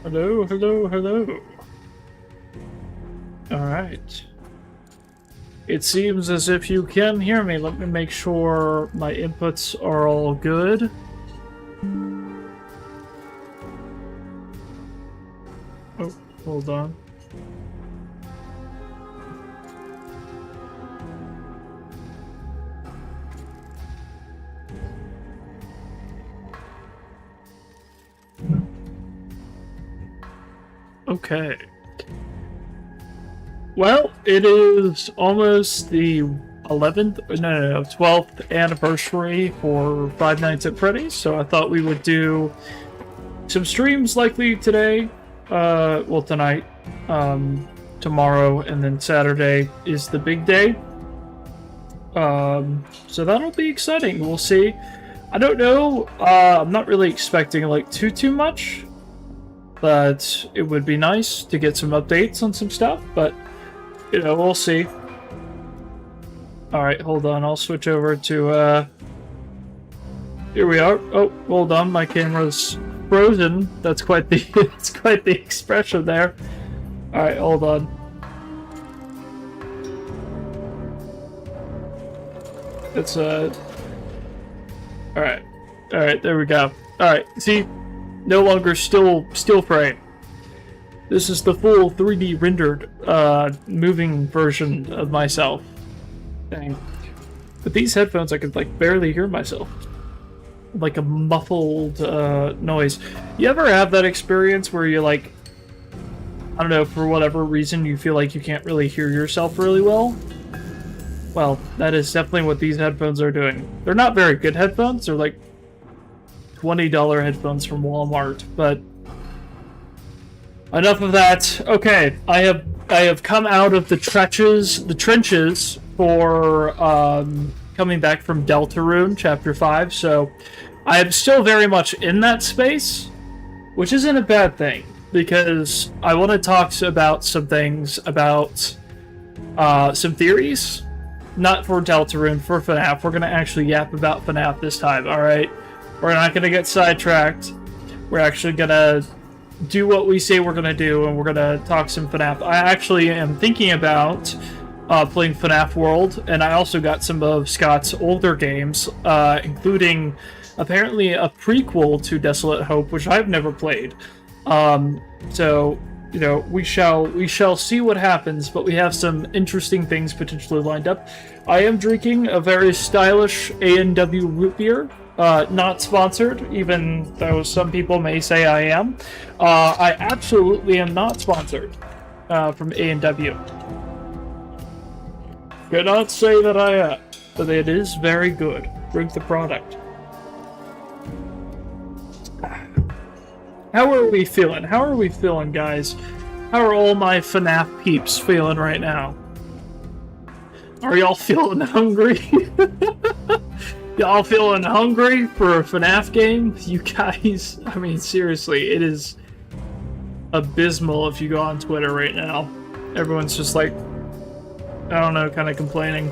Hello, hello, hello. Alright. It seems as if you can hear me. Let me make sure my inputs are all good. Oh, hold on. Okay. Well, it is almost the 12th anniversary for Five Nights at Freddy's, so I thought we would do some streams likely today, well, tonight, tomorrow, and then Saturday is the big day. So that'll be exciting. We'll see. I don't know. I'm not really expecting like too much, but it would be nice to get some updates on some stuff, but you know, we'll see. Alright, hold on, I'll switch over to, here we are. Oh, hold on, my camera's frozen. That's quite the, it's quite the expression there. Alright, hold on. It's, alright. Alright, there we go. Alright, see? No longer still frame. This is the full 3D rendered, moving version of myself. Dang. But these headphones, I could, like, barely hear myself. Like a muffled, noise. You ever have that experience where you, like, I don't know, for whatever reason, you feel like you can't really hear yourself really well? Well, that is definitely what these headphones are doing. They're not very good headphones. They're, like, $20 headphones from Walmart, but enough of that. Okay, I have come out of the trenches for coming back from Deltarune Chapter 5, so I am still very much in that space, which isn't a bad thing, because I want to talk about some things, about some theories, not for Deltarune, for FNAF. We're going to actually yap about FNAF this time, alright? We're not going to get sidetracked. We're actually going to do what we say we're going to do, and we're going to talk some FNAF. I actually am thinking about playing FNAF World, and I also got some of Scott's older games, including apparently a prequel to Desolate Hope, which I've never played. So, you know, we shall see what happens, but we have some interesting things potentially lined up. I am drinking a very stylish A&W root beer. Not sponsored, even though some people may say I am. I absolutely am not sponsored from A&W. Cannot say that I am, but it is very good. Drink the product. How are we feeling? How are we feeling, guys? How are all my FNAF peeps feeling right now? Are y'all feeling hungry? Y'all feeling hungry for a FNAF game? You guys, I mean, seriously, it is abysmal if you go on Twitter right now. Everyone's just like, I don't know, kind of complaining.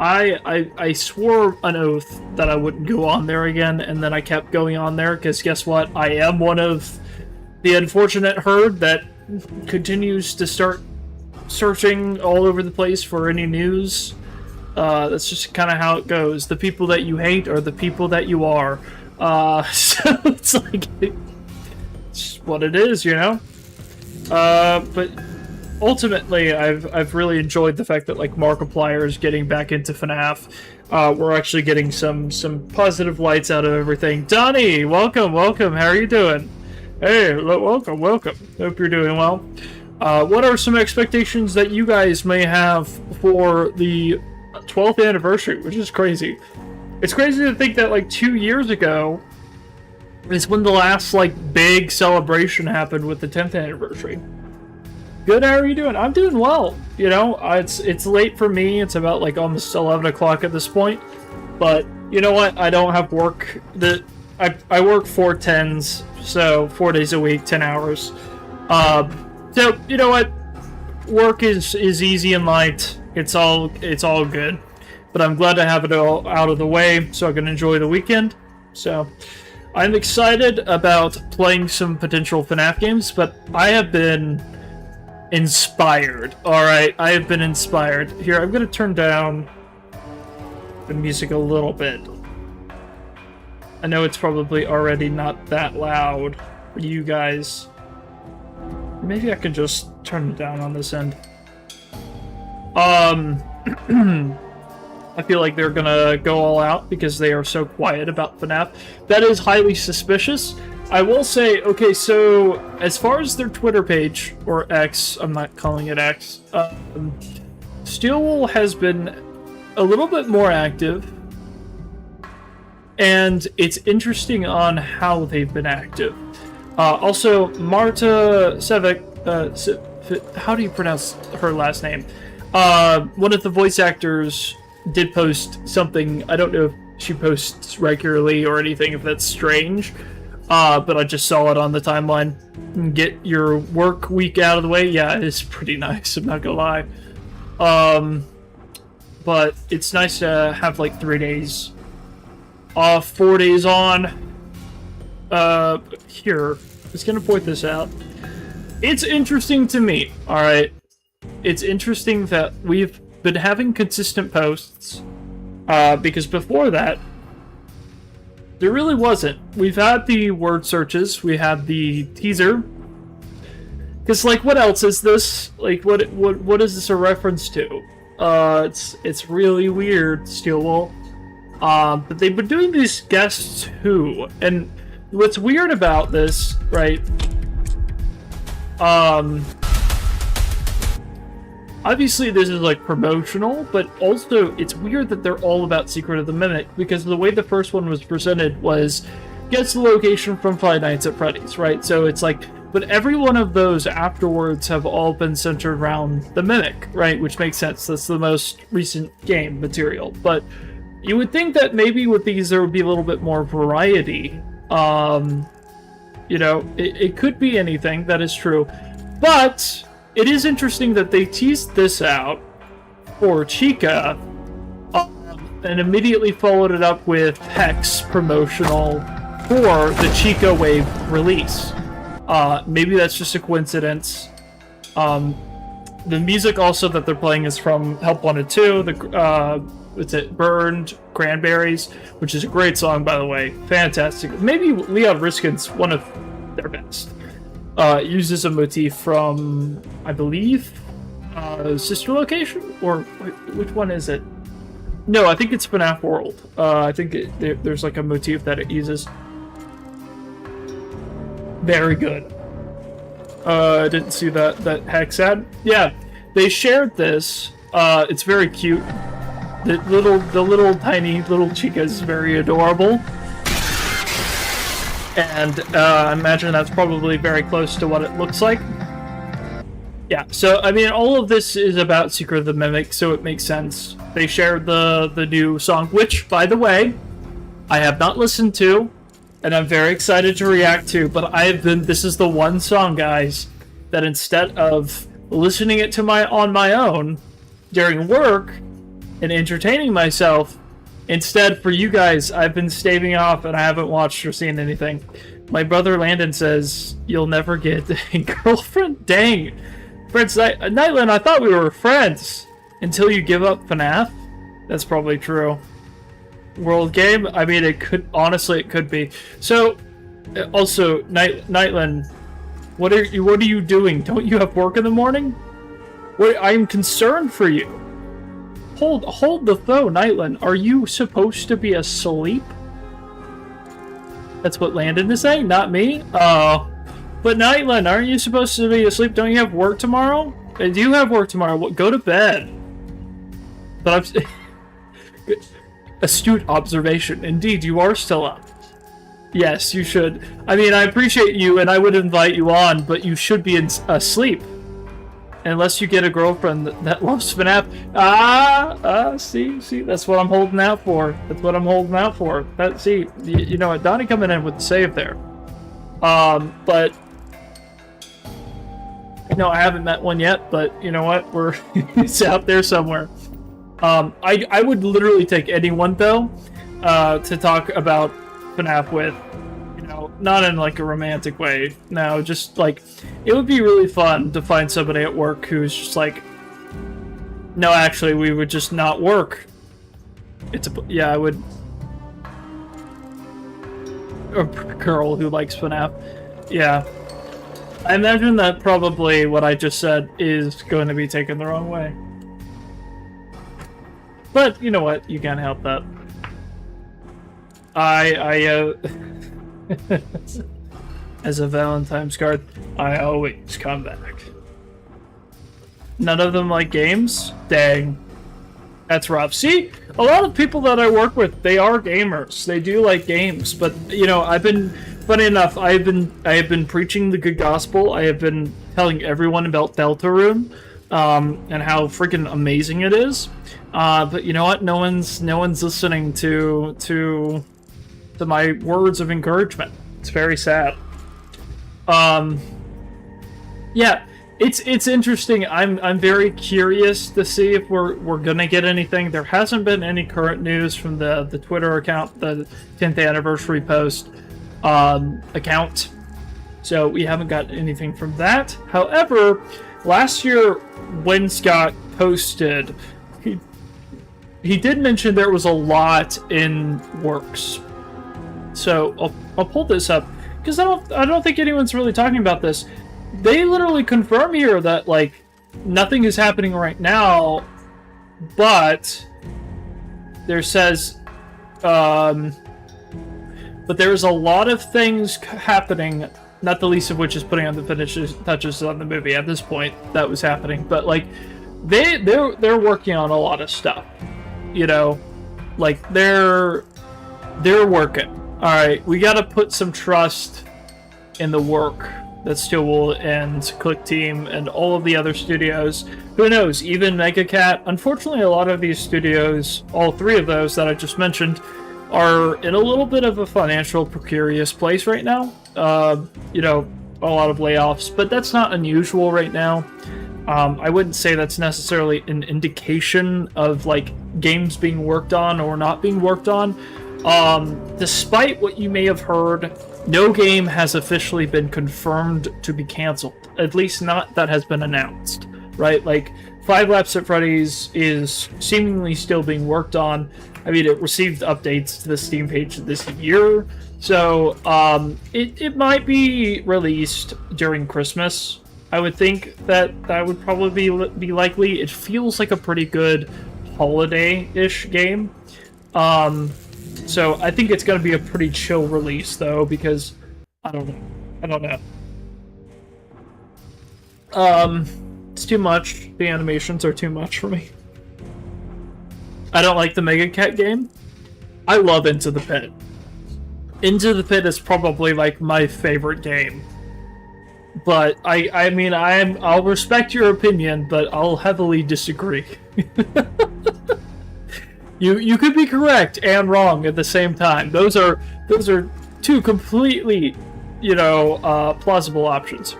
I swore an oath that I wouldn't go on there again, and then I kept going on there, because guess what? I am one of the unfortunate herd that continues to start searching all over the place for any news. That's just kind of how it goes. The people that you hate are the people that you are. So it's like, it's what it is, you know? But ultimately, I've really enjoyed the fact that, like, Markiplier is getting back into FNAF. We're actually getting some positive lights out of everything. Donnie, welcome. How are you doing? Hey, welcome. Hope you're doing well. What are some expectations that you guys may have for the 12th anniversary, which is crazy. It's crazy to think that, like, 2 years ago is when the last, like, big celebration happened with the 10th anniversary. Good, how are you doing? I'm doing well. You know, it's late for me. It's about, like, almost 11 o'clock at this point. But, you know what? I don't have work. I work 4 10s, so 4 days a week, 10 hours. So, you know what? Work is easy and light. It's all good. But I'm glad to have it all out of the way so I can enjoy the weekend. So, I'm excited about playing some potential FNAF games, but I have been inspired. Alright, I have been inspired. Here, I'm gonna turn down the music a little bit. I know it's probably already not that loud for you guys. Maybe I can just turn it down on this end. I feel like they're gonna go all out because they are so quiet about FNAF. That is highly suspicious. I will say, okay, so as far as their Twitter page, or X, I'm not calling it X, Steelwool has been a little bit more active, and it's interesting on how they've been active. Also, Marta Sevic, how do you pronounce her last name? One of the voice actors did post something. I don't know if she posts regularly or anything, if that's strange, but I just saw it on the timeline. Get your work week out of the way. Yeah, it's pretty nice, I'm not gonna lie. But it's nice to have like 3 days off, 4 days on. Here, I was gonna point this out. It's interesting to me, alright? It's interesting that we've been having consistent posts, because before that, there really wasn't. We've had the word searches, we had the teaser, because, like, what else is this? Like, what is this a reference to? It's really weird, Steelwool. But they've been doing these Guess Who, and what's weird about this, right, obviously this is like promotional, but also it's weird that they're all about Secret of the Mimic, because the way the first one was presented was guess the location from Five Nights at Freddy's, right? So it's like, but every one of those afterwards have all been centered around the Mimic, right? Which makes sense, that's the most recent game material. But you would think that maybe with these there would be a little bit more variety. You know, it could be anything, that is true. But it is interesting that they teased this out for Chica, and immediately followed it up with Hex promotional for the Chica Wave release. Maybe that's just a coincidence. The music also that they're playing is from Help Wanted 2, what's it, Burned Cranberries, which is a great song, by the way. Fantastic. Maybe Leon Riskin's one of their best. Uses a motif from, I believe, Sister Location? Or which one is it? No, I think it's FNAF World. I think there's like a motif that it uses. Very good. I didn't see that Hex ad. Yeah, they shared this. It's very cute. The little tiny little Chica is very adorable. And I imagine that's probably very close to what it looks like. Yeah, so I mean, all of this is about Secret of the Mimic, so it makes sense. They shared the new song, which, by the way, I have not listened to, and I'm very excited to react to, but this is the one song, guys, that instead of listening it to on my own during work and entertaining myself, instead, for you guys, I've been staving off and I haven't watched or seen anything. My brother Landon says, you'll never get a girlfriend? Dang. Friends, Nightland, I thought we were friends until you give up FNAF. That's probably true. World game? I mean, it could, honestly, it could be. So, also, Nightland, what are you doing? Don't you have work in the morning? I'm concerned for you. Hold the phone, Nightland. Are you supposed to be asleep? That's what Landon is saying, not me. But Nightland, aren't you supposed to be asleep? Don't you have work tomorrow? Do you have work tomorrow? Go to bed. But I'm astute observation. Indeed, you are still up. Yes, you should. I mean, I appreciate you, and I would invite you on, but you should be asleep. Unless you get a girlfriend that loves FNAF. See, that's what I'm holding out for. That's what I'm holding out for. See, you know what, Donnie coming in with the save there. But, no, I haven't met one yet, but you know what, it's out there somewhere. I would literally take anyone, though, to talk about FNAF with. not in like a romantic way. No, just like it would be really fun to find somebody at work who's just like, no, actually, we would just not work. Yeah, I would. A girl who likes FNAF. Yeah. I imagine that probably what I just said is going to be taken the wrong way. But, you know what? You can't help that. As a Valentine's card, I always come back. None of them like games? Dang. That's rough. See, a lot of people that I work with, they are gamers. They do like games, but you know, funny enough, I have been preaching the good gospel. I have been telling everyone about Deltarune, and how freaking amazing it is. But you know what? No one's listening to my words of encouragement. It's very sad. Yeah. It's interesting. I'm very curious to see if we're gonna get anything. There hasn't been any current news from the Twitter account, the 10th anniversary post account. So we haven't got anything from that. However, last year when Scott posted, he did mention there was a lot in works. So I'll pull this up because I don't think anyone's really talking about this. They literally confirm here that, like, nothing is happening right now, but there says, but there's a lot of things happening, not the least of which is putting on the finishes touches on the movie. At this point, that was happening, but, like, they're working on a lot of stuff, you know? Like, they're working. Alright, we gotta put some trust in the work that Stillwell and Click Team and all of the other studios. Who knows, even Megacat. Unfortunately, a lot of these studios, all three of those that I just mentioned, are in a little bit of a financial precarious place right now. You know, a lot of layoffs, but that's not unusual right now. I wouldn't say that's necessarily an indication of, like, games being worked on or not being worked on. Despite what you may have heard, no game has officially been confirmed to be canceled. At least not that has been announced, right? Like, 5 Laps at Freddy's is seemingly still being worked on. I mean, it received updates to the Steam page this year, so it might be released during Christmas. I would think that would probably be likely. It feels like a pretty good holiday-ish game. So I think it's going to be a pretty chill release, though, because I don't know. It's too much. The animations are too much for me. I don't like the Mega Cat game. I love Into the Pit. Into the Pit is probably like my favorite game. But I mean, I'll respect your opinion, but I'll heavily disagree. You could be correct and wrong at the same time. Those are two completely, you know, plausible options.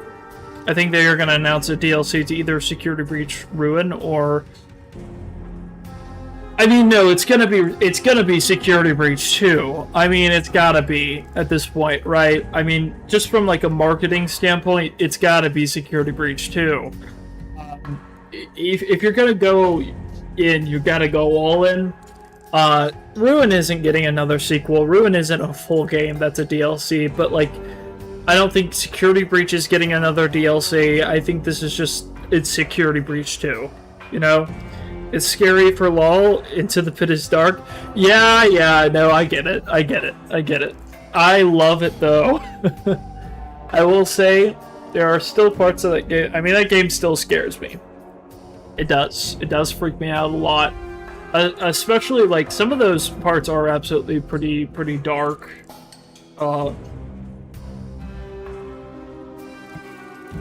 I think they are going to announce a DLC to either Security Breach Ruin or, I mean, no, it's gonna be Security Breach 2. I mean, it's gotta be at this point, right? I mean, just from like a marketing standpoint, it's gotta be Security Breach 2. If you're gonna go in, you gotta go all in. Ruin isn't getting another sequel. Ruin isn't a full game. That's a DLC. But like, I don't think Security Breach is getting another DLC. I think this is just it's Security Breach 2. You know. It's scary for LOL. Into the Pit is dark. Yeah, no, I get it. I love it, though. I will say, there are still parts of that game. I mean, that game still scares me. It does. It does freak me out a lot. Especially, like, some of those parts are absolutely pretty dark.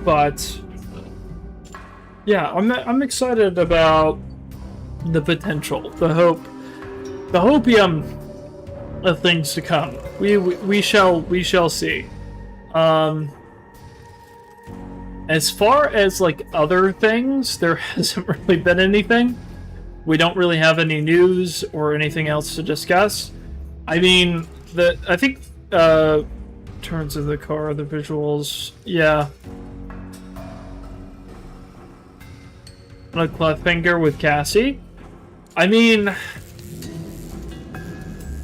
But, yeah, I'm excited about the potential, the hopium of things to come. We shall see. As far as like other things, there hasn't really been anything. We don't really have any news or anything else to discuss. I mean, I think turns of the car, the visuals, yeah. And a cliffhanger with Cassie. I mean,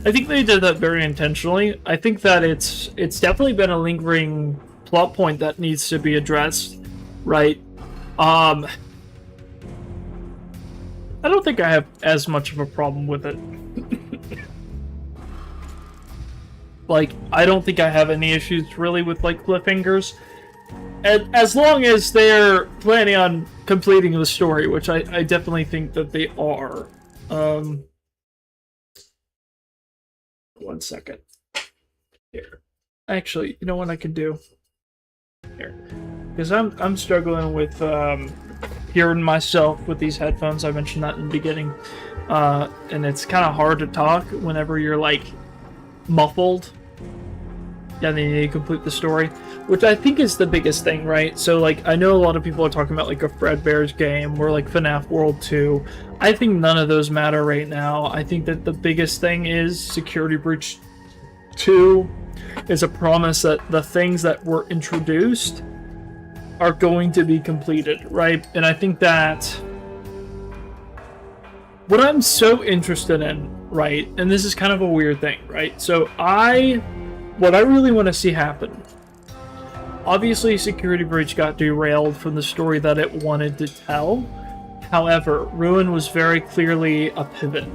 I think they did that very intentionally. I think that it's definitely been a lingering plot point that needs to be addressed, right? I don't think I have as much of a problem with it. Like, I don't think I have any issues really with like cliffhangers, and as long as they're planning on completing the story, which I definitely think that they are. 1 second. Here. Actually, you know what I could do? Here. Because I'm struggling with hearing myself with these headphones. I mentioned that in the beginning. And it's kind of hard to talk whenever you're like muffled. Yeah, then you need to complete the story, which I think is the biggest thing, right? So like, I know a lot of people are talking about like a Fredbear's game or like FNAF World 2. I think none of those matter right now. I think that the biggest thing is Security Breach 2 is a promise that the things that were introduced are going to be completed, right? And I think that what I'm so interested in, right, and this is kind of a weird thing, right? So what I really want to see happen, obviously Security Breach got derailed from the story that it wanted to tell. However, Ruin was very clearly a pivot,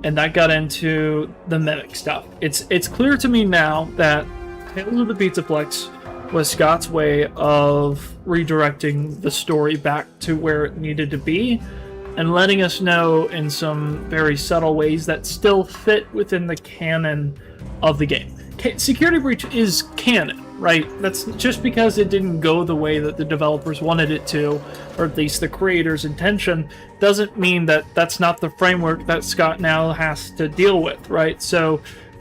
and that got into the Mimic stuff. It's clear to me now that Tales of the Pizzaplex was Scott's way of redirecting the story back to where it needed to be, and letting us know in some very subtle ways that still fit within the canon of the game. Security Breach is canon, right? That's just because it didn't go the way that the developers wanted it to, or at least the creator's intention, doesn't mean that that's not the framework that Scott now has to deal with, right? So,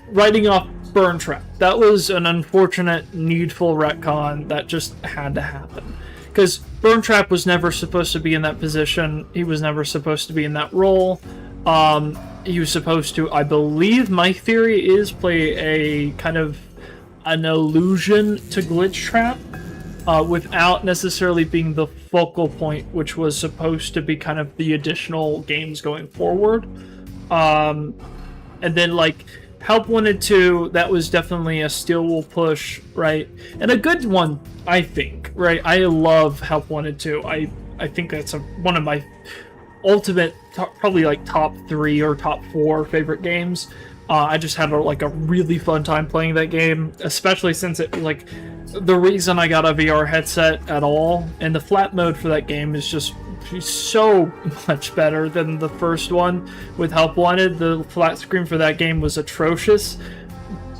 writing off Burn Trap, that was an unfortunate, needful retcon that just had to happen. Because Burn Trap was never supposed to be in that position, he was never supposed to be in that role. He was supposed to, I believe, my theory is, play a kind of an allusion to Glitch Trap, without necessarily being the focal point, which was supposed to be kind of the additional games going forward. And then, like, Help Wanted 2, that was definitely a Steel Wool push, right? And a good one, I think, right? I love Help Wanted 2. I think that's one of my ultimate, probably like top 3 or top 4 favorite games. I just had a really fun time playing that game, especially since it like the reason I got a VR headset at all, and the flat mode for that game is just so much better than the first one with Help Wanted. The flat screen for that game was atrocious,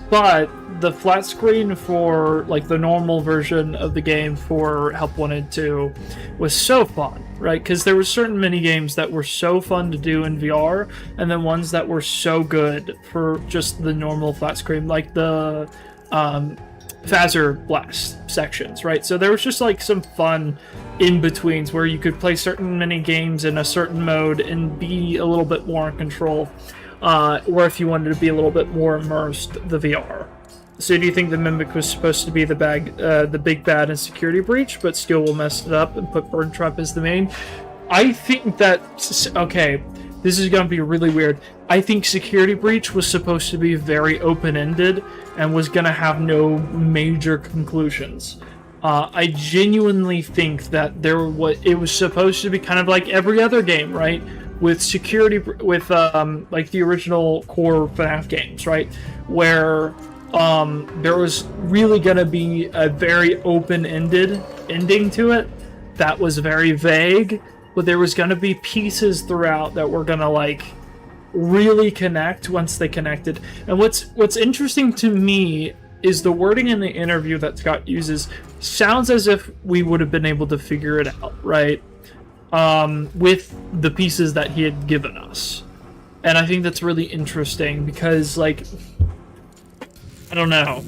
but the flat screen for like the normal version of the game for Help Wanted 2 was so fun, right? Because there were certain mini games that were so fun to do in VR, and then ones that were so good for just the normal flat screen, like the Phaser Blast sections, right? So there was just like some fun in-betweens where you could play certain mini games in a certain mode and be a little bit more in control, or if you wanted to be a little bit more immersed, the VR. So do you think the Mimic was supposed to be the big bad in Security Breach, but Steel will mess it up and put Burn Trap as the main? I think that, okay, this is going to be really weird. I think Security Breach was supposed to be very open-ended and was going to have no major conclusions. I genuinely think that it was supposed to be kind of like every other game, right? With like the original core FNAF games, right? Where there was really going to be a very open-ended ending to it that was very vague, but there was going to be pieces throughout that were going to like really connect once they connected. And what's interesting to me is the wording in the interview that Scott uses sounds as if we would have been able to figure it out, right? With the pieces that he had given us. And I think that's really interesting because, like, I don't know.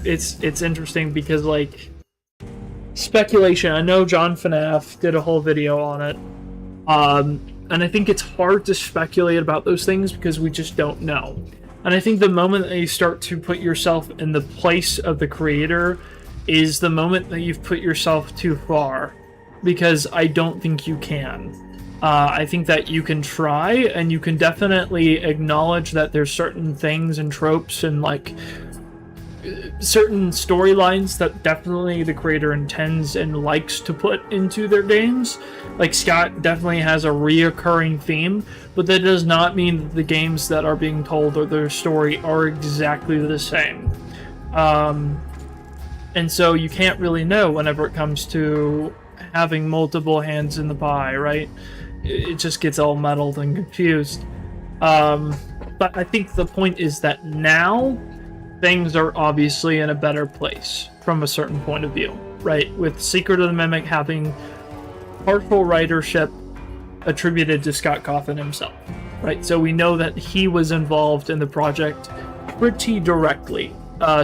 It's interesting because, like, speculation. I know John FNAF did a whole video on it. And I think it's hard to speculate about those things because we just don't know. And I think the moment that you start to put yourself in the place of the creator is the moment that you've put yourself too far, because I don't think you can. I think that you can try, and you can definitely acknowledge that there's certain things and tropes and like certain storylines that definitely the creator intends and likes to put into their games. Like Scott definitely has a reoccurring theme, but that does not mean that the games that are being told or their story are exactly the same. And so you can't really know whenever it comes to having multiple hands in the pie, right? It just gets all muddled and confused. But I think the point is that now things are obviously in a better place from a certain point of view, right? With Secret of the Mimic having partial writership attributed to Scott Cawthon himself, right? So we know that he was involved in the project pretty directly,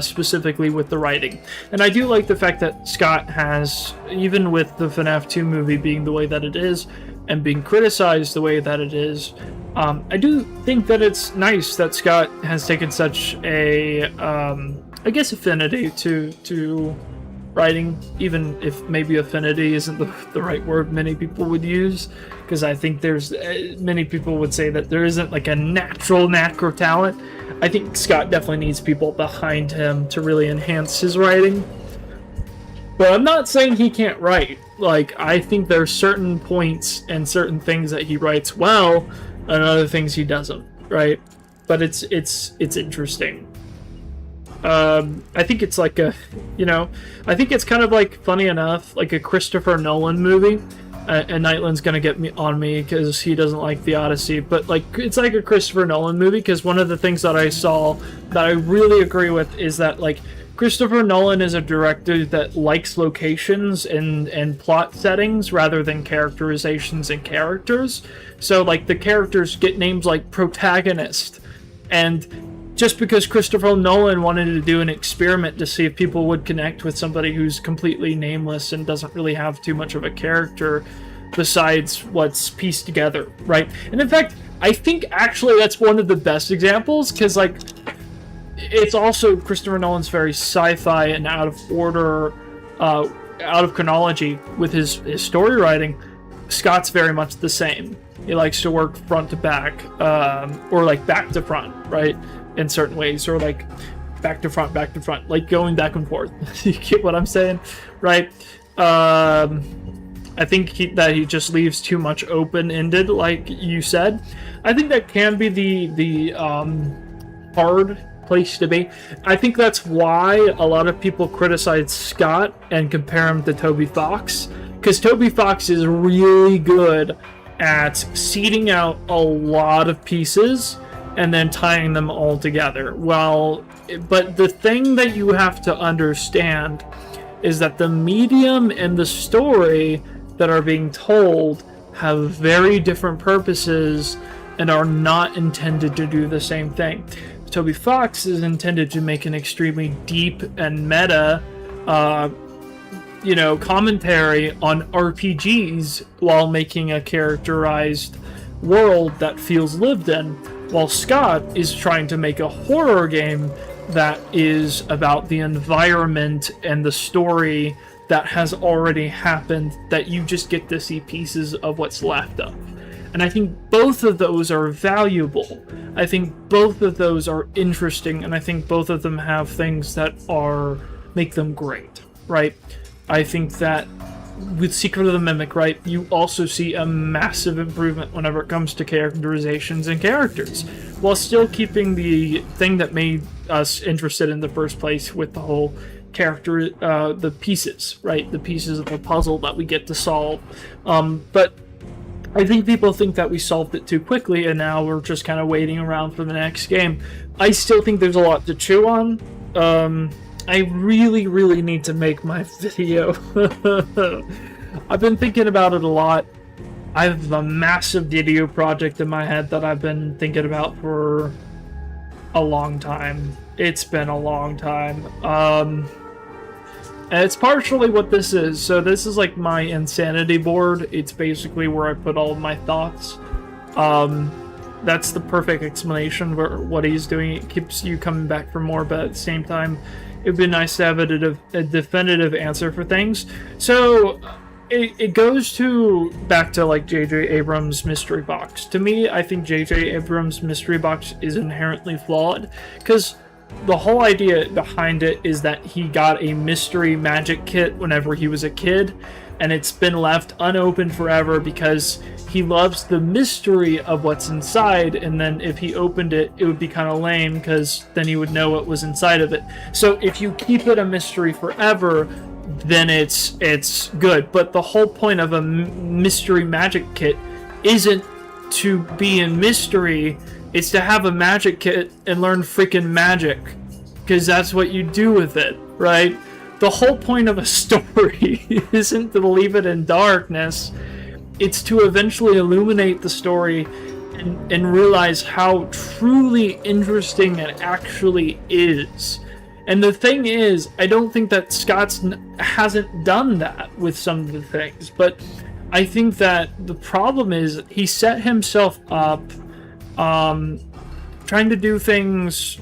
specifically with the writing. And I do like the fact that Scott has, even with the FNAF 2 movie being the way that it is, and being criticized the way that it is, I do think that it's nice that Scott has taken such a, I guess, affinity to writing, even if maybe affinity isn't the right word many people would use, because I think there's many people would say that there isn't like a natural knack or talent. I think Scott definitely needs people behind him to really enhance his writing. But I'm not saying he can't write. Like, I think there's certain points and certain things that he writes well, and other things he doesn't, right? But it's interesting. I think it's like a, I think it's kind of like, funny enough, like a Christopher Nolan movie. And Nightland's gonna get on me because he doesn't like The Odyssey, but like it's like a Christopher Nolan movie, because one of the things that I saw that I really agree with is that like Christopher Nolan is a director that likes locations and plot settings rather than characterizations and characters. So like the characters get names like protagonist, and just because Christopher Nolan wanted to do an experiment to see if people would connect with somebody who's completely nameless and doesn't really have too much of a character besides what's pieced together, right? And in fact, I think actually that's one of the best examples, because like it's also Christopher Nolan's very sci-fi and out of order, out of chronology with his story writing. Scott's very much the same. He likes to work front to back, or like back to front, right? In certain ways, or like back to front, like going back and forth. You get what I'm saying, right? I think that he just leaves too much open-ended, like you said. I think that can be the hard place to be. I think that's why a lot of people criticize Scott and compare him to Toby Fox, because Toby Fox is really good at seeding out a lot of pieces and then tying them all together. But the thing that you have to understand is that the medium and the story that are being told have very different purposes and are not intended to do the same thing. Toby Fox is intended to make an extremely deep and meta, commentary on RPGs while making a characterized world that feels lived in, while Scott is trying to make a horror game that is about the environment and the story that has already happened, that you just get to see pieces of what's left of. And I think both of those are valuable. I think both of those are interesting, and I think both of them have things that make them great, right? I think that with Secret of the Mimic, right, you also see a massive improvement whenever it comes to characterizations and characters, while still keeping the thing that made us interested in the first place with the whole character, the pieces, right? The pieces of the puzzle that we get to solve. But I think people think that we solved it too quickly, and now we're just kind of waiting around for the next game. I still think there's a lot to chew on. I really, really need to make my video. I've been thinking about it a lot. I have a massive video project in my head that I've been thinking about for a long time. It's been a long time. And it's partially what this is. So this is like my insanity board. It's basically where I put all of my thoughts. that's the perfect explanation for what he's doing. It keeps you coming back for more, but at the same time, it would be nice to have a definitive answer for things. So it goes to back to like J.J. Abrams' mystery box. To me, I think J.J. Abrams' mystery box is inherently flawed, because the whole idea behind it is that he got a mystery magic kit whenever he was a kid, and it's been left unopened forever because he loves the mystery of what's inside, and then if he opened it, it would be kind of lame because then he would know what was inside of it. So if you keep it a mystery forever, then it's good. But the whole point of a mystery magic kit isn't to be in mystery, it's to have a magic kit and learn freaking magic, because that's what you do with it, right? The whole point of a story isn't to leave it in darkness. It's to eventually illuminate the story and realize how truly interesting it actually is. And the thing is, I don't think that Scott hasn't done that with some of the things, but I think that the problem is he set himself up trying to do things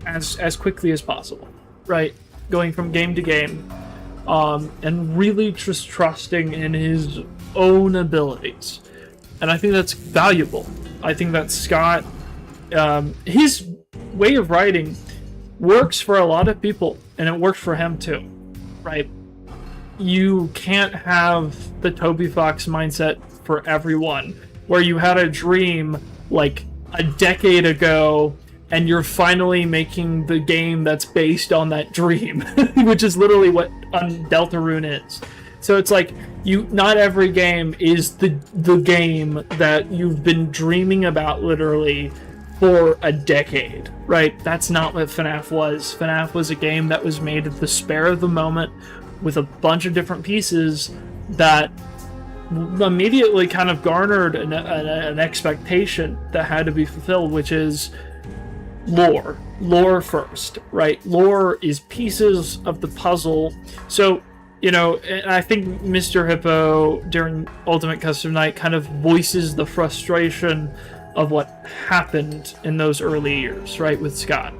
as quickly as possible, right? Going from game to game, and really just trusting in his own abilities. And I think that's valuable. I think that Scott, his way of writing works for a lot of people, and it works for him too, right? You can't have the Toby Fox mindset for everyone, where you had a dream like a decade ago and you're finally making the game that's based on that dream, which is literally what Deltarune is. So it's like, not every game is the game that you've been dreaming about literally for a decade, right? That's not what FNAF was. FNAF was a game that was made at the spur of the moment with a bunch of different pieces that immediately kind of garnered an expectation that had to be fulfilled, which is lore first, right? Lore is pieces of the puzzle. So, you know, and I think Mr. Hippo during Ultimate Custom Night kind of voices the frustration of what happened in those early years, right, with Scott,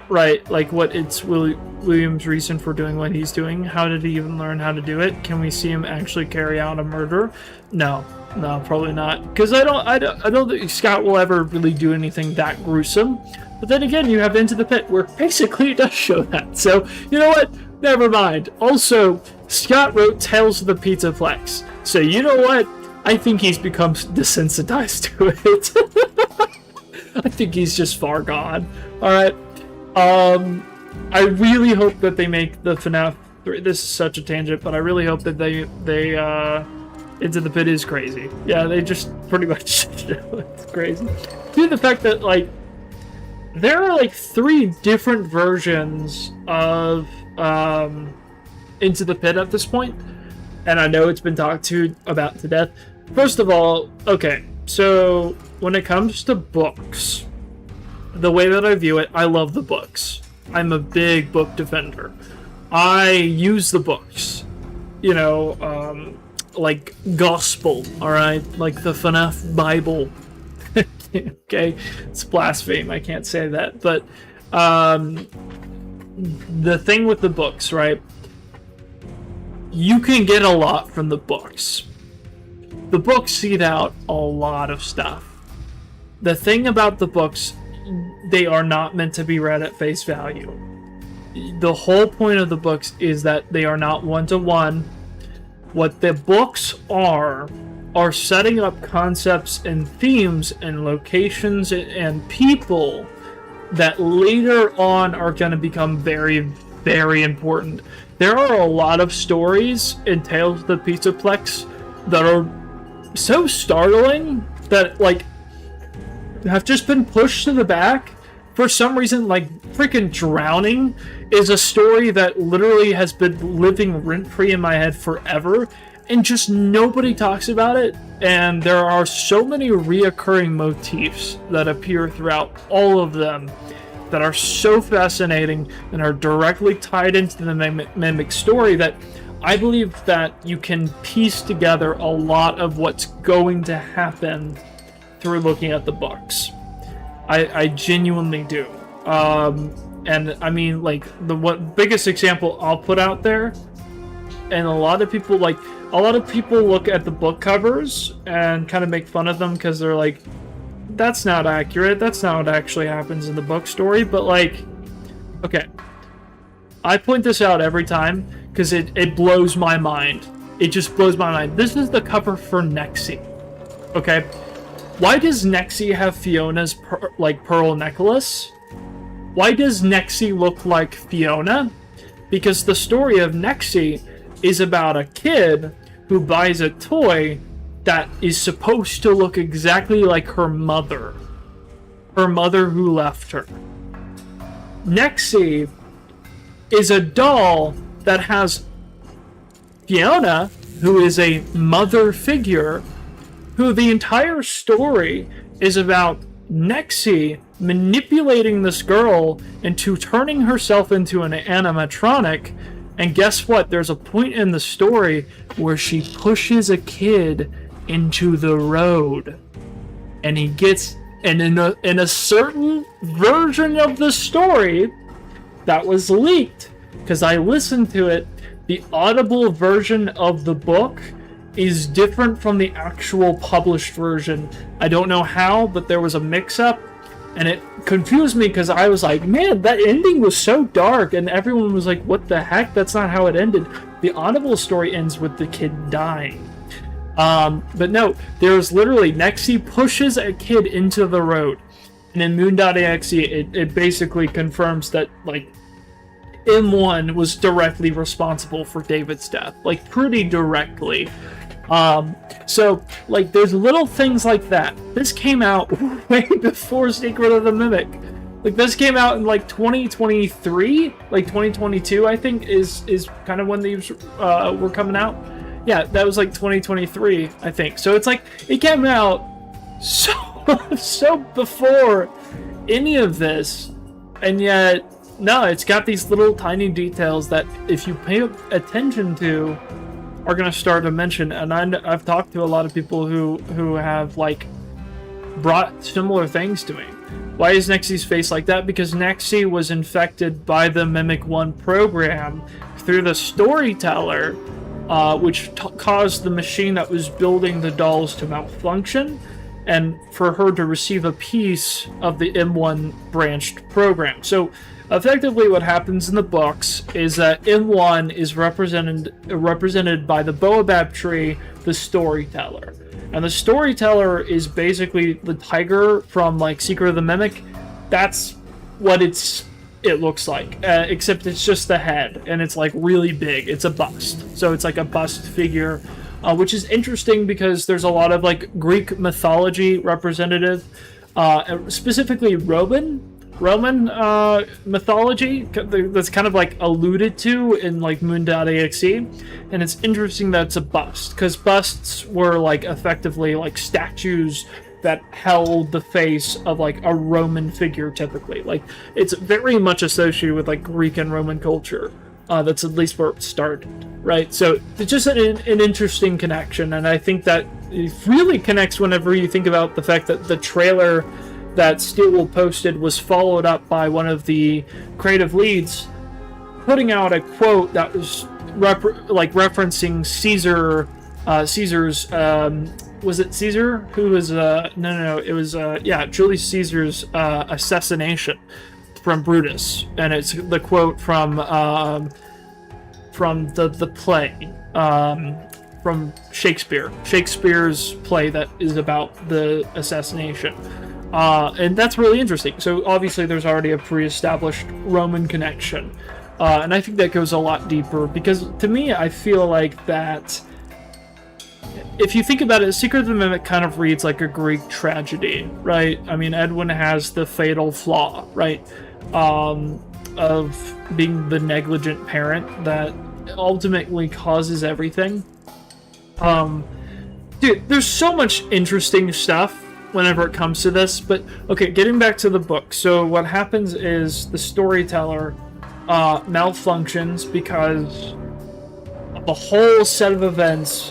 right? Like, what it's William's reason for doing what he's doing. How did he even learn how to do it? Can we see him actually carry out a murder? No, probably not, because I don't think Scott will ever really do anything that gruesome. But then again, you have Into the Pit, where basically it does show that. So, you know what? Never mind. Also, Scott wrote Tales of the Pizza Plex. So, you know what? I think he's become desensitized to it. I think he's just far gone. Alright. I really hope that they make the FNAF 3. This is such a tangent, but I really hope that they Into the Pit is crazy. Yeah, they just pretty much it's crazy. Due to the fact that, like, there are like 3 different versions of Into the Pit at this point, and I know it's been talked about to death. First of all, okay, so when it comes to books, the way that I view it, I love the books. I'm a big book defender. I use the books, you know, like gospel, alright? Like the FNAF Bible. Okay, it's blasphemy, I can't say that. But the thing with the books, right? You can get a lot from the books. The books seed out a lot of stuff. The thing about the books, they are not meant to be read at face value. The whole point of the books is that they are not one-to-one. What the books are setting up concepts and themes and locations and people that later on are going to become very, very important. There are a lot of stories in Tales of the Pizzaplex that are so startling that, like, have just been pushed to the back. For some reason, like, freaking Drowning is a story that literally has been living rent-free in my head forever, and just nobody talks about it. And there are so many reoccurring motifs that appear throughout all of them that are so fascinating and are directly tied into the Mimic story that I believe that you can piece together a lot of what's going to happen through looking at the books. I genuinely do. And I mean, like, the biggest example I'll put out there, and a lot of people look at the book covers and kind of make fun of them because they're like, that's not accurate, that's not what actually happens in the book story. But like, okay, I point this out every time because it blows my mind. It just blows my mind. This is the cover for Nexie. Okay, why does Nexie have Fiona's pearl necklace? Why does Nexie look like Fiona? Because the story of Nexie is about a kid who buys a toy that is supposed to look exactly like her mother who left her. Nexie is a doll that has Fiona, who is a mother figure, who the entire story is about Nexie manipulating this girl into turning herself into an animatronic. And guess what? There's a point in the story where she pushes a kid into the road, and he gets, and in a certain version of the story that was leaked, because I listened to it, the audible version of the book is different from the actual published version. I don't know how, but there was a mix-up, and it confused me because I was like, man, that ending was so dark, and everyone was like, what the heck? That's not how it ended. The audible story ends with the kid dying. But no, there's literally, Nexie pushes a kid into the road, and in Moon.exe, it basically confirms that, like, M1 was directly responsible for David's death, like, pretty directly. So, like, there's little things like that. This came out way before Secret of the Mimic. Like, this came out in, like, 2023, like, 2022, I think, is kind of when these, were coming out. Yeah, that was, like, 2023, I think. So it's like, it came out so before any of this, and yet, no, it's got these little tiny details that, if you pay attention to, are going to start to mention. And I've talked to a lot of people who have, like, brought similar things to me. Why is Nexie's face like that? Because Nexie was infected by the Mimic 1 program through the storyteller, which caused the machine that was building the dolls to malfunction, and for her to receive a piece of the M1 branched program. So effectively what happens in the books is that M1 is represented by the Baobab tree, the storyteller. And the storyteller is basically the tiger from, like, Secret of the Mimic. That's what it looks like, except it's just the head, and it's, like, really big. It's a bust. So it's like a bust figure, which is interesting because there's a lot of, like, Greek mythology representative, specifically Roman mythology that's kind of, like, alluded to in, like, Moon.exe, and it's interesting that it's a bust, because busts were, like, effectively, like, statues that held the face of, like, a Roman figure typically. Like, it's very much associated with, like, Greek and Roman culture. That's at least where it started, right? So it's just an interesting connection, and I think that it really connects whenever you think about the fact that the trailer that Steelwool posted was followed up by one of the creative leads putting out a quote that was referencing Caesar's was it Caesar who was it was Julius Caesar's assassination from Brutus, and it's the quote from the play from Shakespeare's play that is about the assassination. And that's really interesting. So obviously there's already a pre-established Roman connection. And I think that goes a lot deeper, because to me, I feel like that if you think about it, Secret of the Mimic kind of reads like a Greek tragedy, right? I mean, Edwin has the fatal flaw, right? Of being the negligent parent that ultimately causes everything. Dude, there's so much interesting stuff whenever it comes to this, but okay, getting back to the book. So what happens is the storyteller malfunctions because of a whole set of events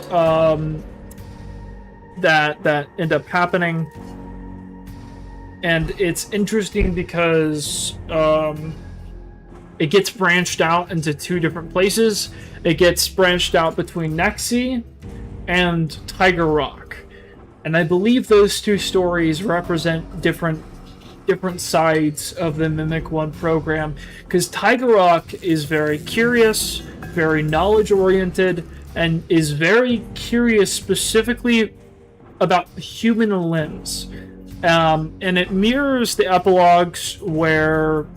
that end up happening. and it's interesting because it gets branched out into two different places. It gets branched out between Nexi and Tiger Rock, and I believe those two stories represent different sides of the Mimic One program, because Tiger Rock is very curious, very knowledge oriented, and is very curious specifically about human limbs. And it mirrors the epilogues where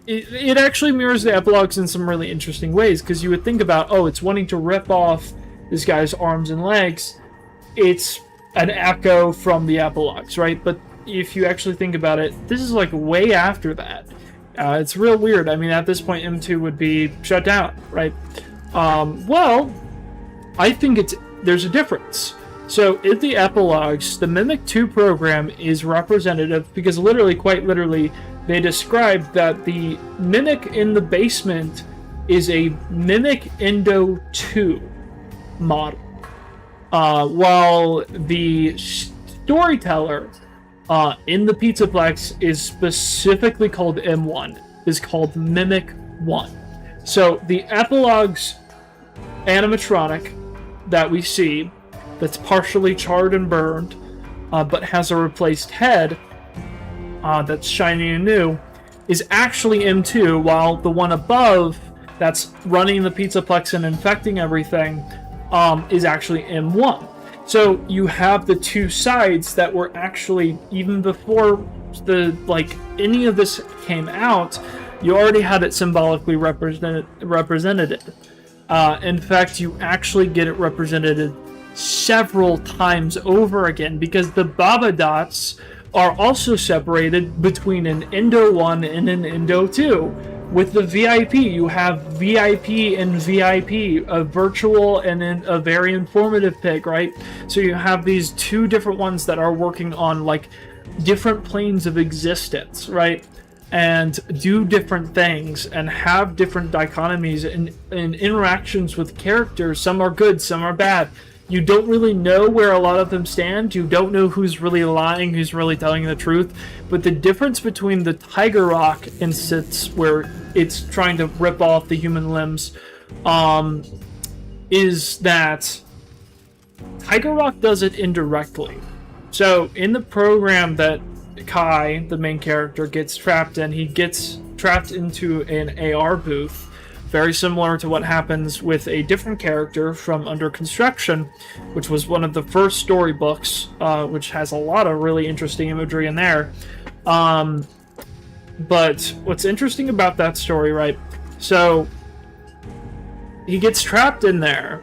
it actually mirrors the epilogues in some really interesting ways, because you would think about, oh, it's wanting to rip off this guy's arms and legs. It's an echo from the epilogues, right? But if you actually think about it, this is like way after that. It's real weird. I mean, at this point, M2 would be shut down, right? Well, I think there's a difference. So in the epilogues, the Mimic 2 program is representative because quite literally, they describe that the Mimic in the basement is a Mimic Endo 2 model. While the storyteller in the Pizzaplex is specifically called M1, is called Mimic 1. So the epilogues animatronic that we see, that's partially charred and burned, but has a replaced head that's shiny and new, is actually M2, while the one above that's running the Pizzaplex and infecting everything is actually M1. So you have the two sides that were actually, even before any of this came out, you already had it symbolically represented. In fact, you actually get it represented several times over again, because the Baba Dots are also separated between an Endo 1 and an Endo 2. With the VIP, you have VIP and VIP, a virtual and then a very informative pick, right? So you have these two different ones that are working on like different planes of existence, right? And do different things and have different dichotomies and interactions with characters. Some are good, some are bad. You don't really know where a lot of them stand. You don't know who's really lying, who's really telling the truth. But the difference between the Tiger Rock instance, where it's trying to rip off the human limbs, is that Tiger Rock does it indirectly. So in the program that Kai, the main character, gets trapped in, he gets trapped into an AR booth, very similar to what happens with a different character from Under Construction, which was one of the first storybooks, which has a lot of really interesting imagery in there. But what's interesting about that story, right? So he gets trapped in there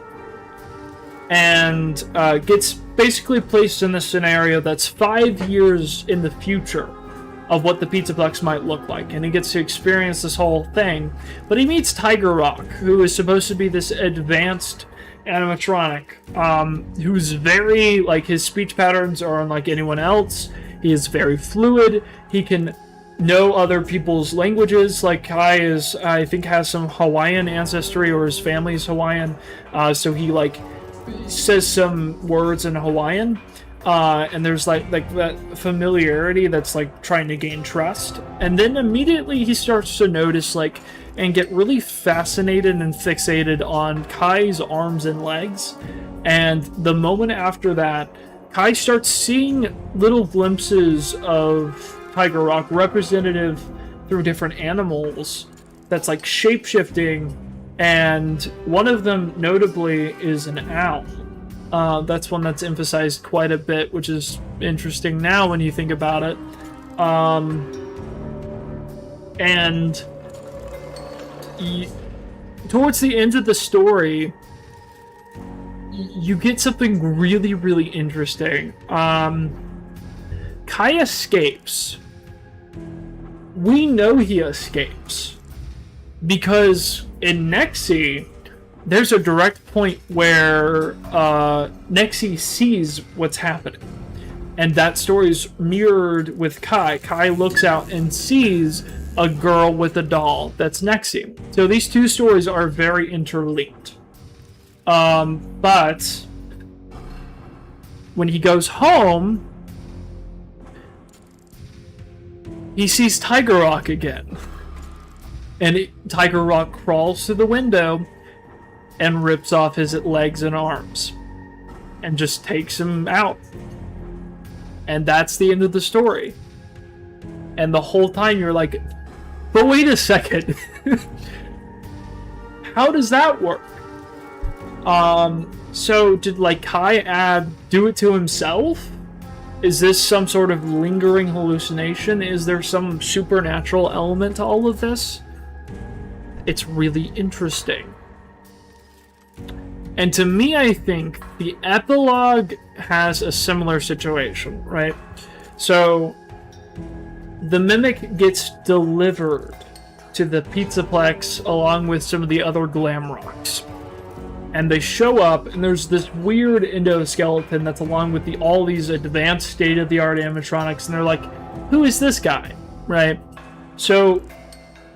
and gets basically placed in a scenario that's 5 years in the future of what the Pizzaplex might look like, and he gets to experience this whole thing. But he meets Tiger Rock, who is supposed to be this advanced animatronic, who's very, like, his speech patterns are unlike anyone else. He is very fluid. He can know other people's languages. Like, Kai is, I think, has some Hawaiian ancestry, or his family's Hawaiian, so he, like, says some words in Hawaiian. And there's like that familiarity that's like trying to gain trust, and then immediately he starts to notice and get really fascinated and fixated on Kai's arms and legs. And the moment after that, Kai starts seeing little glimpses of Tiger Rock representative through different animals that's like shape-shifting, and one of them notably is an owl. That's one that's emphasized quite a bit, which is interesting now when you think about it. Towards the end of the story, you get something really, really interesting. Kai escapes. We know he escapes because in Nexi, there's a direct point where Nexi sees what's happening. And that story's mirrored with Kai. Kai looks out and sees a girl with a doll that's Nexi. So these two stories are very interlinked. But when he goes home, he sees Tiger Rock again. And Tiger Rock crawls through the window and rips off his legs and arms. And just takes him out. And that's the end of the story. And the whole time you're like, but wait a second. How does that work? So did like Kai Ab do it to himself? Is this some sort of lingering hallucination? Is there some supernatural element to all of this? It's really interesting. And to me, I think the epilogue has a similar situation, right? So the Mimic gets delivered to the Pizzaplex along with some of the other glam rocks. And they show up, and there's this weird endoskeleton that's along with all these advanced state-of-the-art animatronics, and they're like, who is this guy? Right? So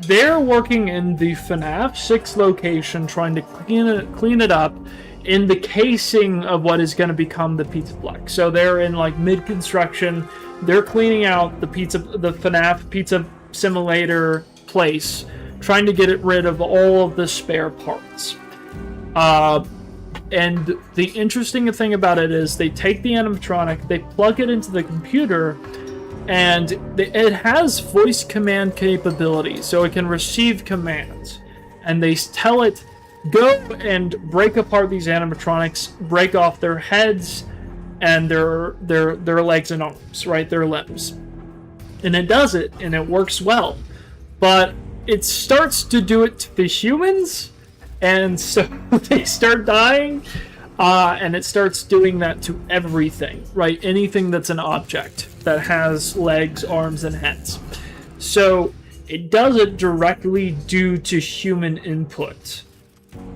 they're working in the FNAF 6 location, trying to clean it up in the casing of what is going to become the Pizzaplex. So they're in like mid-construction. They're cleaning out the FNAF Pizza Simulator place, trying to get rid of all of the spare parts. And the interesting thing about it is they take the animatronic, they plug it into the computer, and it has voice command capability, so it can receive commands. And they tell it, go and break apart these animatronics, break off their heads and their legs and arms, right? Their limbs. And it does it, and it works well. But it starts to do it to the humans, and so they start dying, and it starts doing that to everything, right? Anything that's an object that has legs, arms, and heads. So it does it directly due to human input.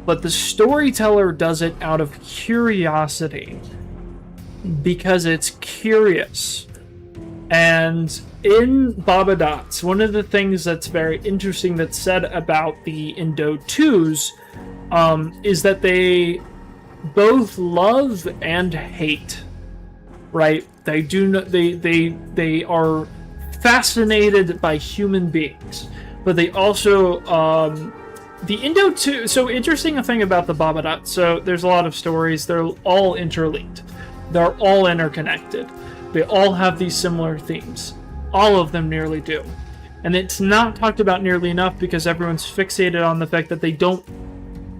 But the storyteller does it out of curiosity, because it's curious. And in Baba Dots, one of the things that's very interesting that's said about the Indo 2s is that they both love and hate, right? They are fascinated by human beings, but they also the Indo 2. So interesting thing about the Baba Dots. So there's a lot of stories. They're all interlinked. They're all interconnected. They all have these similar themes. All of them nearly do. And it's not talked about nearly enough because everyone's fixated on the fact that they don't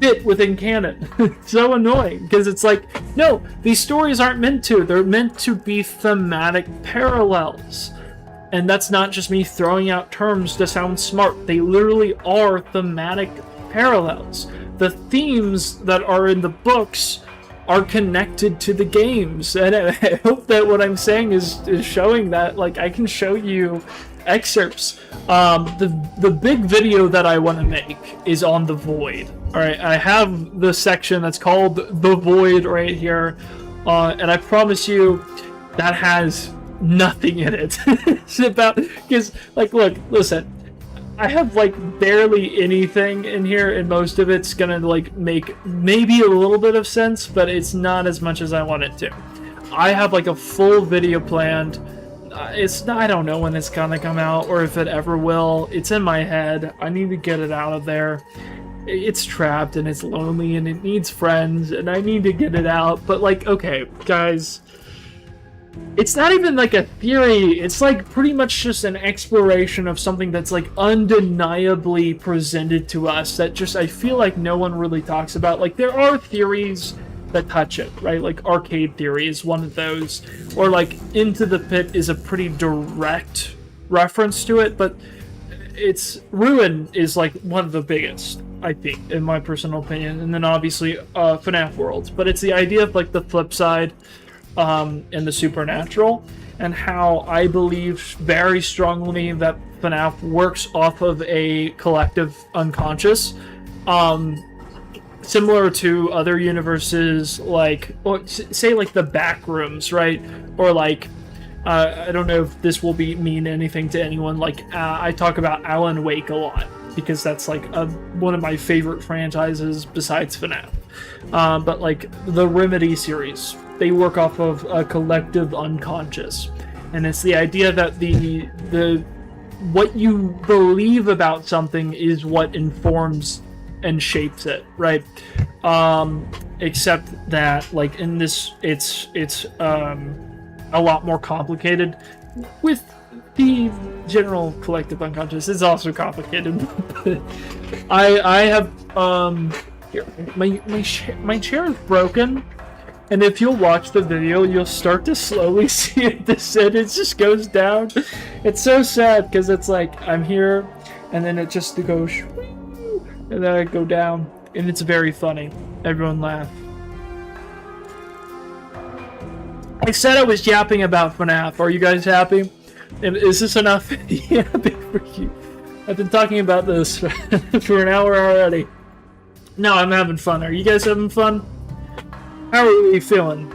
fit within canon. It's so annoying because it's like, no, these stories aren't meant to. They're meant to be thematic parallels. And that's not just me throwing out terms to sound smart. They literally are thematic parallels. The themes that are in the books are connected to the games, and I hope that what I'm saying is showing that. Like, I can show you excerpts. The big video that I want to make is on the Void. All right, I have the section that's called the Void right here, and I promise you that has nothing in it. It's about, because, like, look, listen, I have like barely anything in here, and most of it's gonna like make maybe a little bit of sense, but it's not as much as I want it to. I have like a full video planned. I don't know when it's gonna come out or if it ever will. It's in my head. I need to get it out of there. It's trapped and it's lonely and it needs friends, and I need to get it out. But like, okay, guys, it's not even like a theory. It's like pretty much just an exploration of something that's like undeniably presented to us that just I feel like no one really talks about. Like, there are theories that touch it, right? Like Arcade Theory is one of those, or like Into the Pit is a pretty direct reference to it, but it's Ruin is like one of the biggest, I think, in my personal opinion, and then obviously FNAF Worlds. But it's the idea of like the flip side and the supernatural, and how I believe very strongly that FNAF works off of a collective unconscious, similar to other universes, like, or say like the Backrooms, right? Or like I don't know if this will mean anything to anyone. Like I talk about Alan Wake a lot because that's like one of my favorite franchises besides FNAF. But like the Remedy series, they work off of a collective unconscious, and it's the idea that the what you believe about something is what informs and shapes it, right? Except that, like, in this, it's a lot more complicated. With the general collective unconscious, it's also complicated. I have here, my chair is broken, and if you'll watch the video, you'll start to slowly see it descend. It just goes down. It's so sad because it's like I'm here, and then it just goes, and then I go down, and it's very funny. Everyone laugh. I said I was yapping about FNAF. Are you guys happy? Is this enough yapping for you? I've been talking about this for an hour already. No, I'm having fun. Are you guys having fun? How are we feeling?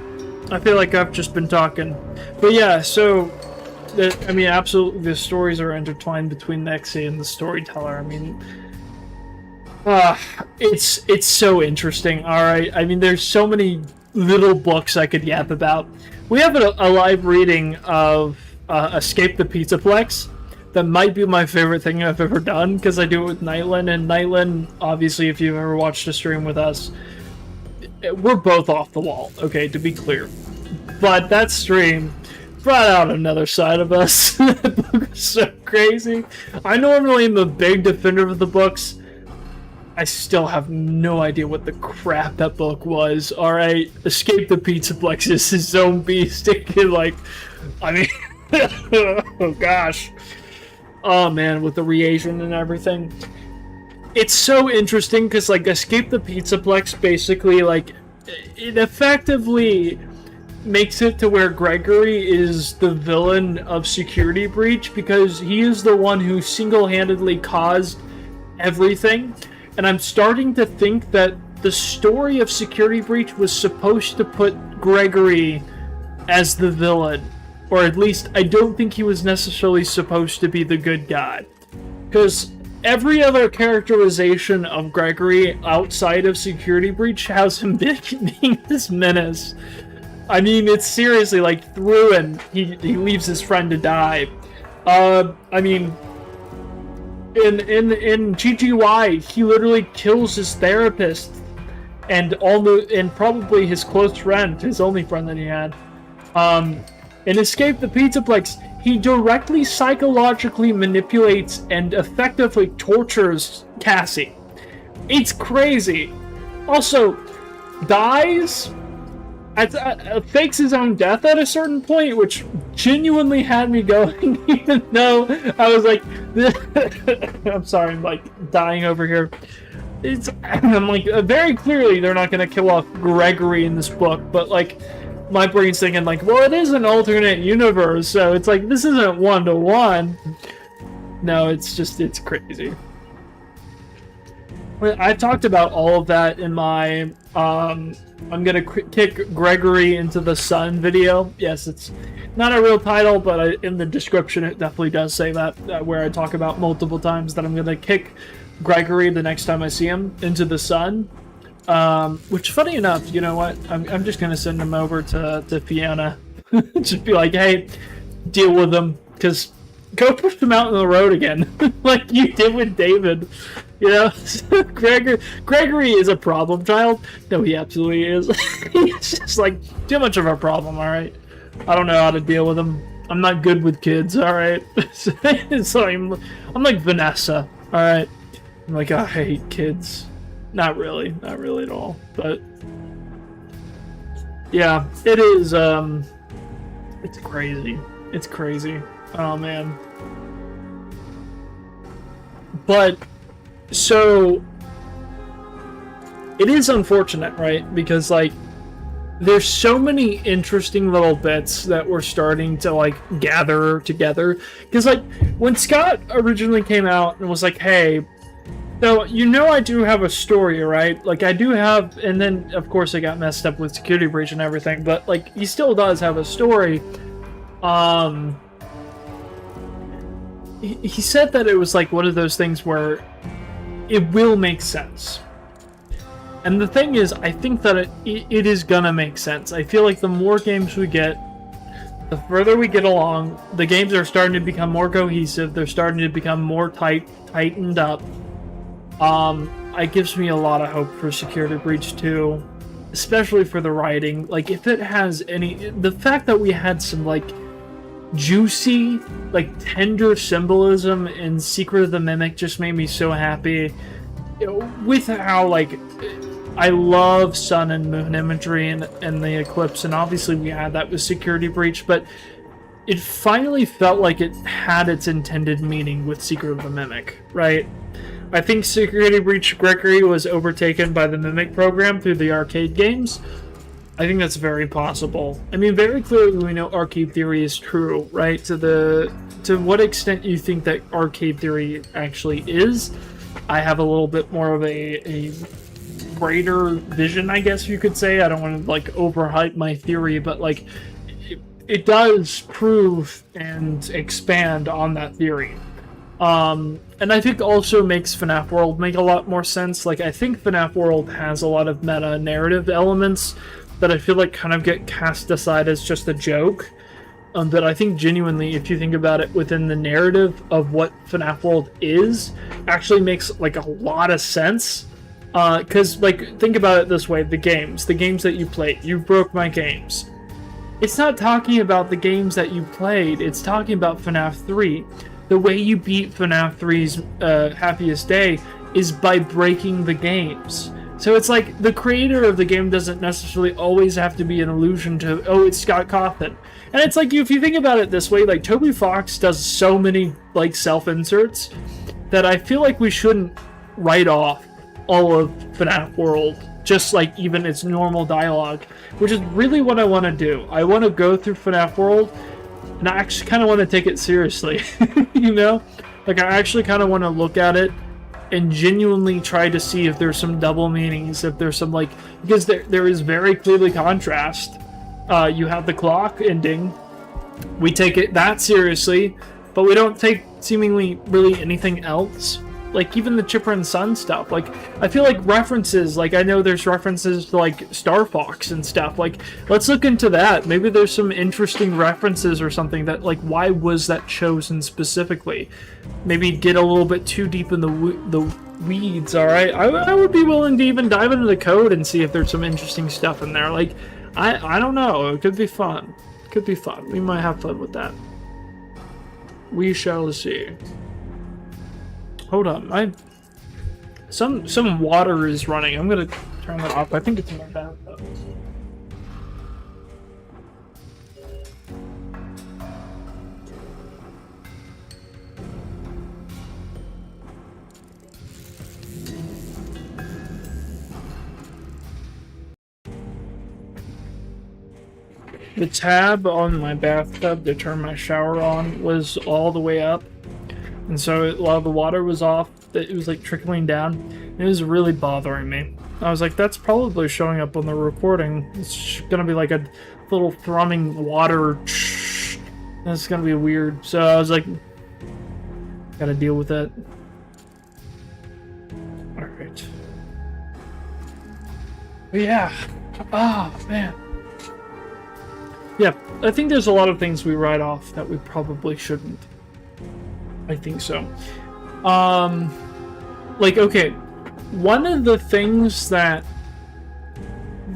I feel like I've just been talking. But yeah, so, I mean, absolutely, the stories are intertwined between Nexi and the storyteller. I mean, it's so interesting, alright? I mean, there's so many little books I could yap about. We have a live reading of Escape the Pizzaplex. That might be my favorite thing I've ever done, because I do it with Nightlin, and Nightlin, obviously, if you've ever watched a stream with us, we're both off the wall, okay, to be clear. But that stream brought out another side of us. That book was so crazy. I normally am a big defender of the books. I still have no idea what the crap that book was. Alright, Escape the Pizzaplex is his own beast. Like, I mean, oh gosh. Oh man, with the reagent and everything. It's so interesting because, like, Escape the Pizzaplex basically, like, it effectively makes it to where Gregory is the villain of Security Breach because he is the one who single-handedly caused everything. And I'm starting to think that the story of Security Breach was supposed to put Gregory as the villain. Or at least, I don't think he was necessarily supposed to be the good guy. Because every other characterization of Gregory outside of Security Breach has him being this menace. I mean, it's seriously like through and he leaves his friend to die. I mean, in GGY, he literally kills his therapist and probably his close friend, his only friend that he had. In Escape the Pizzaplex, he directly psychologically manipulates and effectively tortures Cassie. It's crazy. Also, dies, fakes his own death at a certain point, which genuinely had me going, even though I was like, I'm sorry, I'm like dying over here. I'm like, very clearly they're not going to kill off Gregory in this book, but like, my brain's thinking like, well, it is an alternate universe, so it's like, this isn't one-to-one. No, it's crazy. I talked about all of that in my, I'm gonna kick Gregory into the sun video. Yes, it's not a real title, but in the description it definitely does say that, where I talk about multiple times that I'm gonna kick Gregory the next time I see him into the sun. Which, funny enough, you know what? I'm just gonna send him over to Fiona. Just be like, hey, deal with him, because go push him out in the road again, like you did with David. You know, Gregory is a problem child. No, he absolutely is. He's just like too much of a problem. All right, I don't know how to deal with him. I'm not good with kids. All right, so I'm like Vanessa. All right, I'm like, I hate kids. Not really at all. But yeah, it is. It's crazy. It's crazy. Oh man. But so it is unfortunate, right? Because like there's so many interesting little bits that we're starting to like gather together. Because like when Scott originally came out and was like, hey, so, you know, I do have a story, right? Like, I do have, and then, of course, I got messed up with Security Breach and everything, but, like, he still does have a story. He said that it was, like, one of those things where it will make sense. And the thing is, I think that it is gonna make sense. I feel like the more games we get, The further we get along, the games are starting to become more cohesive. They're starting to become more tightened up. It gives me a lot of hope for Security Breach 2, especially for the writing. Like, if it has any... The fact that we had some, like, juicy, like, tender symbolism in Secret of the Mimic just made me so happy. With how, like... I love sun and moon imagery and the eclipse, and obviously we had that with Security Breach, but it finally felt like it had its intended meaning with Secret of the Mimic, right? I think Security Breach Gregory was overtaken by the Mimic program through the arcade games. I think that's very possible. I mean, very clearly we know arcade theory is true, right? To what extent you think that arcade theory actually is, I have a little bit more of a greater vision, I guess you could say. I don't want to, like, overhype my theory, but, like, it does prove and expand on that theory. And I think also makes FNAF World make a lot more sense. Like, I think FNAF World has a lot of meta narrative elements that I feel like kind of get cast aside as just a joke. But I think genuinely, if you think about it within the narrative of what FNAF World is, actually makes, like, a lot of sense. Because, like, think about it this way, the games that you played, you broke my games. It's not talking about the games that you played, it's talking about FNAF 3. The way you beat FNAF 3's Happiest Day is by breaking the games. So it's like, the creator of the game doesn't necessarily always have to be an allusion to, oh, it's Scott Cawthon. And it's like, if you think about it this way, like, Toby Fox does so many, like, self-inserts that I feel like we shouldn't write off all of FNAF World, just like even its normal dialogue, which is really what I want to do. I want to go through FNAF World, and I actually kind of want to take it seriously, you know? Like, I actually kind of want to look at it and genuinely try to see if there's some double meanings, if there's some, like, because there is very clearly contrast. You have the clock ending, we take it that seriously, but we don't take seemingly really anything else. Like, even the Chipper and Son stuff, like, I feel like references, like, I know there's references to, like, Star Fox and stuff, like, let's look into that. Maybe there's some interesting references or something that, like, why was that chosen specifically? Maybe get a little bit too deep in the weeds, alright? I would be willing to even dive into the code and see if there's some interesting stuff in there. Like, I don't know, it could be fun. It could be fun. We might have fun with that. We shall see. Hold on, some water is running. I'm gonna turn that off. I think it's in my bathtub. The tab on my bathtub to turn my shower on was all the way up. And so a lot of the water was off, it was like trickling down, and it was really bothering me. I was like, that's probably showing up on the recording. It's gonna be like a little thrumming water. That's gonna be weird. So I was like, gotta deal with that. Alright. Yeah. Ah, man. Yeah, I think there's a lot of things we write off that we probably shouldn't. I think so. Like, okay, one of the things that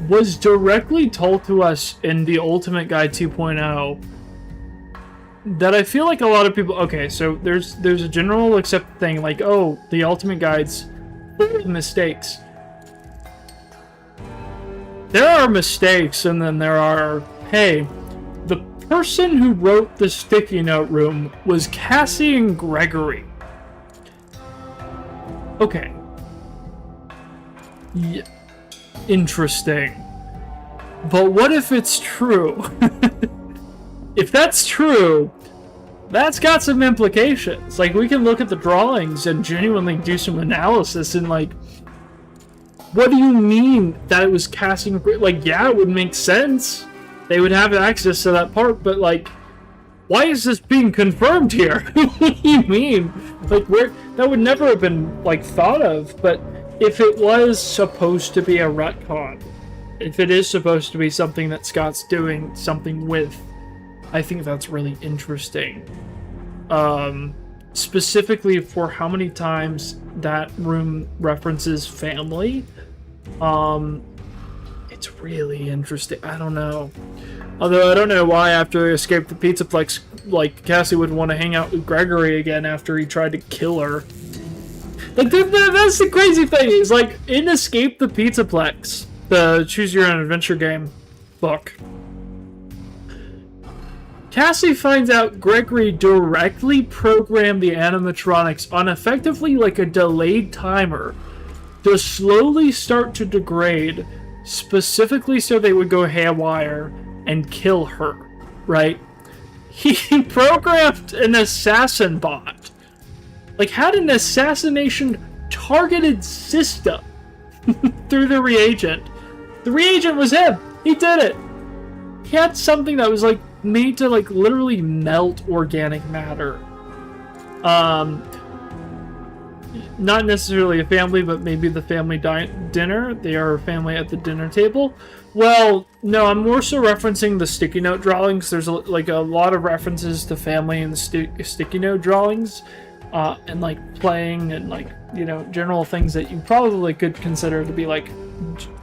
was directly told to us in the Ultimate Guide 2.0 that I feel like a lot of people... Okay, so there's a general accepted thing, like, oh, the Ultimate Guide's full of mistakes. There are mistakes, and then there are, hey, the person who wrote the sticky note room was Cassie and Gregory. Okay. Yeah. Interesting. But what if it's true? If that's true, that's got some implications. Like, we can look at the drawings and genuinely do some analysis and, like, what do you mean that it was Cassie and Gregory? Like, yeah, it would make sense. They would have access to that part, but, like, why is this being confirmed here? What do you mean? Like, where that would never have been, like, thought of, but if it was supposed to be a retcon, if it is supposed to be something that Scott's doing something with, I think that's really interesting. Specifically for how many times that room references family. It's really interesting. I don't know. Although I don't know why after Escape the Pizzaplex, like, Cassie would want to hang out with Gregory again after he tried to kill her. Like, that's the crazy thing. Is like, in Escape the Pizzaplex, the Choose Your Own Adventure game book, Cassie finds out Gregory directly programmed the animatronics on effectively like a delayed timer to slowly start to degrade, specifically so they would go haywire and kill her, right? He programmed an assassin bot. Like, had an assassination targeted system through the reagent. The reagent was him. He did it. He had something that was, like, made to, like, literally melt organic matter. Not necessarily a family, but maybe the family dinner. They are a family at the dinner table. Well, no, I'm more so referencing the sticky note drawings. There's like a lot of references to family in the sticky note drawings, and like playing and like, you know, general things that you probably could consider to be like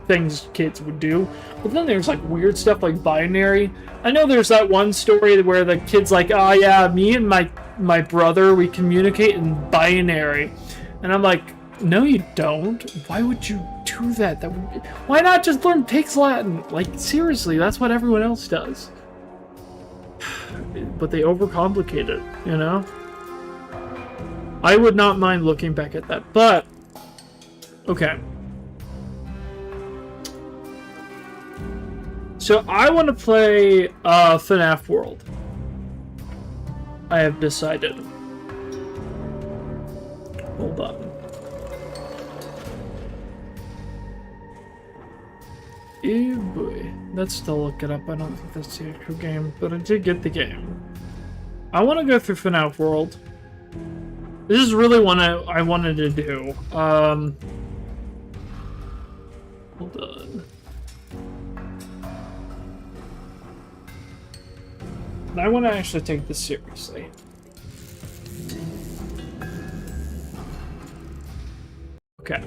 things kids would do. But then there's like weird stuff like binary. I know there's that one story where the kid's like, oh yeah, me and my brother, we communicate in binary. And I'm like, no you don't. Why would you do that? Why not just learn Pig's Latin? Like, seriously, that's what everyone else does. But they overcomplicate it, you know? I would not mind looking back at that, but... Okay. So, I want to play FNAF World. I have decided. Hold on. Oh boy. Let's still look it up. I don't think that's the actual game, but I did get the game. I want to go through FNAF World. This is really what I wanted to do. Hold on. And I want to actually take this seriously. Okay.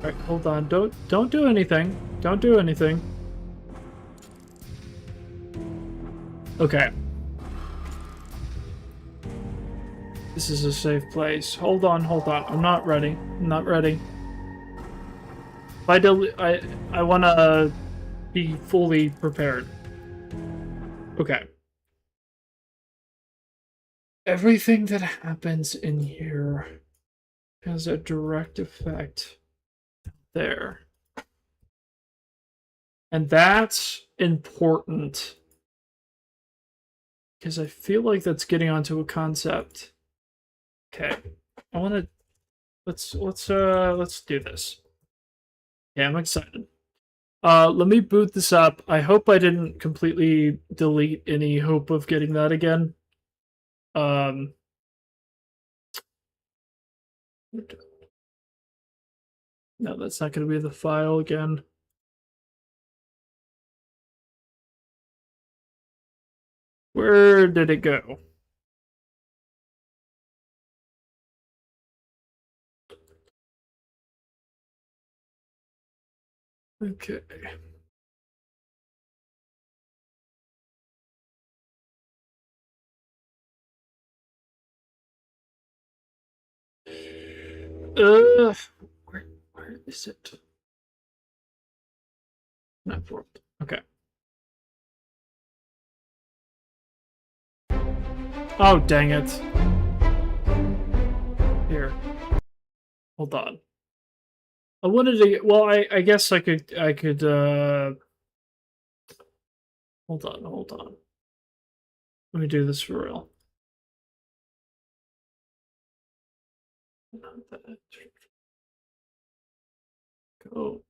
Alright, hold on. Don't do anything. Don't do anything. Okay. This is a safe place. Hold on, hold on. I'm not ready. I'm not ready. I want to be fully prepared. Okay. Everything that happens in here has a direct effect there. And that's important. Because I feel like that's getting onto a concept. Okay. I want to let's do this. Yeah, I'm excited. Let me boot this up. I hope I didn't completely delete any hope of getting that again. No, that's not going to be the file again. Where did it go? Okay. Where is it? Not world. Okay. Oh, dang it. Here. Hold on. I wanted to, well, I guess I could, hold on. Let me do this for real. Not that. Go.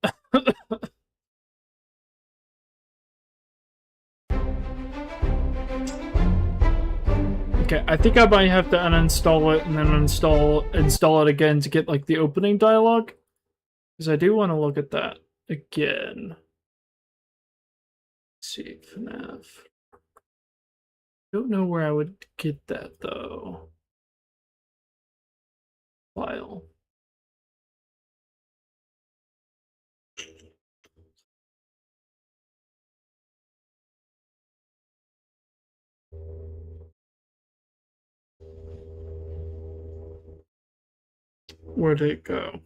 Okay, I think I might have to uninstall it and then install it again to get like the opening dialogue. Because I do want to look at that. again. Let's see, FNAF. Don't know where I would get that though. File. Where'd it go?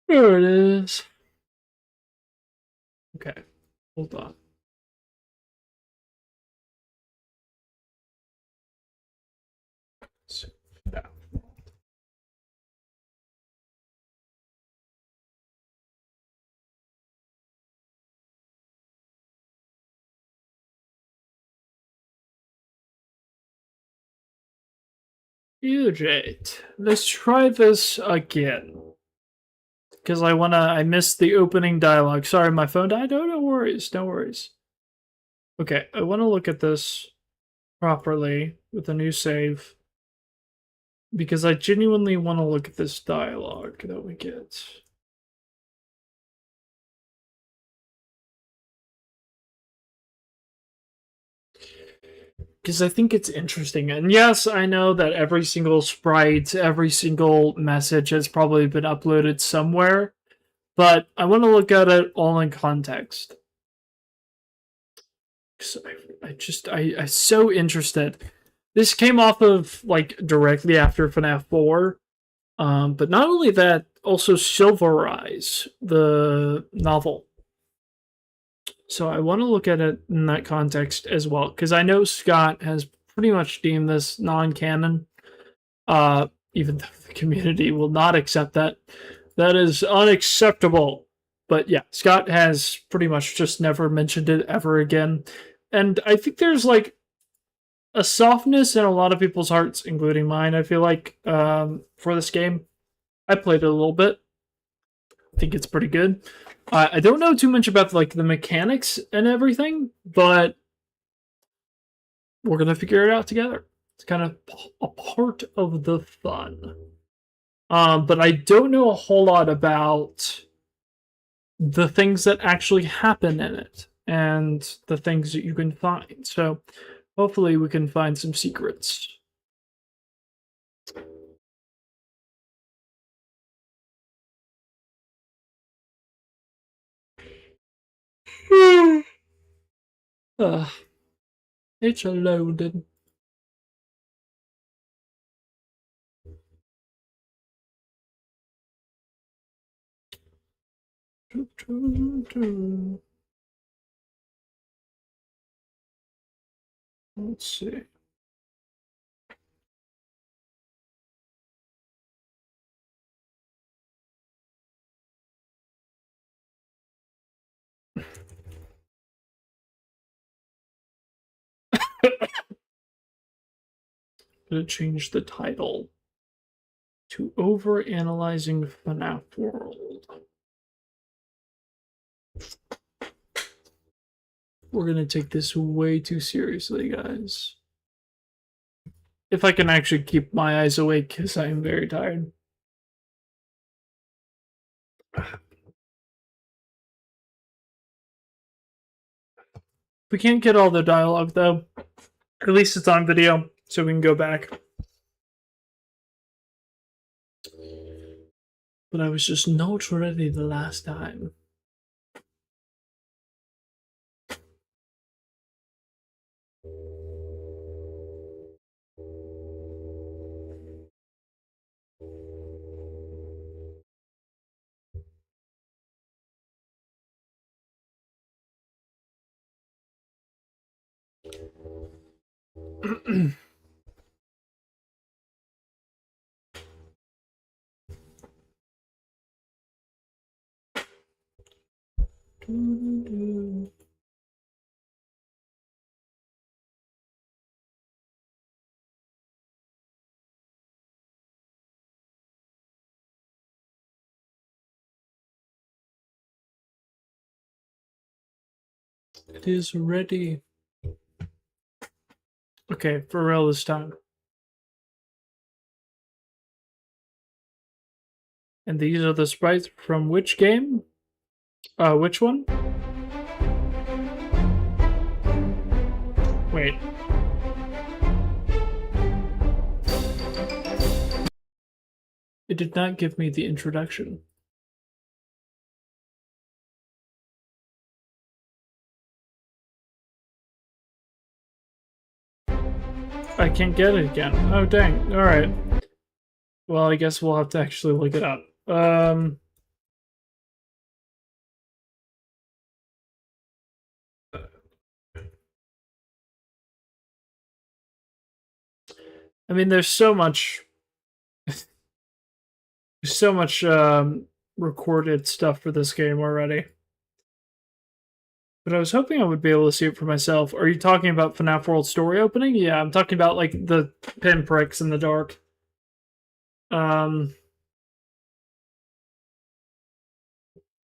There it is. Okay, hold on. Yeah. UJ, let's try this again. Because I missed the opening dialogue. Sorry, my phone died. Oh, no worries, no worries. Okay, I wanna look at this properly with a new save. Because I genuinely wanna look at this dialogue that we get. Because I think it's interesting. And yes, I know that every single sprite, every single message has probably been uploaded somewhere, but I want to look at it all in context. I'm so interested. This came off of like directly after FNAF 4, but not only that, also Silverize, the novel. So I want to look at it in that context as well, because I know Scott has pretty much deemed this non-canon, even though the community will not accept that. That is unacceptable. But yeah, Scott has pretty much just never mentioned it ever again. And I think there's like a softness in a lot of people's hearts, including mine, I feel like, for this game. I played it a little bit. I think it's pretty good. I don't know too much about like the mechanics and everything, but we're gonna figure it out together. It's kind of a part of the fun. But I don't know a whole lot about the things that actually happen in it and the things that you can find. So hopefully we can find some secrets. It's a loaded. Let's see. Gonna change the title to Overanalyzing FNAF World. We're gonna take this way too seriously, guys. If I can actually keep my eyes awake, because I am very tired. We can't get all the dialogue, though. At least it's on video, so we can go back. But I was just not ready the last time. It is ready. Okay, for real this time. And these are the sprites from which game? Which one? Wait. It did not give me the introduction. I can't get it again. Oh, dang. Alright. Well, I guess we'll have to actually look it up. I mean, there's so much recorded stuff for this game already. But I was hoping I would be able to see it for myself. Are you talking about FNAF World Story opening? Yeah, I'm talking about, like, the pinpricks in the dark.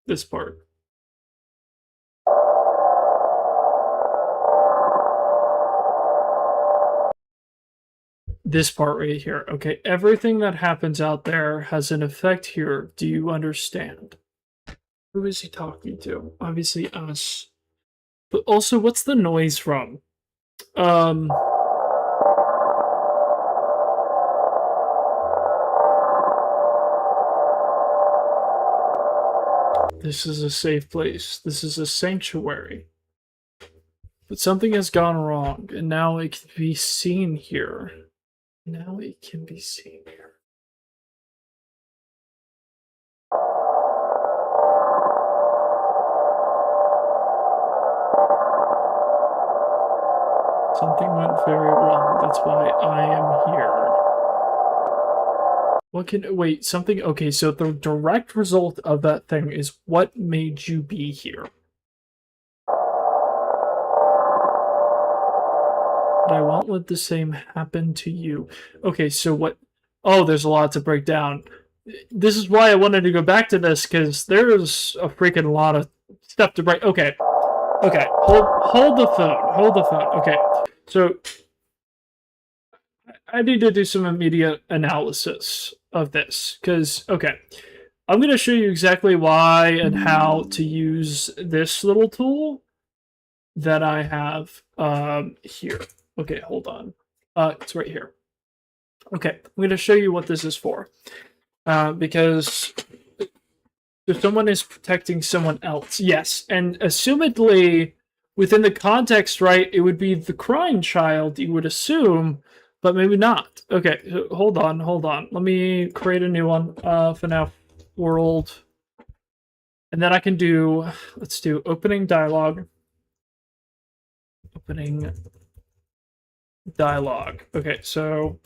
This part. This part right here. Okay, everything that happens out there has an effect here. Do you understand? Who is he talking to? Obviously us. But also, what's the noise from? This is a safe place. This is a sanctuary. But something has gone wrong, and now it can be seen here. Now it can be seen here. Something went very wrong. That's why I am here. What can wait? Something okay, so the direct result of that thing is what made you be here. But I won't let the same happen to you. Okay, so what? Oh, there's a lot to break down. This is why I wanted to go back to this, because there's a freaking lot of stuff to break. Okay. Okay. Hold the phone. Hold the phone. Okay. So I need to do some immediate analysis of this. Because, okay. I'm going to show you exactly why and how to use this little tool that I have here. Okay, hold on. It's right here. Okay, I'm going to show you what this is for. Because if someone is protecting someone else, yes, and assumedly, within the context, right, it would be the crying child, you would assume, but maybe not. Okay, so hold on. Let me create a new one, FNAF World. And then I can do, let's do opening dialogue. Opening dialogue. Okay, so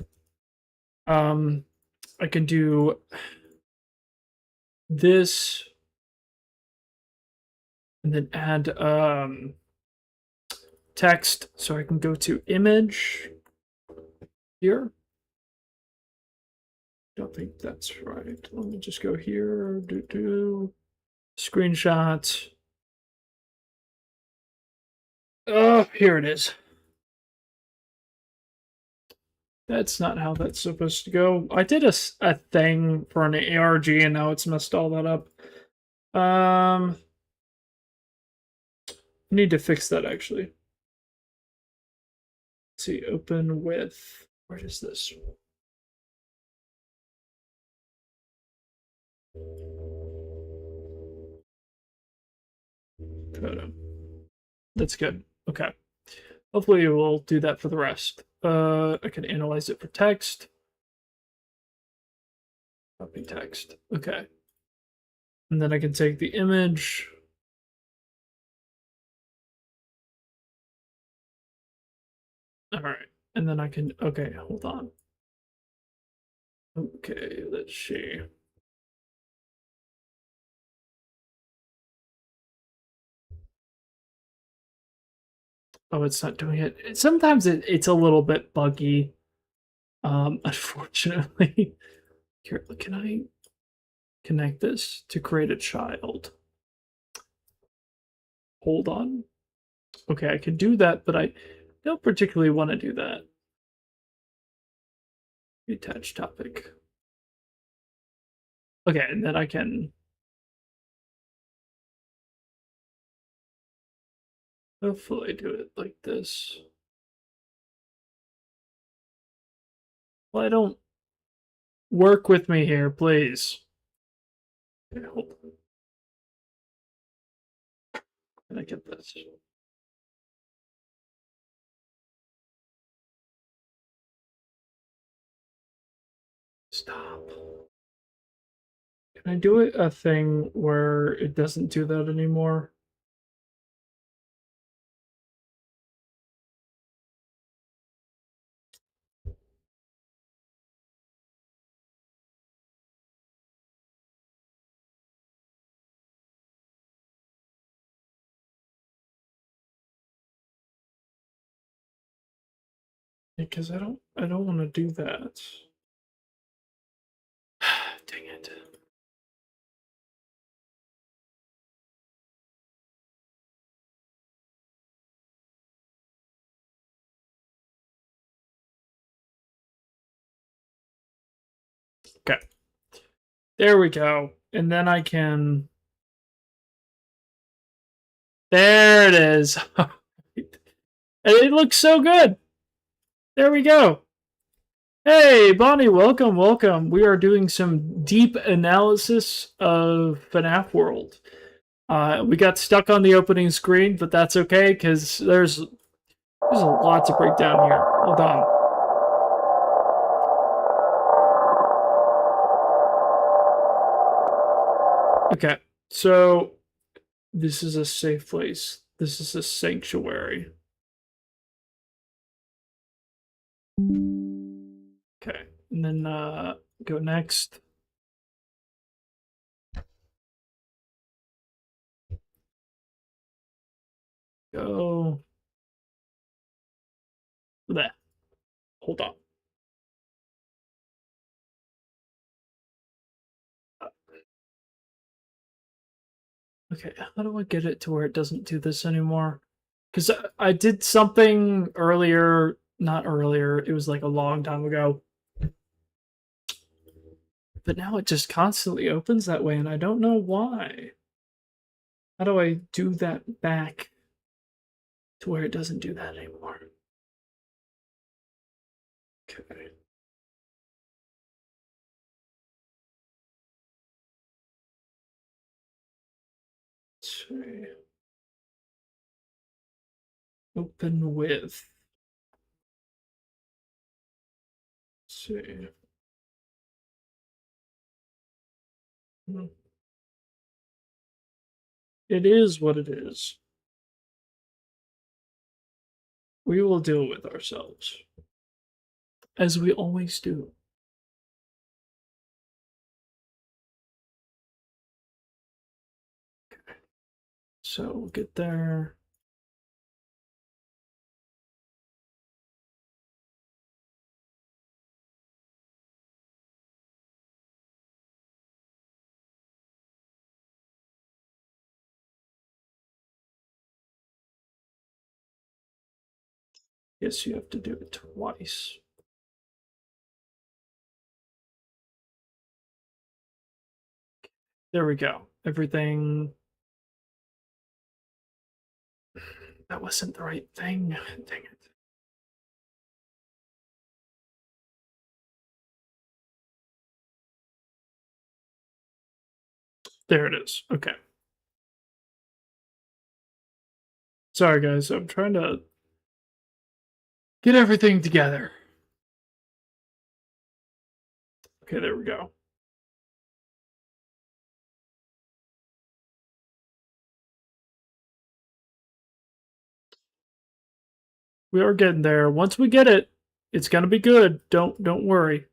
I can do this and then add text, so I can go to image here. Don't think that's right. Let me just go here. Screenshot. Oh, here it is. That's not how that's supposed to go. I did a thing for an ARG and now it's messed all that up. I need to fix that actually. Let's see, open with, where is this? Photo. That's good. Okay. Hopefully we'll do that for the rest. I can analyze it for text. Copy text. Okay. And then I can take the image. All right. And then I can, okay, hold on. Okay, let's see. Oh, it's not doing it. Sometimes it's a little bit buggy. Unfortunately. Here, can I connect this to create a child? Hold on. Okay, I can do that, but I don't particularly want to do that. Attach topic. Okay, and then I can hopefully do it like this. Well, I don't work with me here, please. Okay, hold on. Can I get this? Stop. Can I do a thing where it doesn't do that anymore? Because I don't want to do that. Dang it. Okay. There we go. And then I can. There it is. It looks so good. There we go. Hey, Bonnie, welcome, welcome. We are doing some deep analysis of FNAF World. We got stuck on the opening screen, but that's okay because there's a lot to break down here. Hold on. Okay, so this is a safe place. This is a sanctuary. Okay, and then go next. Go there. Hold on. Okay, how do I get it to where it doesn't do this anymore? Because I did something earlier, not earlier, it was like a long time ago. But now it just constantly opens that way, and I don't know why. How do I do that back to where it doesn't do that anymore? Okay. Let's see. Open with. Let's see. It is what it is. We will deal with ourselves. As we always do. Okay. So we'll get there. Yes, you have to do it twice. There we go. Everything. That wasn't the right thing. Dang it. There it is. Okay. Sorry, guys. I'm trying to get everything together. Okay, there we go. We are getting there. Once we get it, it's gonna be good. Don't worry.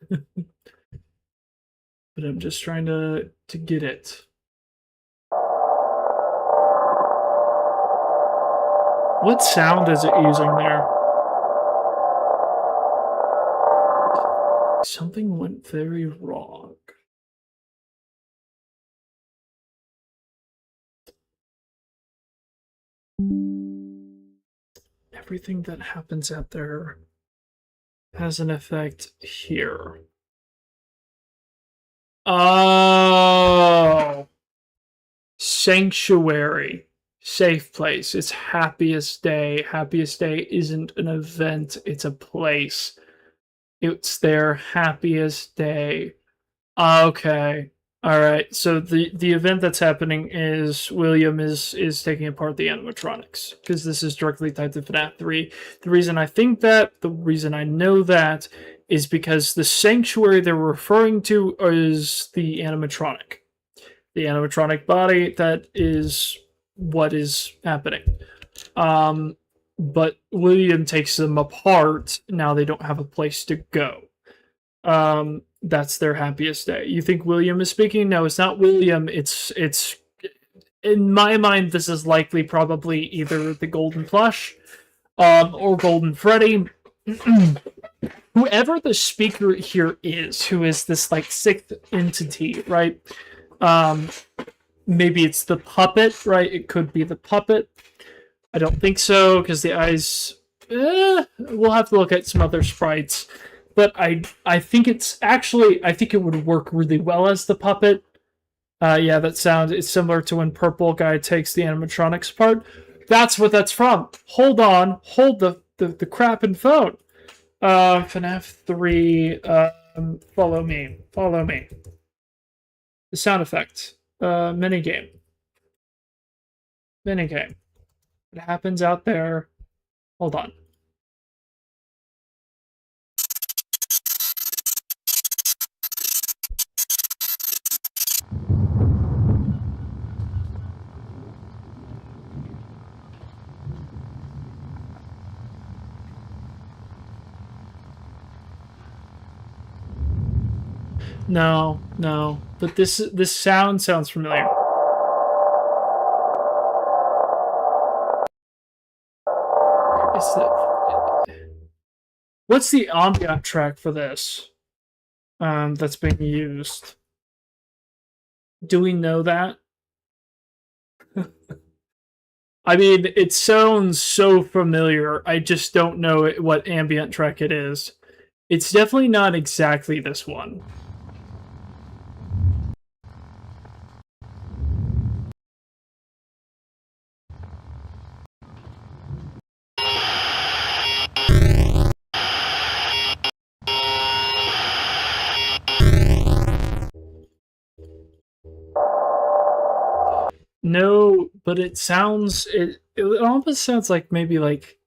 But I'm just trying to get it. What sound is it using there? Something went very wrong. Everything that happens out there has an effect here. Oh, Sanctuary. Safe place. It's happiest day. Happiest day isn't an event, it's a place. It's their happiest day. Okay. All right. So the event that's happening is William is taking apart the animatronics because this is directly tied to FNAF 3. The reason I think that, the reason I know that is because the sanctuary they're referring to is the animatronic. The animatronic body, that is what is happening. Um but William takes them apart. Now they don't have a place to go. That's their happiest day. You think William is speaking? No, it's not William. It's in my mind, this is likely probably either the Golden Plush, or Golden Freddy. Whoever the speaker here is, who is this like sixth entity, right? Um, Maybe it's the puppet, right? It could be the puppet. I don't think so because the eyes. We'll have to look at some other sprites, but I think it's actually, I think it would work really well as the puppet. Yeah, that sound is similar to when Purple Guy takes the animatronics apart. That's what that's from. Hold on, hold the crap and phone. FNAF 3. Follow me. Follow me. The sound effect. Minigame. Minigame. It happens out there. Hold on. No, no. But this sound sounds familiar. Is that, what's the ambient track for this? That's being used. Do we know that? I mean, it sounds so familiar. I just don't know what ambient track it is. It's definitely not exactly this one. No, but it sounds, it almost sounds like maybe like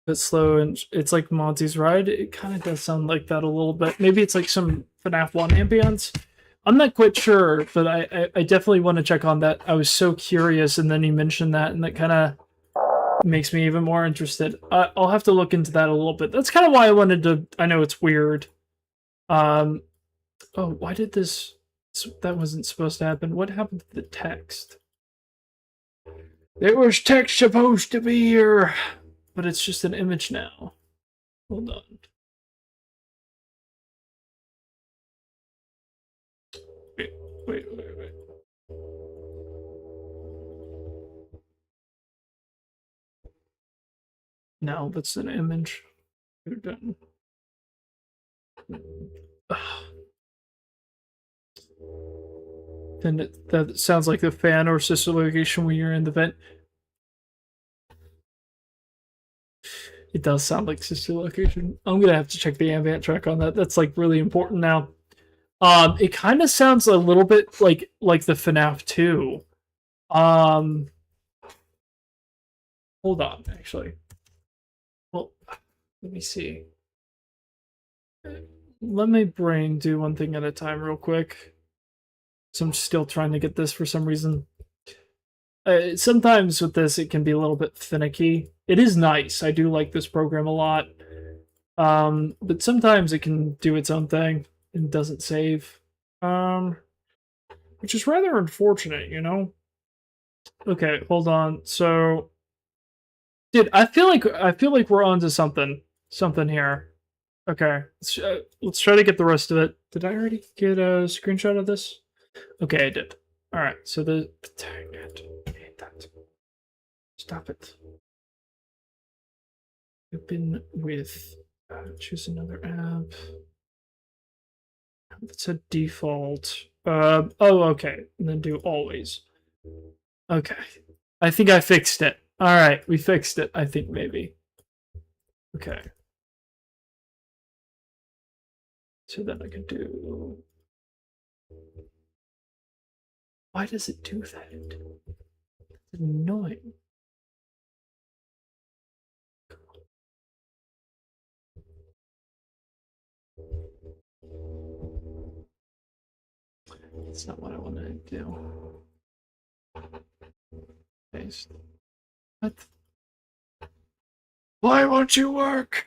a bit slow, and it's like Monty's Ride. It kind of does sound like that a little bit. Maybe it's like some FNAF 1 ambience. I'm not quite sure, but I definitely want to check on that. I was so curious, and then you mentioned that, and that kind of makes me even more interested. I'll have to look into that a little bit. That's kind of why I wanted to. I know it's weird. Um. Oh, why did this? That wasn't supposed to happen. What happened to the text? There was text supposed to be here, but it's just an image now. Hold on. Wait, wait. No, that's an image. We're done. Then that sounds like the fan or sister location when you're in the vent. It does sound like sister location. I'm gonna have to check the ambient track on that. That's like really important now. It kind of sounds a little bit like the FNAF 2. Um, Hold on, actually. Well, let me see. Let my brain do one thing at a time, real quick. So I'm still trying to get this for some reason. Sometimes with this, it can be a little bit finicky. It is nice. I do like this program a lot. But sometimes it can do its own thing and doesn't save. Which is rather unfortunate, you know? Okay, hold on. So, dude, I feel like we're onto something here. Okay, let's try to get the rest of it. Did I already get a screenshot of this? Okay, I did. All right, so the dang it, I hate that. Stop it. Open with choose another app. That's a default. Oh, okay. And then do always. Okay. I think I fixed it. All right, we fixed it. I think maybe. Okay. So then I can do. Why does it do that? It's annoying. That's not what I want to do. Paste. What? Why won't you work?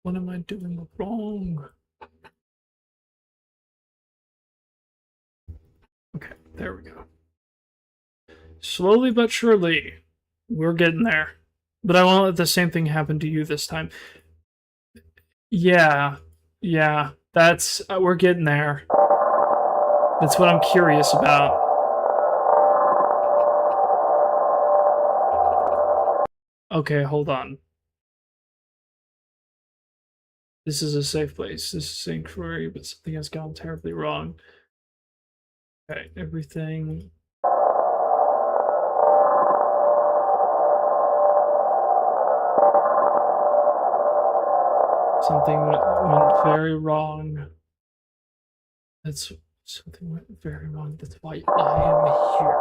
What am I doing wrong? Okay, there we go. Slowly but surely, we're getting there. But I won't let the same thing happen to you this time. Yeah, that's we're getting there. That's what I'm curious about. Okay, hold on. This is a safe place. This is sanctuary, but something has gone terribly wrong. Okay, everything. Something went very wrong. That's something went very wrong. That's why I am here.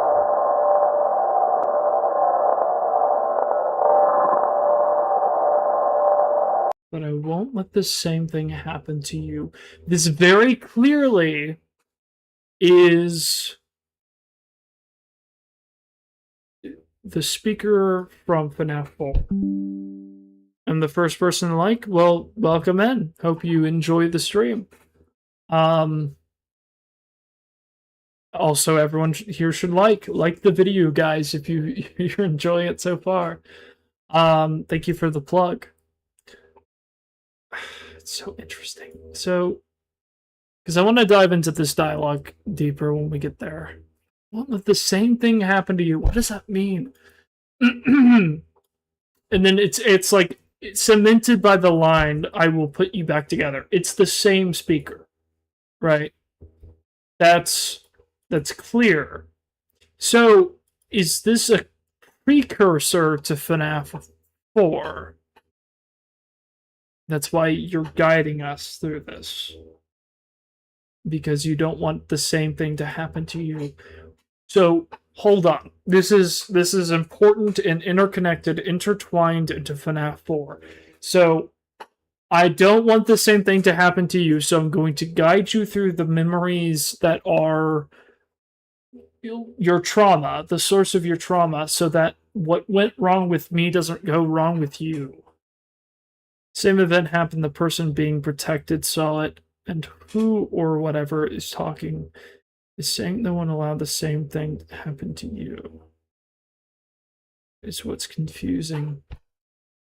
But I won't let the same thing happen to you. This very clearly is the speaker from FNAF 4. I'm the first person to like. Well, welcome in. Hope you enjoy the stream. Also, everyone here should like the video, guys, if you're enjoying it so far. Thank you for the plug. It's so interesting. So, because I want to dive into this dialogue deeper when we get there. Won't let the same thing happen to you. What does that mean? And then it's like it's cemented by the line, "I will put you back together." It's the same speaker, right? That's clear. So, is this a precursor to FNAF 4? That's why you're guiding us through this. Because you don't want the same thing to happen to you. So, hold on. This is important and interconnected, intertwined into FNAF 4. So, I don't want the same thing to happen to you, so I'm going to guide you through the memories that are your trauma, the source of your trauma, so that what went wrong with me doesn't go wrong with you. Same event happened, the person being protected saw it, and who or whatever is talking is saying no one allowed the same thing to happen to you. Is what's confusing.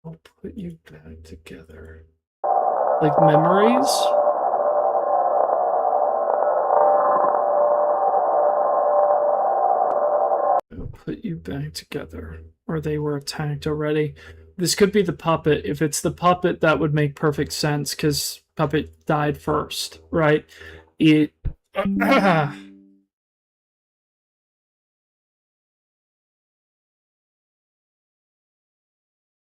I'll put you back together. Like memories? I'll put you back together. Or they were attacked already. This could be the puppet. If it's the puppet, that would make perfect sense, because puppet died first, right? It...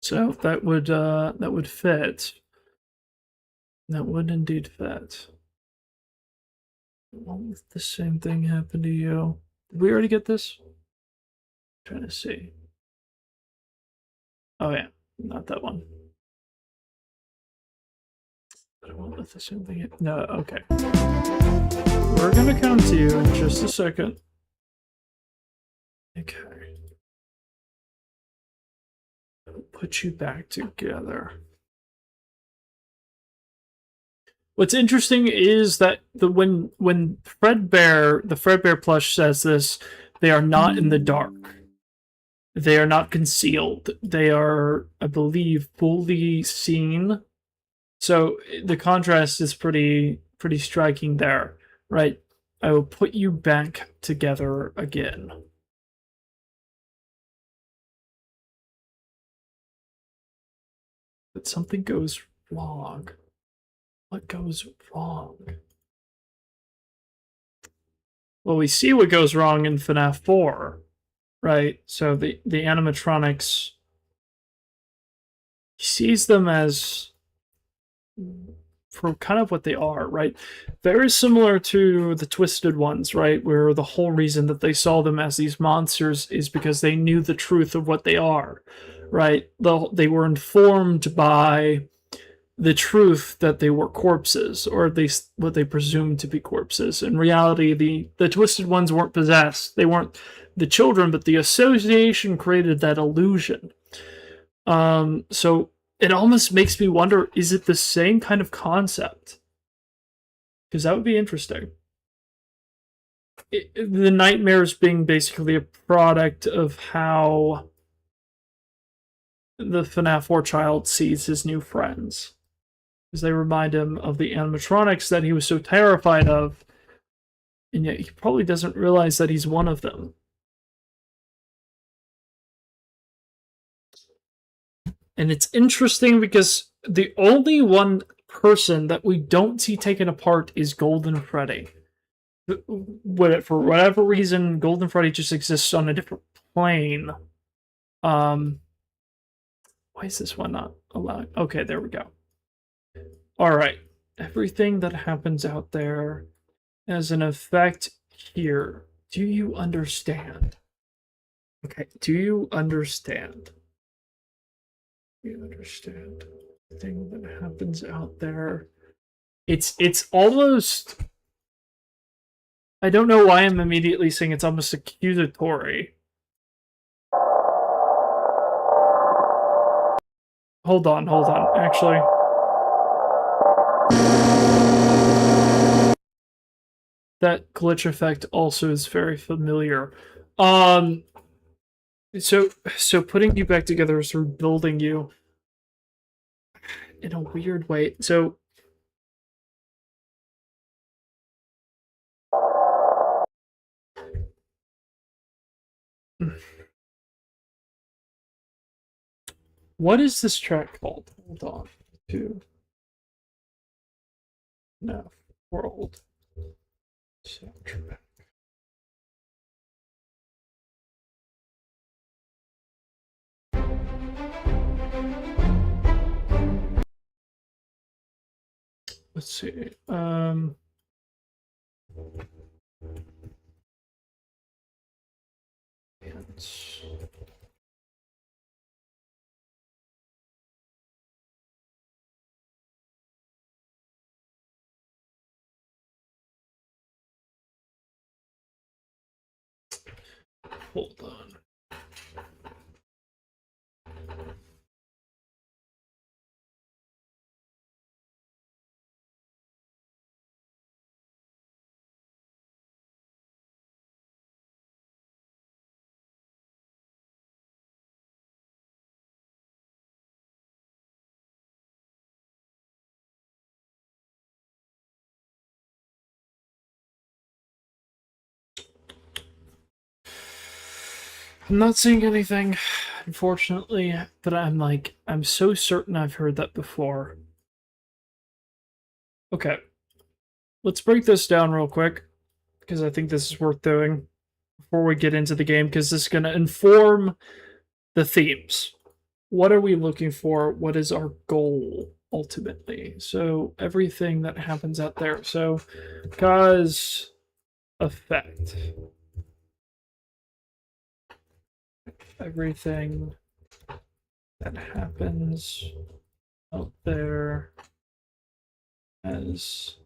So that would fit. That would indeed fit. Won't the same thing happen to you? Did we already get this? I'm trying to see. Oh yeah, not that one. But I won't let the same thing happen. No, okay. We're gonna come to you in just a second. Okay. I'll put you back together. What's interesting is that when the Fredbear plush says this, they are not in the dark. They are not concealed. They are, I believe, fully seen. So the contrast is pretty striking there, right? I will put you back together again. But something goes wrong. What goes wrong? Well, we see what goes wrong in FNAF 4, right? So the animatronics, he sees them as for kind of what they are, right? Very similar to the Twisted Ones, right? Where the whole reason that they saw them as these monsters is because they knew the truth of what they are, right? They were informed by the truth that they were corpses, or at least what they presumed to be corpses. In reality, the Twisted Ones weren't possessed. They weren't the children, but the association created that illusion. So it almost makes me wonder, is it the same kind of concept? Because that would be interesting. The nightmares being basically a product of how the FNAF 4 child sees his new friends. Because they remind him of the animatronics that he was so terrified of, and yet he probably doesn't realize that he's one of them. And it's interesting because the only one person that we don't see taken apart is Golden Freddy. For whatever reason, Golden Freddy just exists on a different plane. Why is this one not allowed? Okay, there we go. All right. Everything that happens out there has an effect here. Do you understand? Okay, do you understand? Do you understand? The thing that happens out there. It's almost, I don't know why I'm immediately saying it's almost accusatory. Hold on. Actually, that glitch effect also is very familiar. So putting you back together is sort of building you in a weird way. So what is this track called? Hold on. FNAF World soundtrack. Let's see. Hold on. I'm not seeing anything, unfortunately, but I'm so certain I've heard that before. Okay, let's break this down real quick, because I think this is worth doing before we get into the game, because this is going to inform the themes. What are we looking for? What is our goal, ultimately? So, everything that happens out there. So, cause, effect. Everything that happens out there has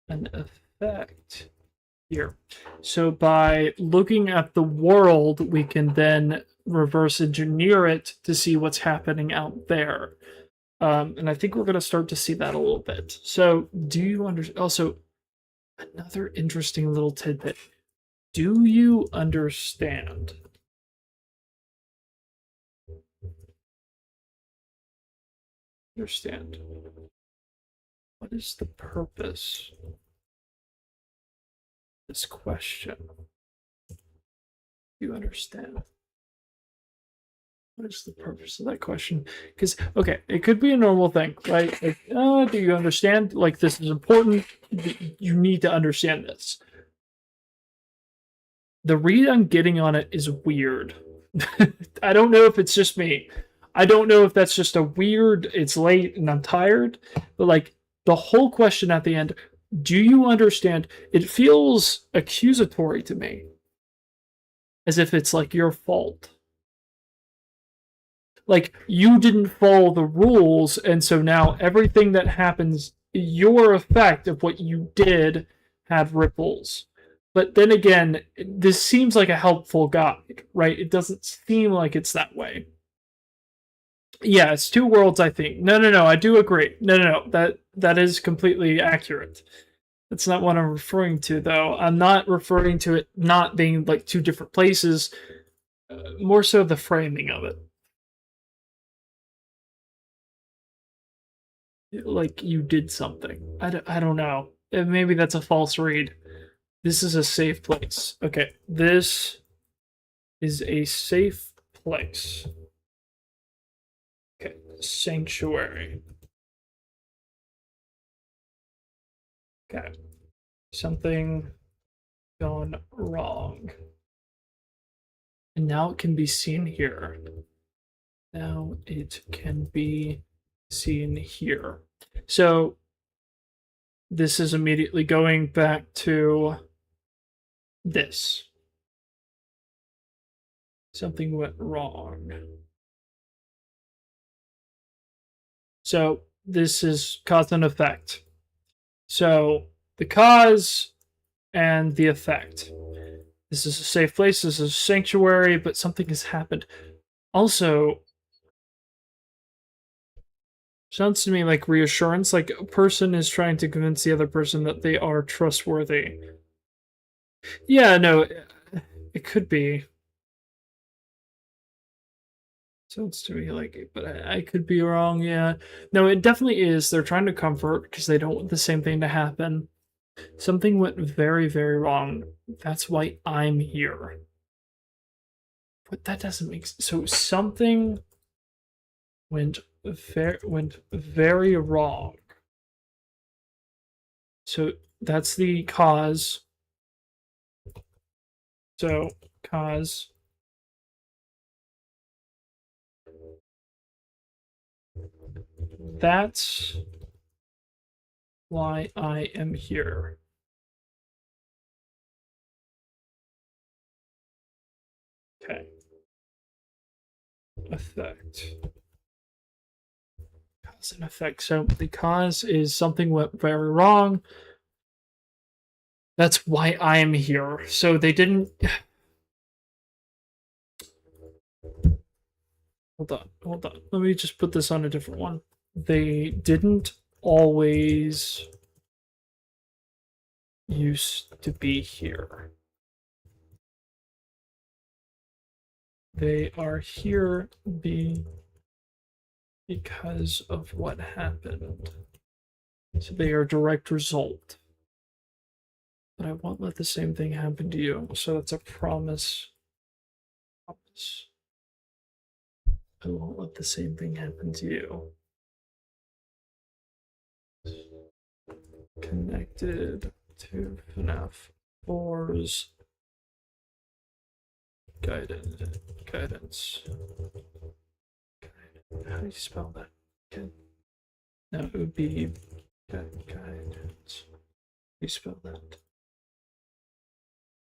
an effect here. So by looking at the world, we can then reverse engineer it to see what's happening out there. And I think we're going to start to see that a little bit. So do you understand? Also, another interesting little tidbit. Do you understand? Understand. What is the purpose of this question? Do you understand? What is the purpose of that question? Because, okay, it could be a normal thing, right? Like, do you understand? Like, this is important. You need to understand this. The read I'm getting on it is weird. I don't know if it's just me. I don't know if that's just a weird, it's late and I'm tired, but like the whole question at the end, do you understand? It feels accusatory to me, as if it's like your fault. Like you didn't follow the rules, and so now everything that happens, your effect of what you did had ripples. But then again, this seems like a helpful guide, right? It doesn't seem like it's that way. Yeah, it's two worlds, I think. No. I do agree. No. That is completely accurate. That's not what I'm referring to, though. I'm not referring to it not being like two different places. More so the framing of it. Like you did something. I don't know. Maybe that's a false read. This is a safe place. Okay, this is a safe place. Okay, sanctuary. Okay, something gone wrong. And now it can be seen here. Now it can be seen here. So this is immediately going back to this. Something went wrong. So this is cause and effect. So the cause and the effect. This is a safe place, this is a sanctuary, but something has happened. Also, sounds to me like reassurance, like a person is trying to convince the other person that they are trustworthy. Yeah, no, it could be. Sounds to me like it, but I could be wrong, yeah. No, it definitely is. They're trying to comfort because they don't want the same thing to happen. Something went very, very wrong. That's why I'm here. But that doesn't make sense. So something went very wrong. So that's the cause. So cause. That's why I am here. Okay. Effect. Cause and effect. So the cause is something went very wrong. That's why I am here. So they didn't. Hold on. Let me just put this on a different one. They didn't always used to be here. They are here because of what happened. So they are a direct result. But I won't let the same thing happen to you. So that's a promise. Promise. I won't let the same thing happen to you. Connected to FNAF 4's guidance. How do you spell that? No, it would be guidance. How do you spell that?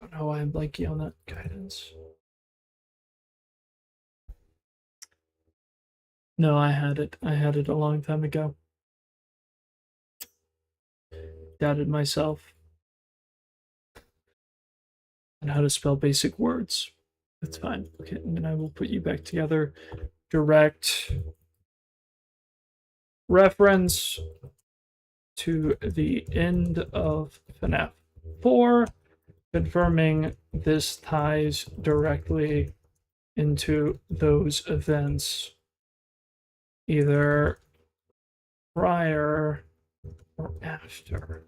I don't know why I'm blanking on that. Guidance. No, I had it. I had it a long time ago. Doubted myself. And how to spell basic words. That's fine. Okay, and then I will put you back together. Direct reference to the end of FNAF 4, confirming this ties directly into those events, either prior or after.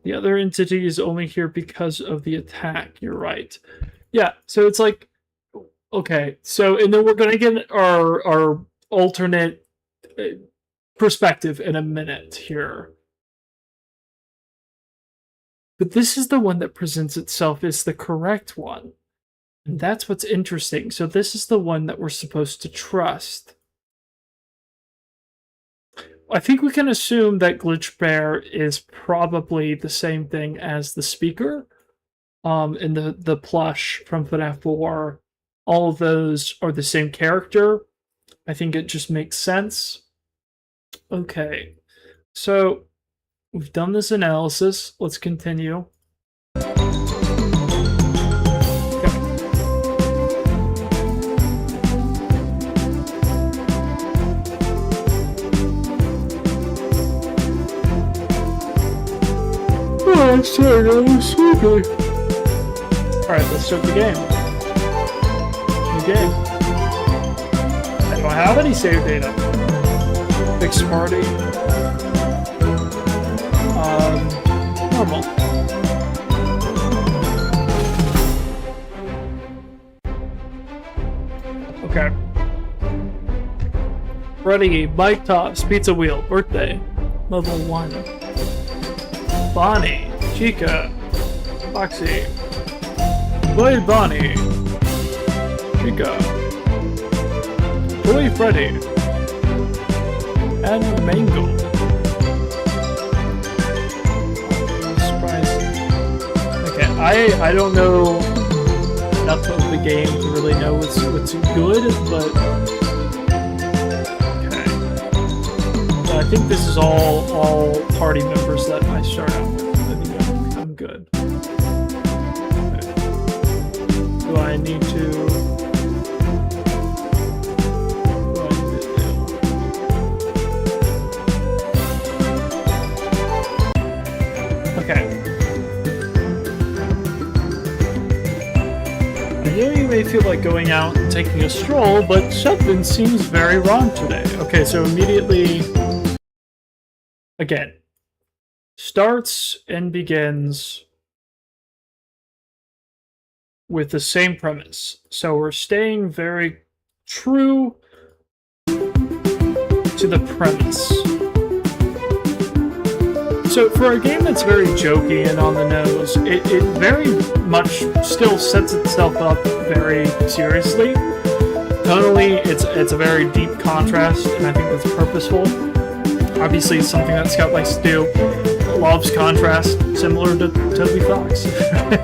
The other entity is only here because of the attack. You're right. Yeah, so it's like Okay, so and then we're gonna get our alternate perspective in a minute here. But this is the one that presents itself as the correct one. And that's what's interesting. So this is the one that we're supposed to trust. I think we can assume that Glitch Bear is probably the same thing as the speaker. And the plush from FNAF 4. All of those are the same character. I think it just makes sense. Okay. So we've done this analysis. Let's continue. Oh, I'm sorry, I was sleepy. Alright, let's start the game. New game. I don't have any save data. Fix party. Normal. Okay. Ready, bike toss, pizza wheel, birthday. Level 1. Bonnie, Chica, Foxy, Boy Bonnie, Chica, Boy Freddy, and Mango. Surprise. Okay, I don't know enough of the game to really know what's good, but okay. But I think this is all party members that I start out with. I think I'm good. Okay. Do I need to? What do I need to do? Okay. Yeah, you may feel like going out and taking a stroll, but something seems very wrong today. Okay, so immediately, again, starts and begins with the same premise. So we're staying very true to the premise. So for a game that's very jokey and on the nose, it very much still sets itself up very seriously. Tonally, it's a very deep contrast, and I think that's purposeful. Obviously, it's something that Scout likes to do. Loves contrast, similar to Toby Fox.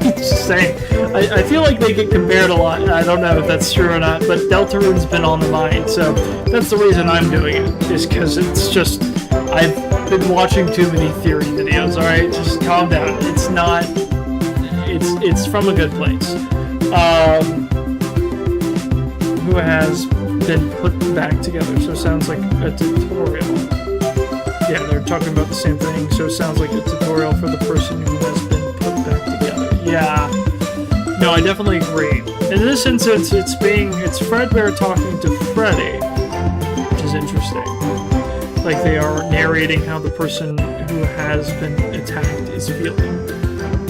Just saying. I feel like they get compared a lot. I don't know if that's true or not, but Deltarune's been on the mind, so that's the reason I'm doing it, is because it's just... I've been watching too many theory videos, alright? Just calm down. It's not... It's from a good place. Who has been put back together, so it sounds like a tutorial. Yeah, they're talking about the same thing, so it sounds like a tutorial for the person who has been put back together. Yeah. No, I definitely agree. In this instance, it's Fredbear talking to Freddy, which is interesting. Like they are narrating how the person who has been attacked is feeling.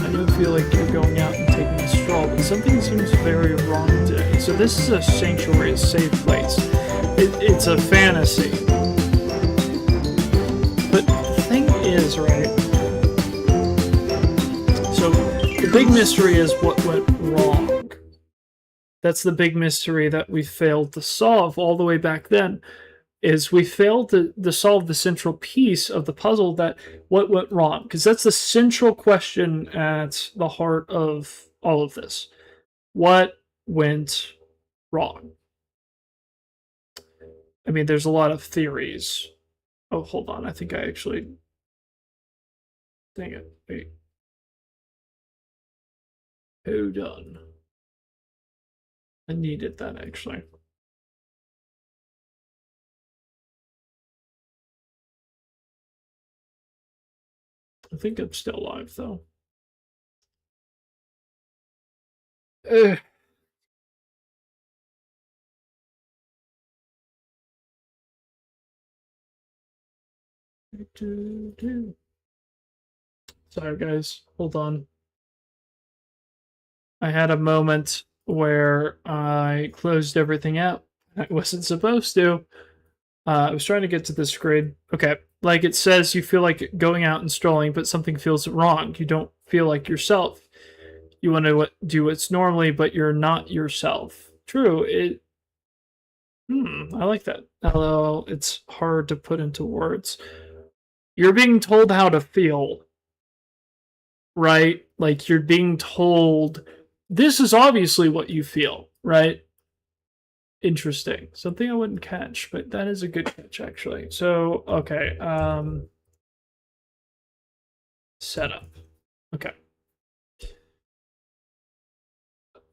I don't feel like you're going out and taking a stroll, but something seems very wrong today. So this is a sanctuary, a safe place. It's a fantasy. But the thing is, right? So the big mystery is what went wrong. That's the big mystery that we failed to solve all the way back then. Is we failed to solve the central piece of the puzzle, that what went wrong, because that's the central question at the heart of all of this. What went wrong? I mean, there's a lot of theories. Oh, hold on. I think I actually... Dang it. Wait. Hold on. I needed that, actually. I think I'm still alive, though. Sorry, guys. Hold on. I had a moment where I closed everything out. I wasn't supposed to. I was trying to get to this grid. Okay, like it says, you feel like going out and strolling, but something feels wrong. You don't feel like yourself. You want to do what's normally, but you're not yourself. True. I like that. Although it's hard to put into words. You're being told how to feel, right? Like you're being told this is obviously what you feel, right? Interesting. Something I wouldn't catch, but that is a good catch actually. So, okay, setup. Okay.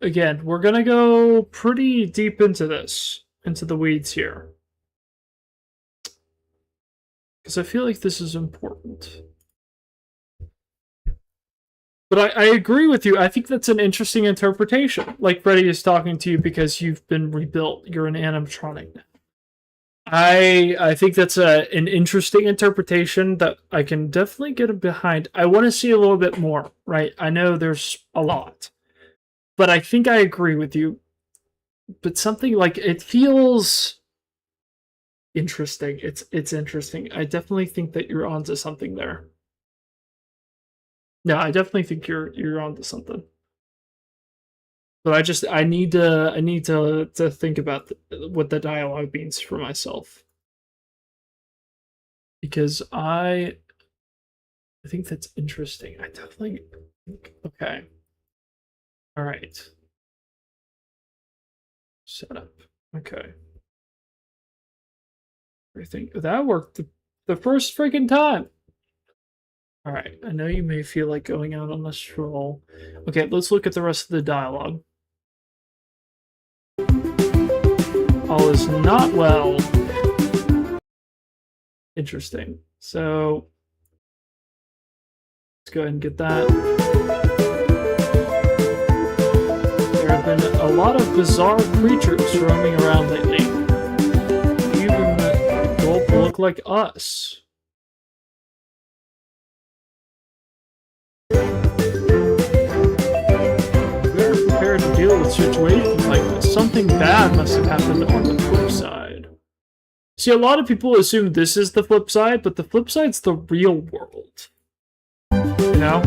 Again, we're gonna go pretty deep into this, into the weeds here. Because I feel like this is important. But I agree with you. I think that's an interesting interpretation. Like Freddy is talking to you because you've been rebuilt. You're an animatronic now. I think that's an interesting interpretation that I can definitely get behind. I want to see a little bit more, right? I know there's a lot, but I think I agree with you. But something like it feels interesting. It's interesting. I definitely think that you're onto something there. No, I definitely think you're onto something. But I need to think about what the dialogue means for myself because I think that's interesting. I definitely think, okay. All right. Setup. Okay. I think that worked the first freaking time. All right. I know you may feel like going out on a stroll. Okay, let's look at the rest of the dialogue. All is not well. Interesting. So let's go ahead and get that. There have been a lot of bizarre creatures roaming around lately. Even gulp look like us. We are prepared to deal with situations like this. Something bad must have happened on the flip side. See, a lot of people assume this is the flip side, but the flip side's the real world. You know?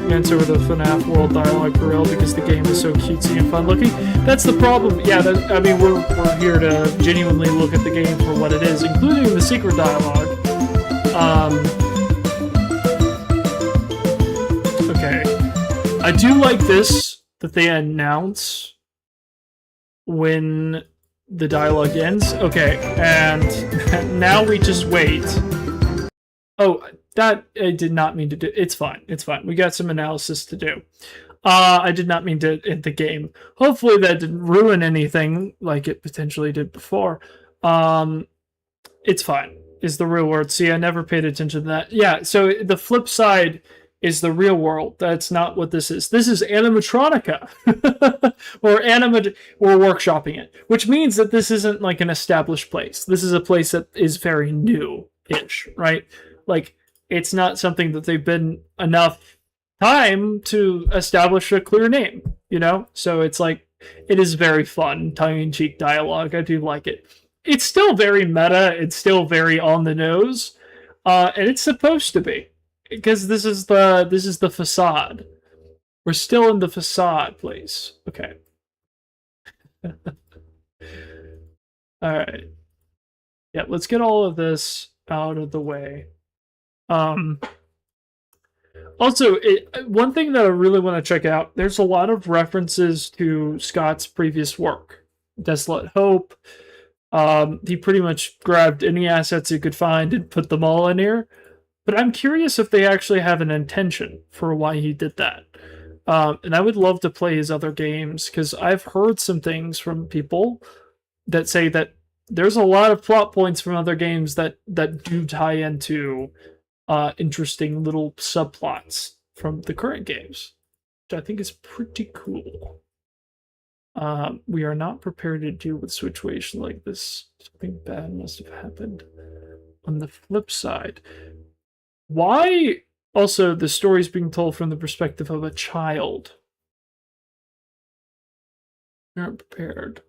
Answer with a FNAF world dialogue for real because the game is so cutesy and fun looking. That's the problem. Yeah, I mean, we're here to genuinely look at the game for what it is, including the secret dialogue. Okay. I do like this, that they announce when the dialogue ends. Okay, and now we just wait. Oh, that I did not mean to do. It's fine. It's fine. We got some analysis to do. I did not mean to end the game. Hopefully that didn't ruin anything like it potentially did before. It's fine. Is the real world. See, I never paid attention to that. Yeah, so the flip side is the real world. That's not what this is. This is animatronica. Or we're workshopping it. Which means that this isn't like an established place. This is a place that is very new-ish, right? Like, it's not something that they've been enough time to establish a clear name, you know? So it's like, it is very fun, tongue-in-cheek dialogue. I do like it. It's still very meta. It's still very on the nose. And it's supposed to be. Because this is the facade. We're still in the facade place. Okay. Alright. Yeah, let's get all of this out of the way. Also, one thing that I really want to check out, there's a lot of references to Scott's previous work. Desolate Hope. He pretty much grabbed any assets he could find and put them all in here. But I'm curious if they actually have an intention for why he did that. And I would love to play his other games, because I've heard some things from people that say that there's a lot of plot points from other games that do tie into interesting little subplots from the current games, which I think is pretty cool. We are not prepared to deal with a situation like this. Something bad must have happened. On the flip side, why also the story is being told from the perspective of a child? Not prepared.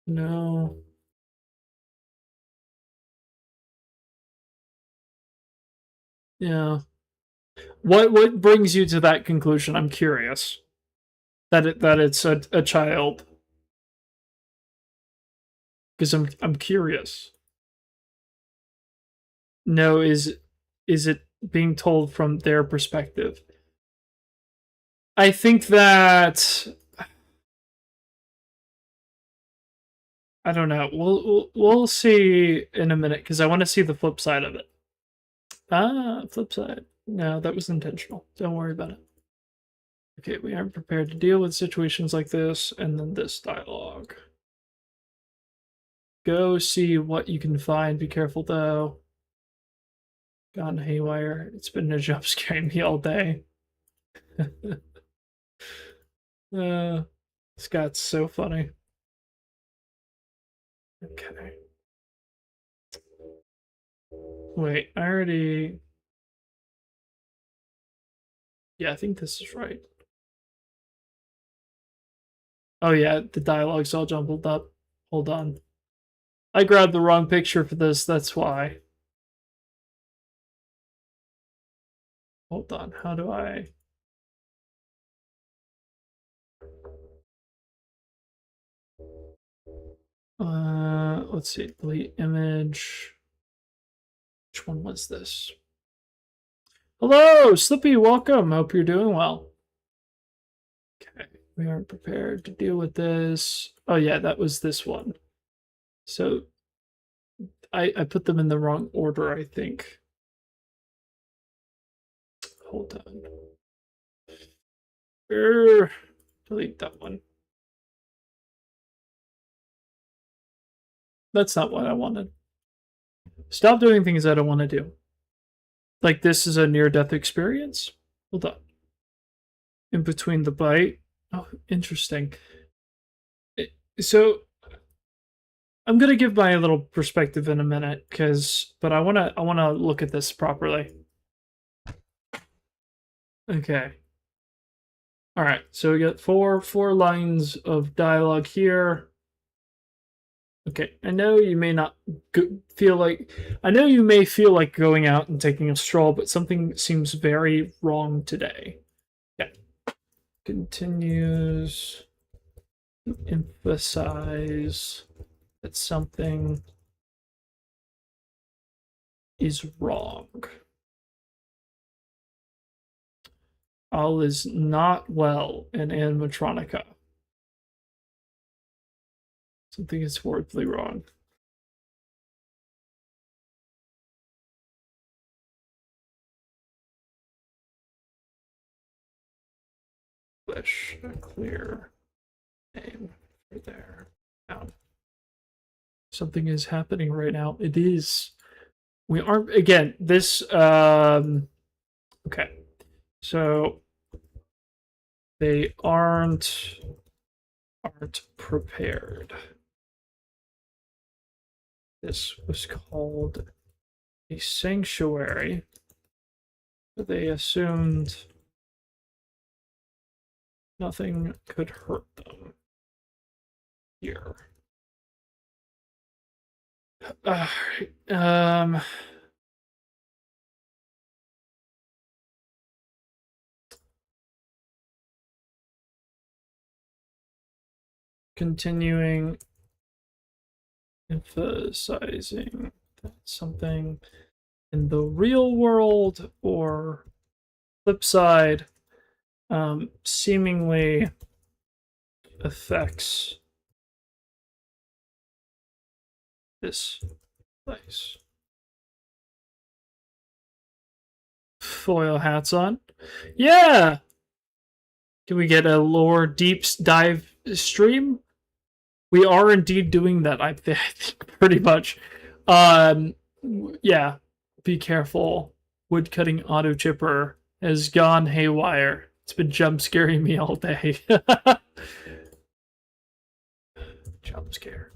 No. Yeah. What brings you to that conclusion? I'm curious. That it's a child. Because I'm curious. No, is it being told from their perspective? I think that I don't know. We'll see in a minute because I want to see the flip side of it. Ah, flip side. No, that was intentional. Don't worry about it. Okay, we aren't prepared to deal with situations like this, and then this dialogue. Go see what you can find. Be careful though. Gone haywire. It's been a jump scaring me all day. Scott's so funny. Okay. Wait, I already. Yeah, I think this is right. Oh yeah, the dialogue's all jumbled up. Hold on. I grabbed the wrong picture for this, that's why. Hold on, how do I... let's see, delete image. Which one was this? Hello, Slippy, welcome. Hope you're doing well. Okay, we aren't prepared to deal with this. Oh yeah, that was this one. So I put them in the wrong order, I think. Hold on. Delete that one. That's not what I wanted. Stop doing things I don't want to do. Like this is a near-death experience? Hold on. In between the bite? Oh, interesting. So I'm gonna give my little perspective in a minute, but I wanna look at this properly. Okay. All right. So we got four lines of dialogue here. Okay. I know you may not feel like. I know you may feel like going out and taking a stroll, but something seems very wrong today. Yeah. Continues to emphasize that something is wrong. All is not well in animatronica. Something is horribly wrong. Push a clear name for there. Now, something is happening right now. It is. We aren't again. This. Okay. So they aren't prepared. This was called a sanctuary. But they assumed nothing could hurt them here. Continuing emphasizing that something in the real world or flip side seemingly affects this place. Foil hats on. Yeah! Can we get a lore deep dive stream? We are indeed doing that, I think, pretty much. Yeah, be careful. Woodcutting auto chipper has gone haywire. It's been jump scaring me all day. Jump scare.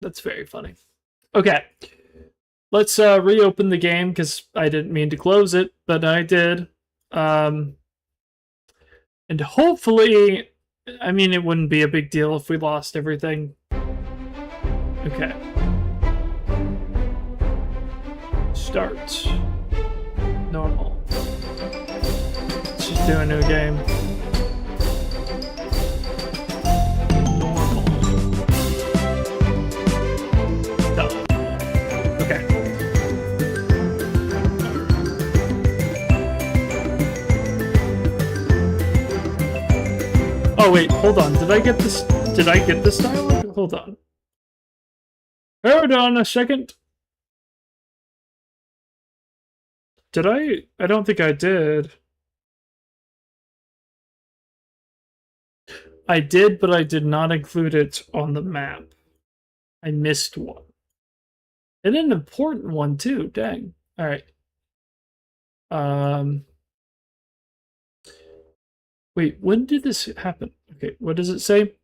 That's very funny. Okay. Let's reopen the game because I didn't mean to close it, but I did. And hopefully I mean, it wouldn't be a big deal if we lost everything. Okay. Start. Normal. Let's just do a new game. Normal. Done. Okay. Oh wait, hold on. Did I get this? Did I get this dialogue? Hold on. Hold on a second. Did I? I don't think I did. I did, but I did not include it on the map. I missed one. And an important one, too. Dang. All right. Wait, when did this happen? Okay, what does it say?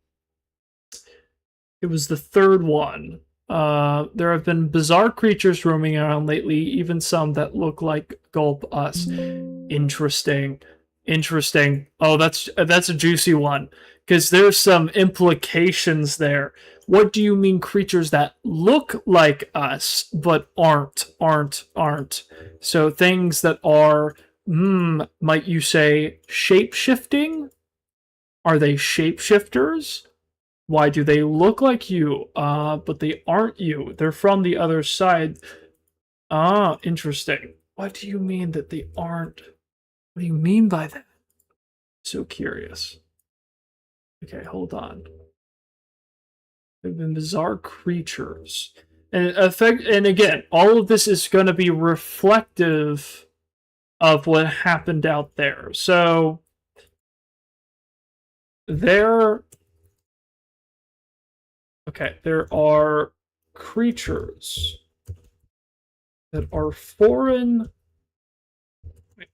It was the third one. There have been bizarre creatures roaming around lately, even some that look like Gulp Us. Interesting. Interesting. Oh, that's a juicy one. Because there's some implications there. What do you mean creatures that look like us, but aren't? So things that are, might you say, shape-shifting? Are they shapeshifters? Why do they look like you? But they aren't you. They're from the other side. Ah, interesting. What do you mean that they aren't? What do you mean by that? So curious. Okay, hold on. They've been bizarre creatures. And again, all of this is going to be reflective of what happened out there. So there are creatures that are foreign. Wait.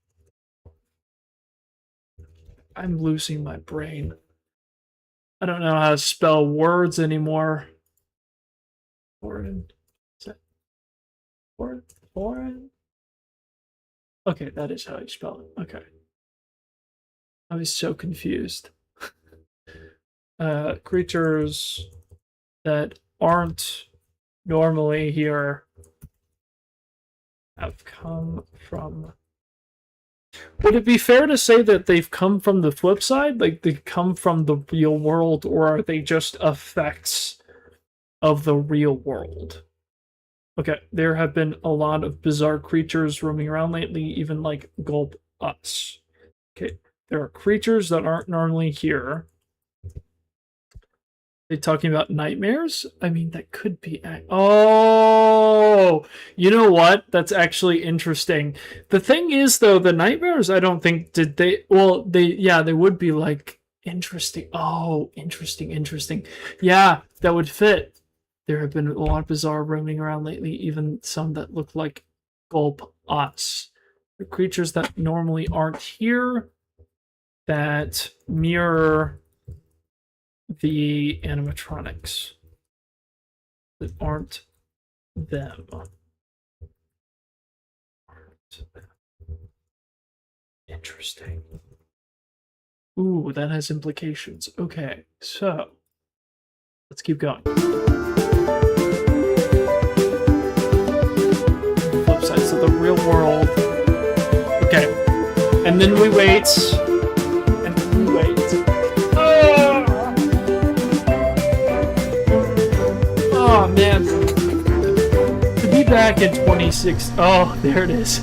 I'm losing my brain. I don't know how to spell words anymore. Foreign. Is that foreign? Okay, that is how you spell it. Okay. I was so confused. Creatures that aren't normally here have come from... Would it be fair to say that they've come from the flip side? Like, they come from the real world, or are they just effects of the real world? Okay, there have been a lot of bizarre creatures roaming around lately, even like Gulp Us. Okay, there are creatures that aren't normally here. They talking about nightmares? I mean, that could be... Oh! You know what? That's actually interesting. The thing is, though, the nightmares, I don't think... Did they... Well, they would be, like, interesting. Oh, interesting. Yeah, that would fit. There have been a lot of bizarre roaming around lately, even some that look like Gulp Us. The creatures that normally aren't here, that mirror the animatronics that aren't them. Interesting. Ooh, that has implications. Okay, so let's keep going. Flip sides of the real world. Okay, and then we wait. Oh man, to be back in 26. Oh, there it is.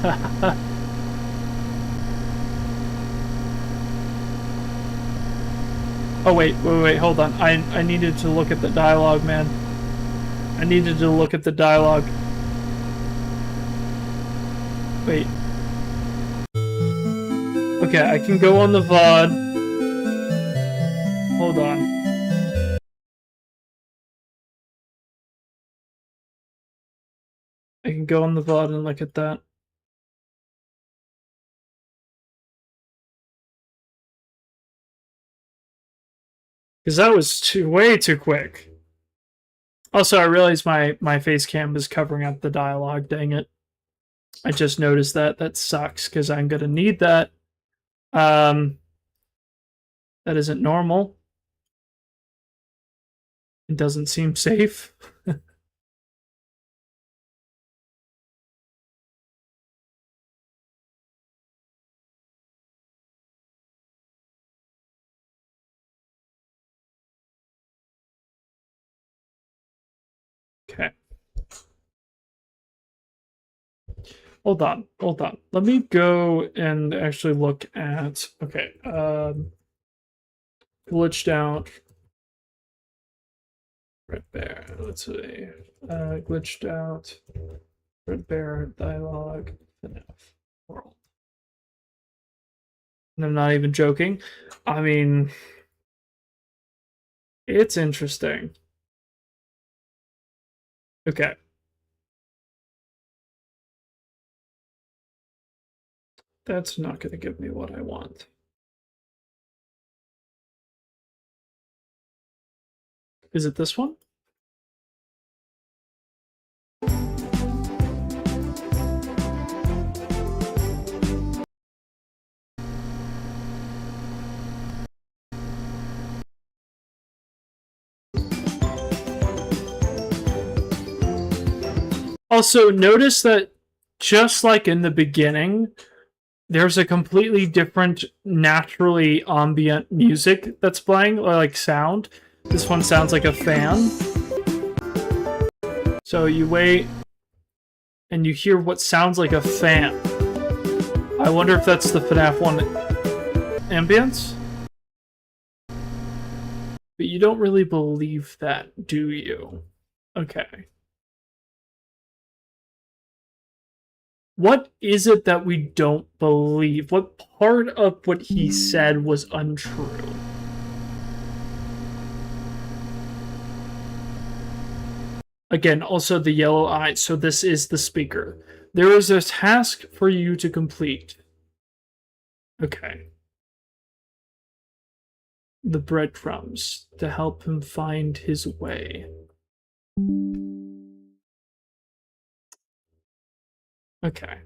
Oh wait, hold on. I needed to look at the dialogue, man. I needed to look at the dialogue. Wait. Okay, I can go on the VOD. Hold on. I can go on the VOD and look at that. Because that was way too quick. Also, I realized my face cam is covering up the dialogue. Dang it. I just noticed that. That sucks, because I'm going to need that. That isn't normal. It doesn't seem safe. Okay. Hold on. Let me go and actually look at. Okay. Glitched out. Red Bear. Let's see. Glitched out. Red Bear dialogue. FNAF world. And I'm not even joking. I mean, it's interesting. Okay. That's not going to give me what I want. Is it this one? Also, notice that just like in the beginning, there's a completely different, naturally ambient music that's playing, or like sound. This one sounds like a fan. So you wait, and you hear what sounds like a fan. I wonder if that's the FNAF 1 ambience? But you don't really believe that, do you? Okay. What is it that we don't believe? What part of what he said was untrue? Again, also the yellow eye, so this is the speaker. There is a task for you to complete. Okay. The breadcrumbs to help him find his way. Okay.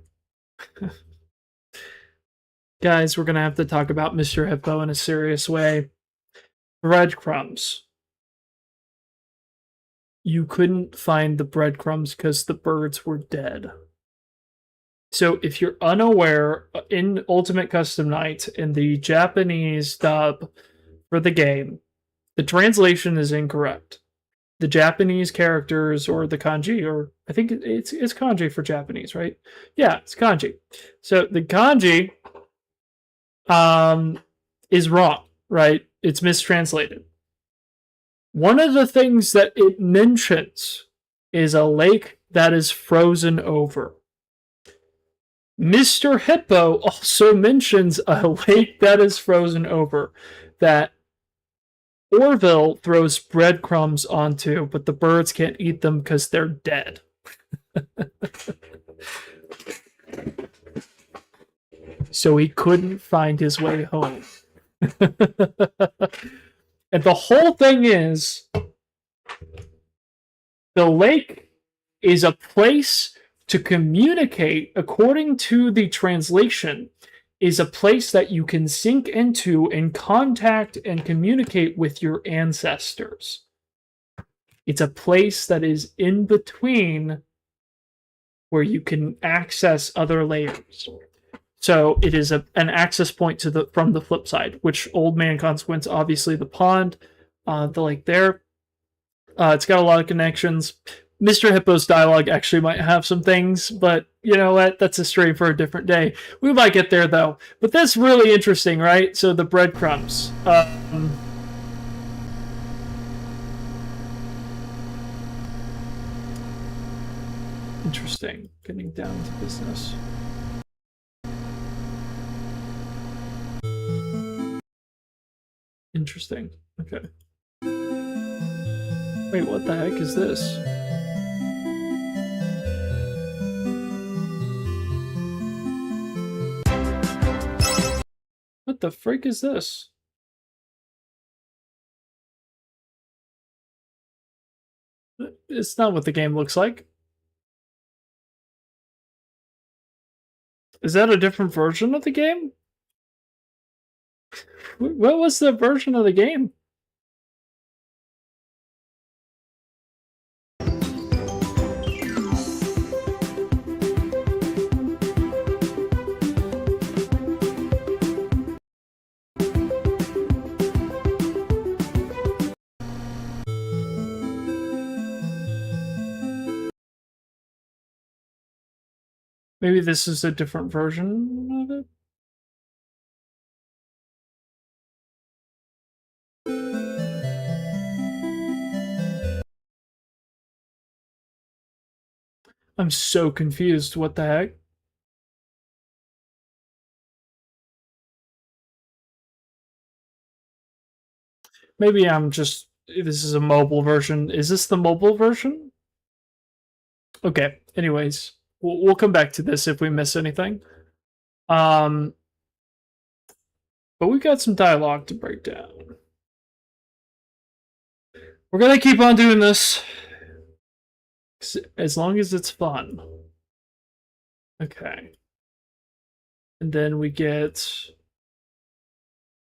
Guys, we're gonna have to talk about Mr. Hippo in a serious way. Breadcrumbs. You couldn't find the breadcrumbs because the birds were dead. So if you're unaware, in Ultimate Custom Night, in the Japanese dub for the game, the translation is incorrect. The Japanese characters, or the kanji, or I think it's kanji for Japanese, right? Yeah, it's kanji. So the kanji is wrong, right? It's mistranslated. One of the things that it mentions is a lake that is frozen over. Mr. Hippo also mentions a lake that is frozen over that Orville throws breadcrumbs onto, but the birds can't eat them because they're dead. So he couldn't find his way home. And the whole thing is, the lake is a place to communicate, according to the translation, is a place that you can sink into and contact and communicate with your ancestors. It's a place that is in between where you can access other layers. So it is an access point to the from the flip side, which Old Man Consequence, obviously the pond, the lake there. It's got a lot of connections. Mr. Hippo's dialogue actually might have some things, but you know what? That's a story for a different day. We might get there though. But that's really interesting, right? So the breadcrumbs. Interesting. Getting down to business. Interesting. Okay. Wait, what the heck is this? What the frick is this? It's not what the game looks like. Is that a different version of the game? What was the version of the game? Maybe this is a different version of it? I'm so confused. What the heck? Maybe I'm just. This is a mobile version. Is this the mobile version? Okay. Anyways, we'll come back to this if we miss anything. Um, but we got some dialogue to break down. We're gonna keep on doing this as long as it's fun. Okay. And then we get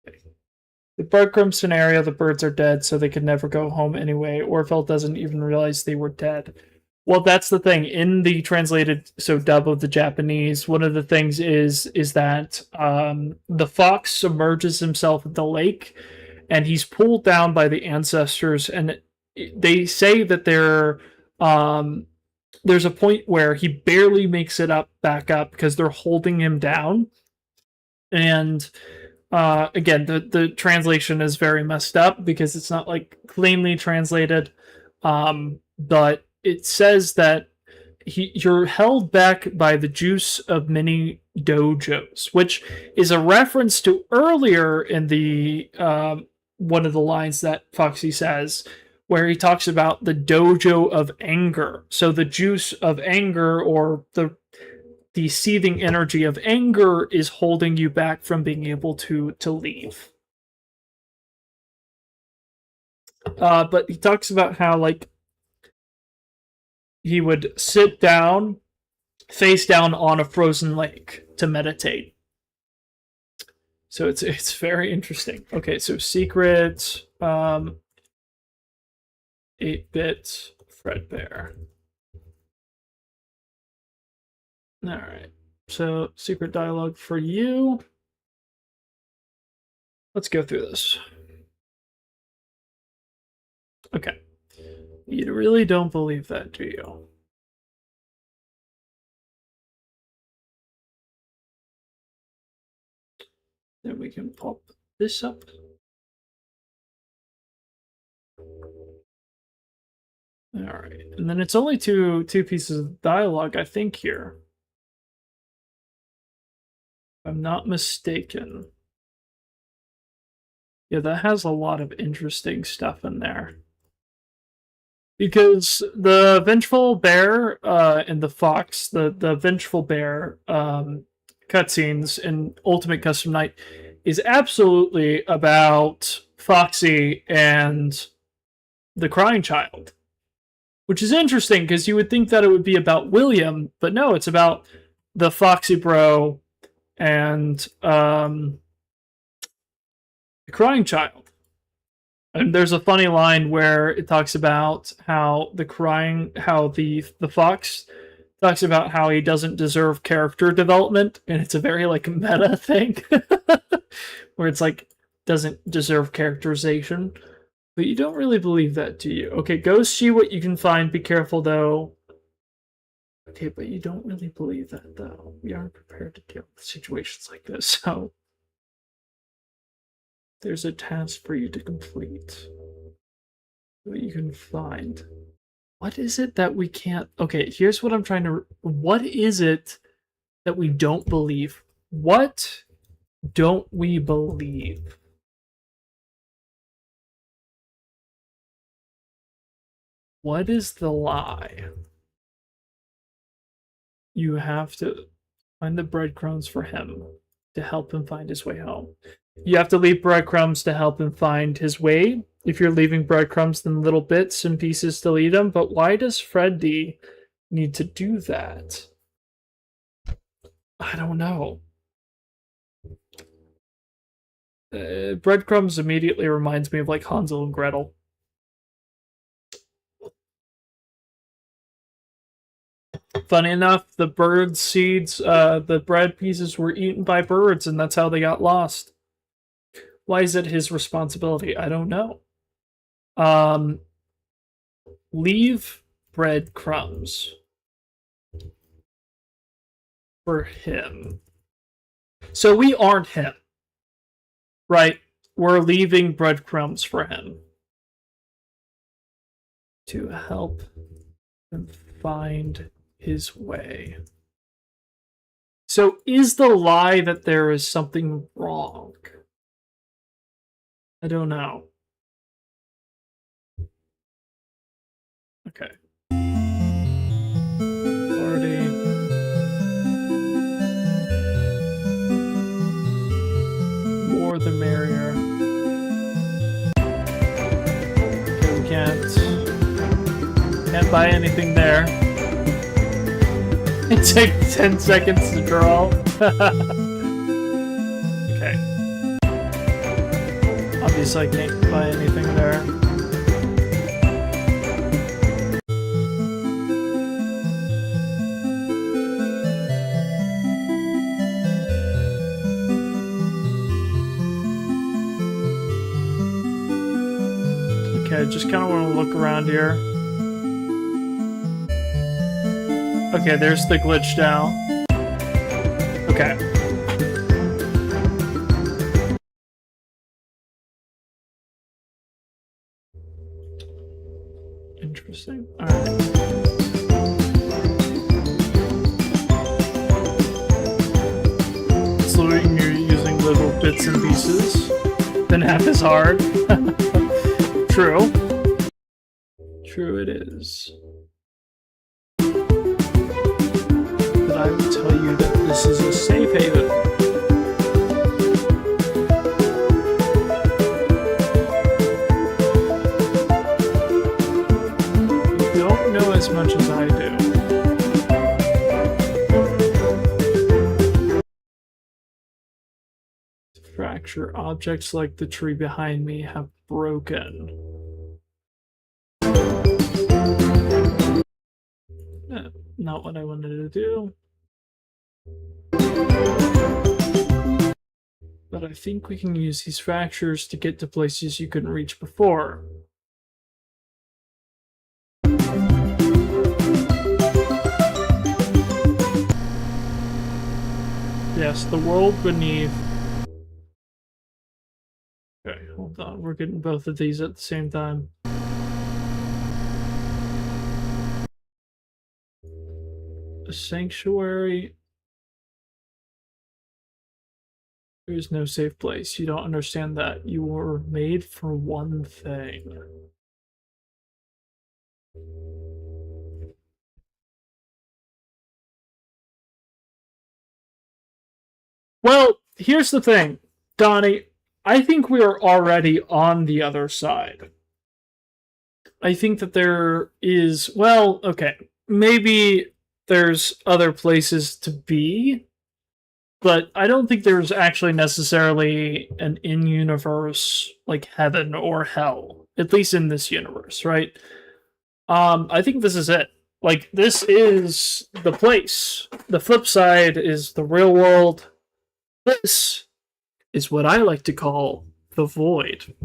the breadcrumb scenario. The birds are dead, so they could never go home anyway. Orville doesn't even realize they were dead. Well, that's the thing. In the translated dub of the Japanese, one of the things is that the fox submerges himself in the lake, and he's pulled down by the ancestors, and they say that there's a point where he barely makes it back up because they're holding him down, and again, the translation is very messed up because it's not like cleanly translated, but it says that you're held back by the juice of many dojos, which is a reference to earlier in the one of the lines that Foxy says, where he talks about the dojo of anger. So the juice of anger, or the seething energy of anger, is holding you back from being able to leave. But he talks about how like he would sit down, face down on a frozen lake to meditate. So it's very interesting. Okay, so secret 8-bit Fredbear. All right. So secret dialogue for you. Let's go through this. Okay. You really don't believe that, do you? Then we can pop this up. All right, and then it's only two pieces of dialogue, I think, here. If I'm not mistaken. Yeah, that has a lot of interesting stuff in there. Because the Vengeful Bear and the Fox, the Vengeful Bear cutscenes in Ultimate Custom Night is absolutely about Foxy and the Crying Child. Which is interesting because you would think that it would be about William, but no, it's about the Foxy Bro and the Crying Child. And there's a funny line where it talks about how the fox talks about how he doesn't deserve character development, and it's a very like meta thing where it's like doesn't deserve characterization. But you don't really believe that, do you? Okay, go see what you can find. Be careful, though. Okay, but you don't really believe that, though. We aren't prepared to deal with situations like this, so there's a task for you to complete. What you can find. What is it that we can't... Okay, here's what I'm trying to... What is it that we don't believe? What don't we believe? What is the lie? You have to find the breadcrumbs for him to help him find his way home. You have to leave breadcrumbs to help him find his way. If you're leaving breadcrumbs, then little bits and pieces to lead him. But why does Freddy need to do that? I don't know. Breadcrumbs immediately reminds me of like Hansel and Gretel. Funny enough, the bird seeds, the bread pieces were eaten by birds, and that's how they got lost. Why is it his responsibility? I don't know. Leave breadcrumbs. for him. So we aren't him, right? We're leaving breadcrumbs for him to help him find his way. So is the lie that there is something wrong? I don't know. Okay. Party. More the merrier. Okay, we can't buy anything there. It takes 10 seconds to draw. Okay. Obviously I can't buy anything there. Okay, just kind of want to look around here. Okay, there's the glitch now. Okay. Interesting. Alright. Slowing you're using little bits and pieces. Then half is hard. True. True it is. But I will tell you that this is a safe haven. You don't know as much as I do. Fracture objects like the tree behind me have broken. Not what I wanted to do. But I think we can use these fractures to get to places you couldn't reach before. Yes, the world beneath. Okay, hold on. We're getting both of these at the same time. A sanctuary. There is no safe place. You don't understand that. You were made for one thing. Well, here's the thing, Donnie. I think we are already on the other side. I think that there is, well, okay, maybe there's other places to be, but I don't think there's actually necessarily an in-universe, like heaven or hell, at least in this universe, right? I think this is it. Like, this is the place. The flip side is the real world. This is what I like to call the void.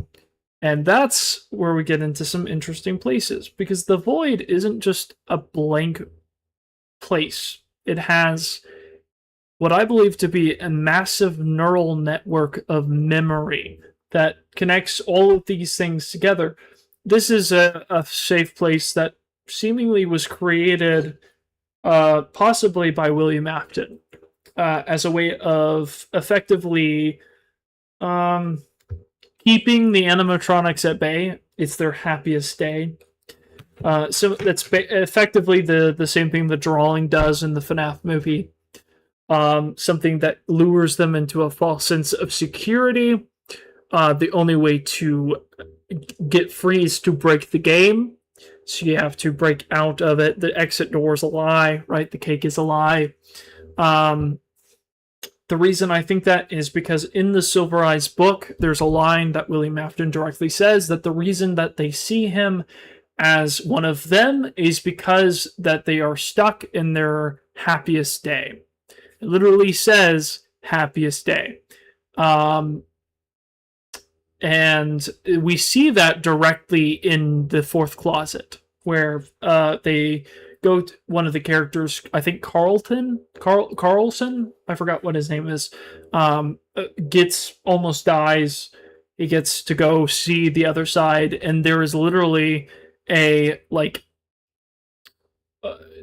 And that's where we get into some interesting places, because the void isn't just a blank place. It has what I believe to be a massive neural network of memory that connects all of these things together. This is a safe place that seemingly was created possibly by William Afton as a way of effectively keeping the animatronics at bay. It's their happiest day. So that's effectively the same thing the drawing does in the FNAF movie. Something that lures them into a false sense of security. The only way to get free is to break the game. So you have to break out of it. The exit door is a lie, right? The cake is a lie. The reason I think that is because in the Silver Eyes book, there's a line that William Afton directly says that the reason that they see him as one of them is because that they are stuck in their happiest day. It literally says happiest day. And we see that directly in the fourth closet, where they one of the characters, I think Carlson, I forgot what his name is, gets almost dies. He gets to go see the other side, and there is literally a like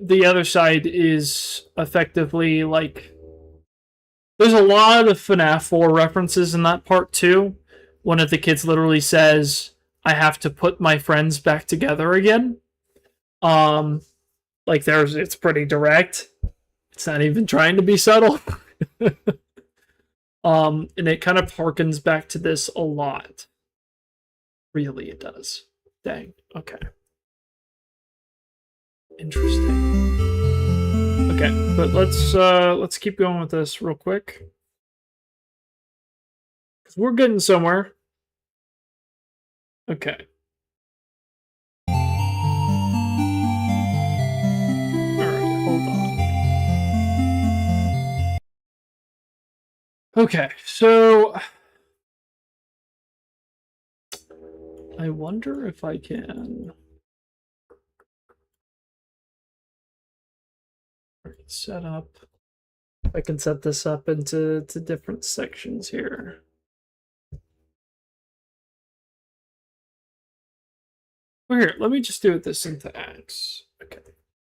the other side is effectively like there's a lot of FNAF 4 references in that part too. One of the kids literally says, "I have to put my friends back together again." Um, like it's pretty direct. It's not even trying to be subtle. And it kind of harkens back to this a lot. Really, it does. Dang. Okay. Interesting. Okay, but let's keep going with this real quick. Cause we're getting somewhere. Okay. Alright, hold on. Okay, so I wonder if I can set up. I can set this up into different sections here. Well, here, let me just do this into acts. Okay.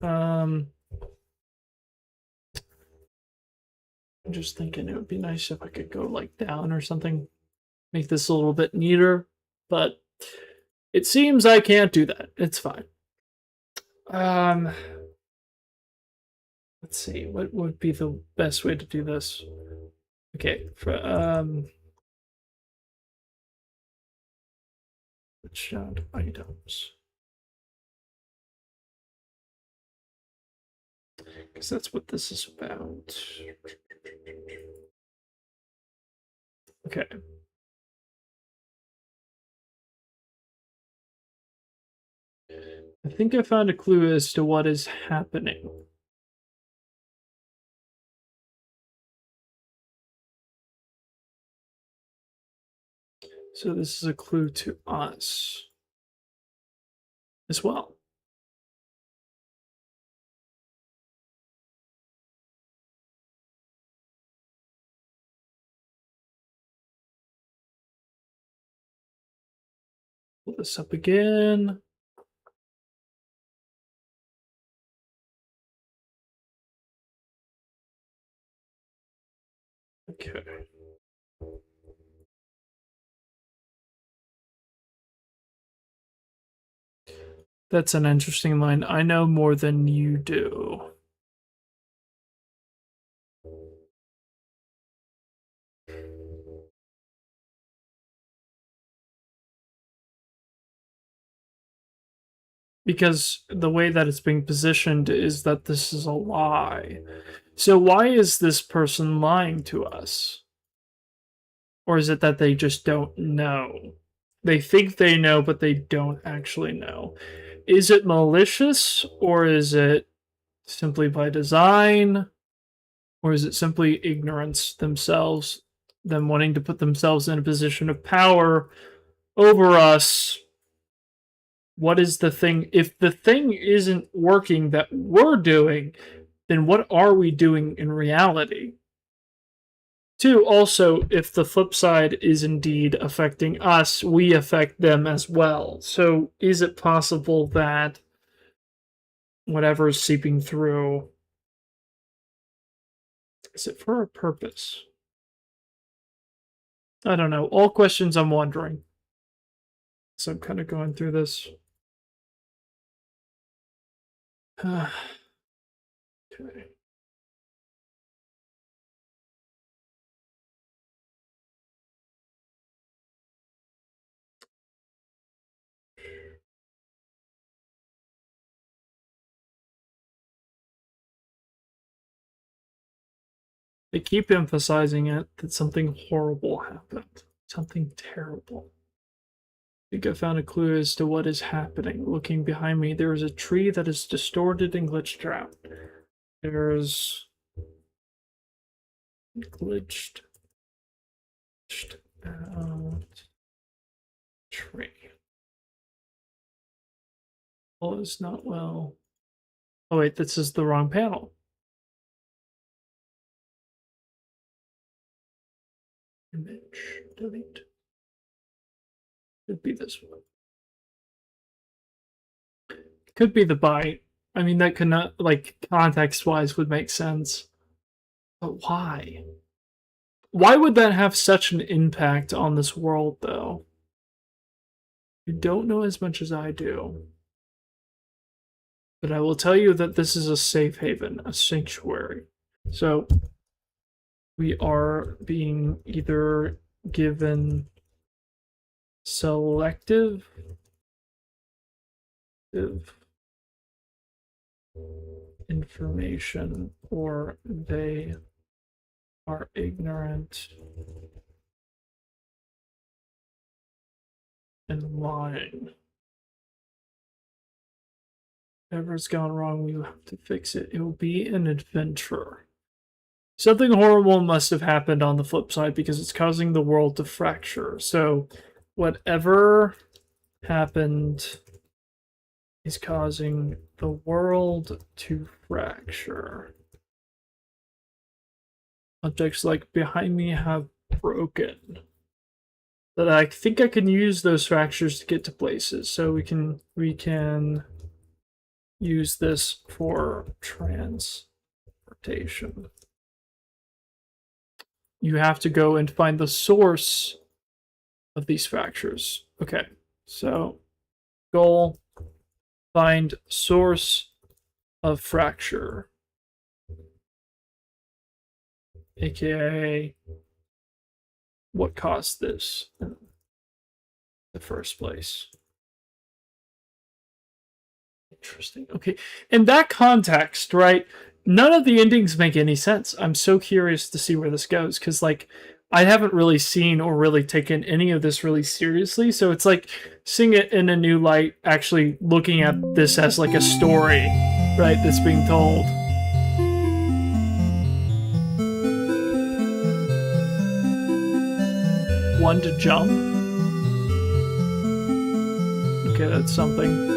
I'm just thinking it would be nice if I could go like down or something, make this a little bit neater, but it seems I can't do that. It's fine. Let's see, what would be the best way to do this? Okay, shot items. Because that's what this is about. Okay. I think I found a clue as to what is happening. So this is a clue to us as well. Pull this up again. Okay. That's an interesting line. I know more than you do. Because the way that it's being positioned is that this is a lie. So why is this person lying to us? Or is it that they just don't know? They think they know, but they don't actually know. Is it malicious, or is it simply by design, or is it simply ignorance themselves, them wanting to put themselves in a position of power over us? What is the thing? If the thing isn't working that we're doing, then what are we doing in reality? Two, also, if the flip side is indeed affecting us, we affect them as well. So is it possible that whatever's seeping through, is it for a purpose? I don't know. All questions I'm wondering. So I'm kind of going through this. Okay. They keep emphasizing it that something horrible happened. Something terrible. I think I found a clue as to what is happening. Looking behind me, there is a tree that is distorted and glitched out. There's glitched out tree. All is not well. Oh wait, this is the wrong panel. Image, delete. Could be this one. Could be the bite. I mean, that could not, like, context-wise would make sense. But why? Why would that have such an impact on this world, though? You don't know as much as I do. But I will tell you that this is a safe haven, a sanctuary. So, we are being either given selective information, or they are ignorant and lying. Whatever's gone wrong, we have to fix it. It will be an adventure. Something horrible must have happened on the flip side because it's causing the world to fracture. So, whatever happened is causing the world to fracture. Objects like behind me have broken. But I think I can use those fractures to get to places. So we can use this for transportation. You have to go and find the source of these fractures. Okay, so goal, find source of fracture, aka what caused this in the first place. Interesting. Okay, in that context, right, none of the endings make any sense. I'm so curious to see where this goes, because, like, I haven't really seen or really taken any of this really seriously, so it's like seeing it in a new light, actually looking at this as like a story, right, that's being told. One to jump? Okay, that's something.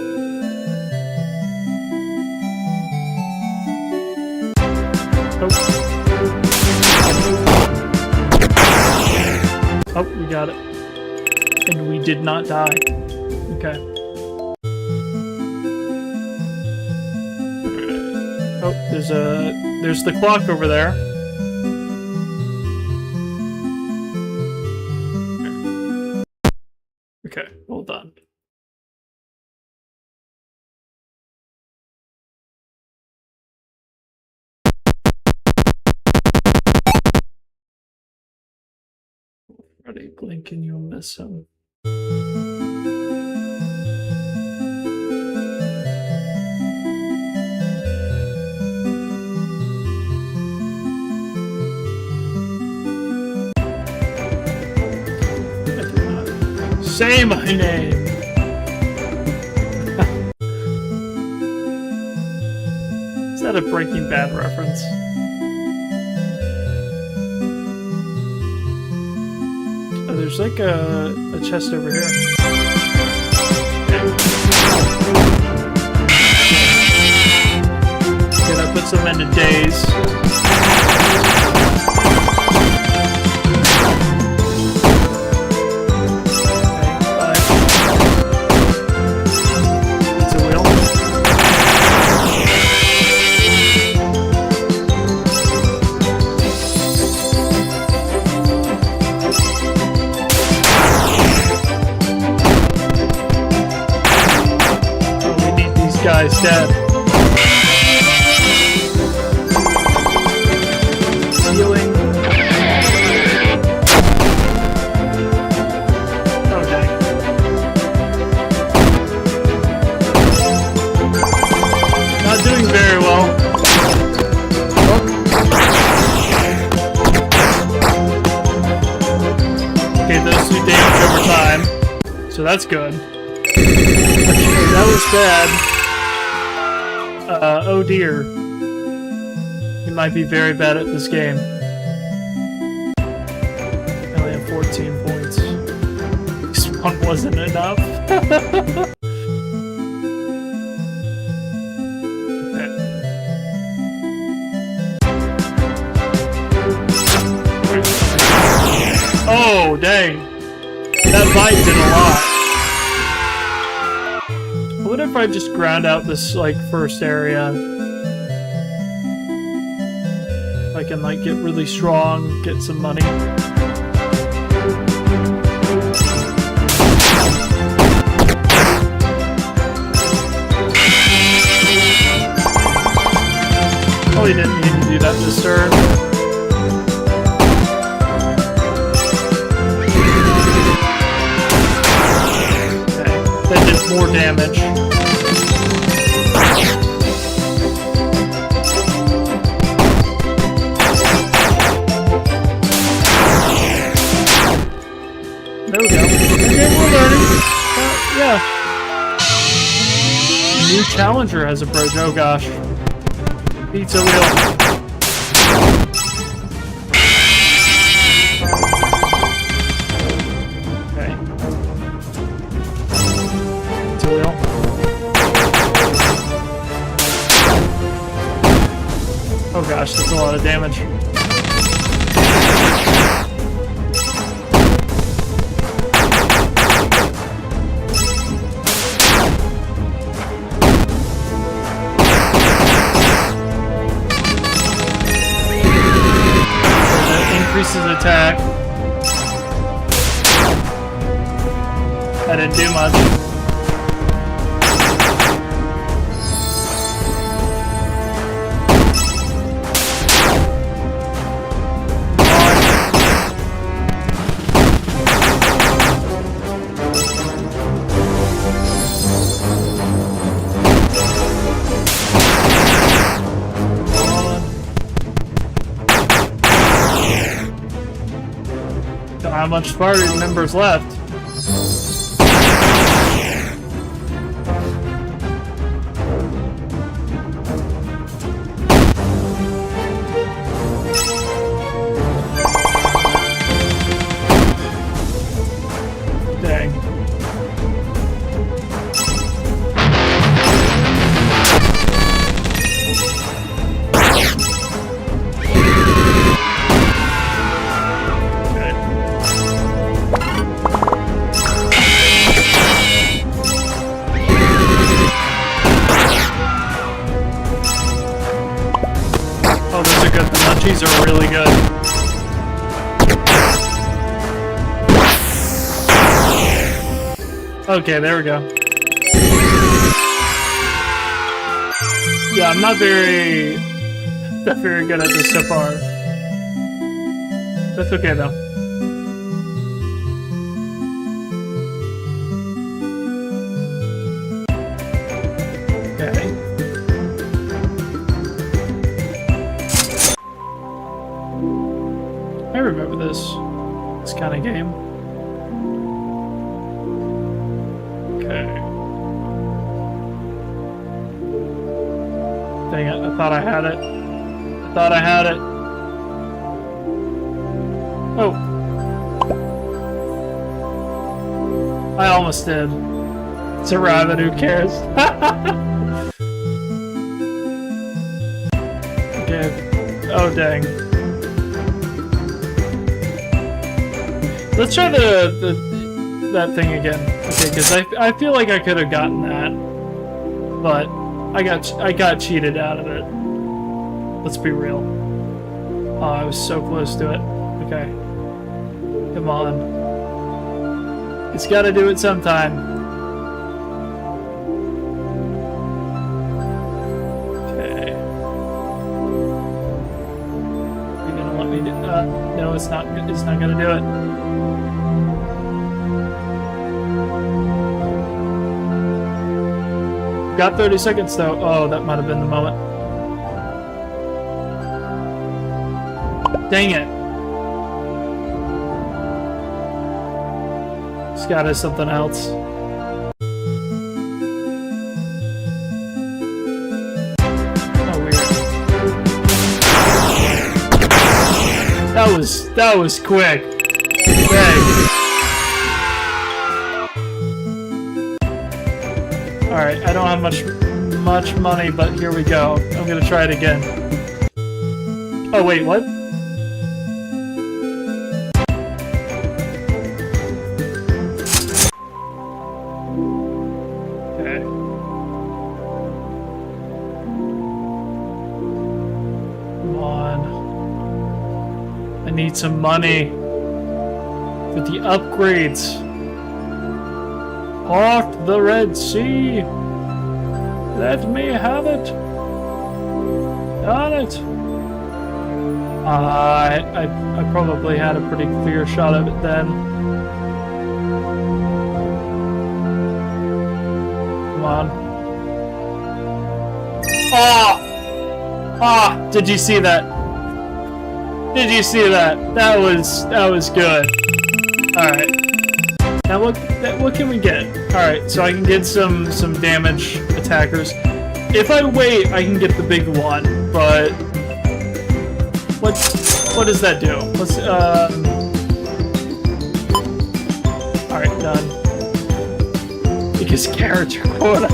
Oh, we got it. And we did not die. Okay. Oh, there's the clock over there. Okay, well done. Ready, blink and you'll miss him. Say my name! Is that a Breaking Bad reference? Oh, there's like a chest over here. Okay, that puts them into daze. Guy's dead. Healing. Oh dang. Not doing very well. Okay, those do damage over time. So that's good. That was bad. Oh dear. He might be very bad at this game. I only have 14 points. This one wasn't enough. Okay. Divide did a lot. What if I just ground out this, like, first area? I can, like, get really strong, get some money. Probably didn't need to do that this turn. Okay, that did more damage. There we go. Okay, we're learning. Yeah. New challenger has approached. Oh gosh. Pizza wheel. Okay. Pizza wheel. Oh gosh, that's a lot of damage. Increases attack. That didn't do much. Don't know how much party members left. Dang. Oh, those are good. The munchies are really good. Okay, there we go. Yeah, I'm not very good at this so far. That's okay though. Okay. I remember this kind of game. Okay. Dang it, I thought I had it. I thought I had it. Oh. I almost did. It's a rabbit, who cares? Okay. Oh, dang. Let's try that thing again. Okay, because I feel like I could have gotten that, but I got cheated out of it. Let's be real. Oh, I was so close to it. Okay, come on. It's got to do it sometime. Okay. You're gonna let me do? No, it's not. It's not gonna do it. Got 30 seconds though. Oh, that might have been the moment. Dang it. Scott has something else. Oh, weird. That was quick. Dang. Alright, I don't have much money, but here we go. I'm gonna try it again. Oh wait, what? Okay. Come on. I need some money for the upgrades. Part the Red Sea. Let me have it. Got it. I probably had a pretty clear shot of it then. Come on. Did you see that? Did you see that? That was good. Alright. Now what can we get? Alright, so I can get some damage attackers. If I wait, I can get the big one, but what does that do? Let's alright, done. Because character quota.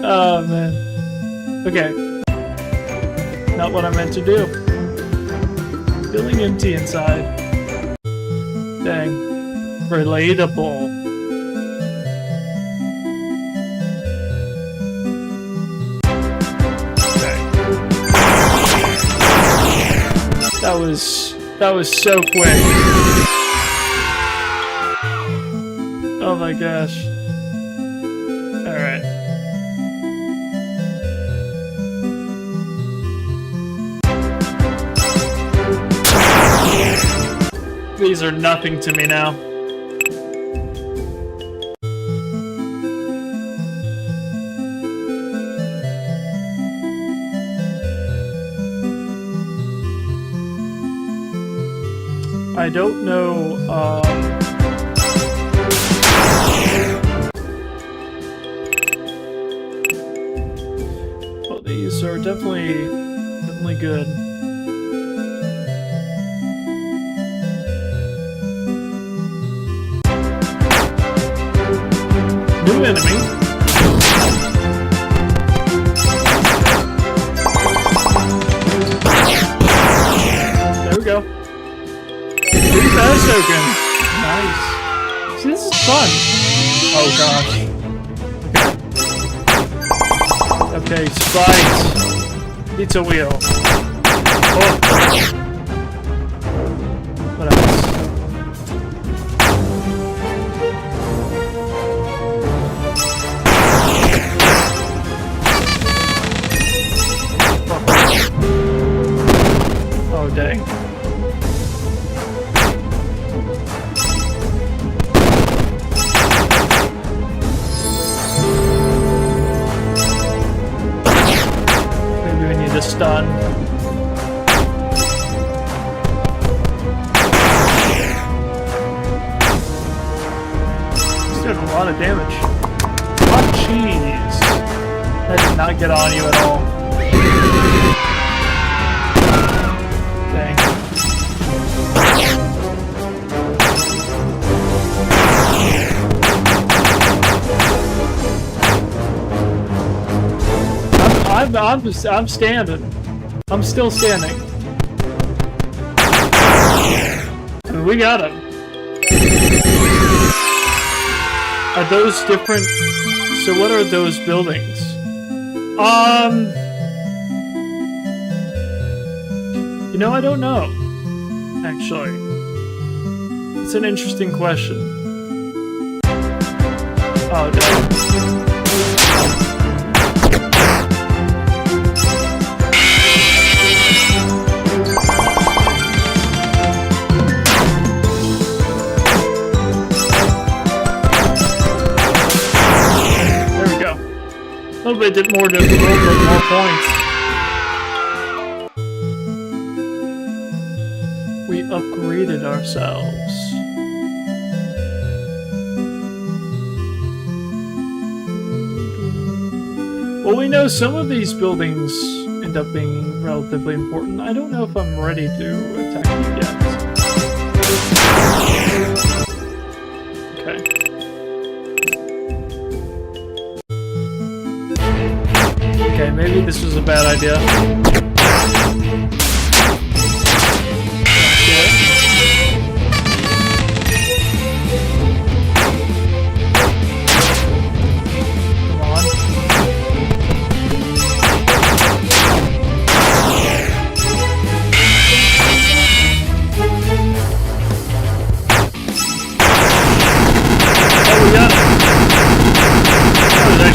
Oh man. Okay. Not what I meant to do. Feeling empty inside. Dang. Relatable. Okay. That was so quick. Oh my gosh. Alright. These are nothing to me now. I don't know, well, these are definitely good. New enemy. There we go. Fast token. Nice. See, this is fun. Oh gosh. Okay, spikes. Pizza wheel. Oh. What else? Oh dang. Stun. He's doing a lot of damage. Oh, jeez. That did not get on you at all. Dang. I'm standing. I'm still standing. I mean, we got him. Are those different? So what are those buildings? You know, I don't know. Actually. It's an interesting question. Oh, no. A little bit more difficult, but more points. We upgraded ourselves. Well, we know some of these buildings end up being relatively important. I don't know if I'm ready to attack you yet. Okay. Okay, maybe this was a bad idea.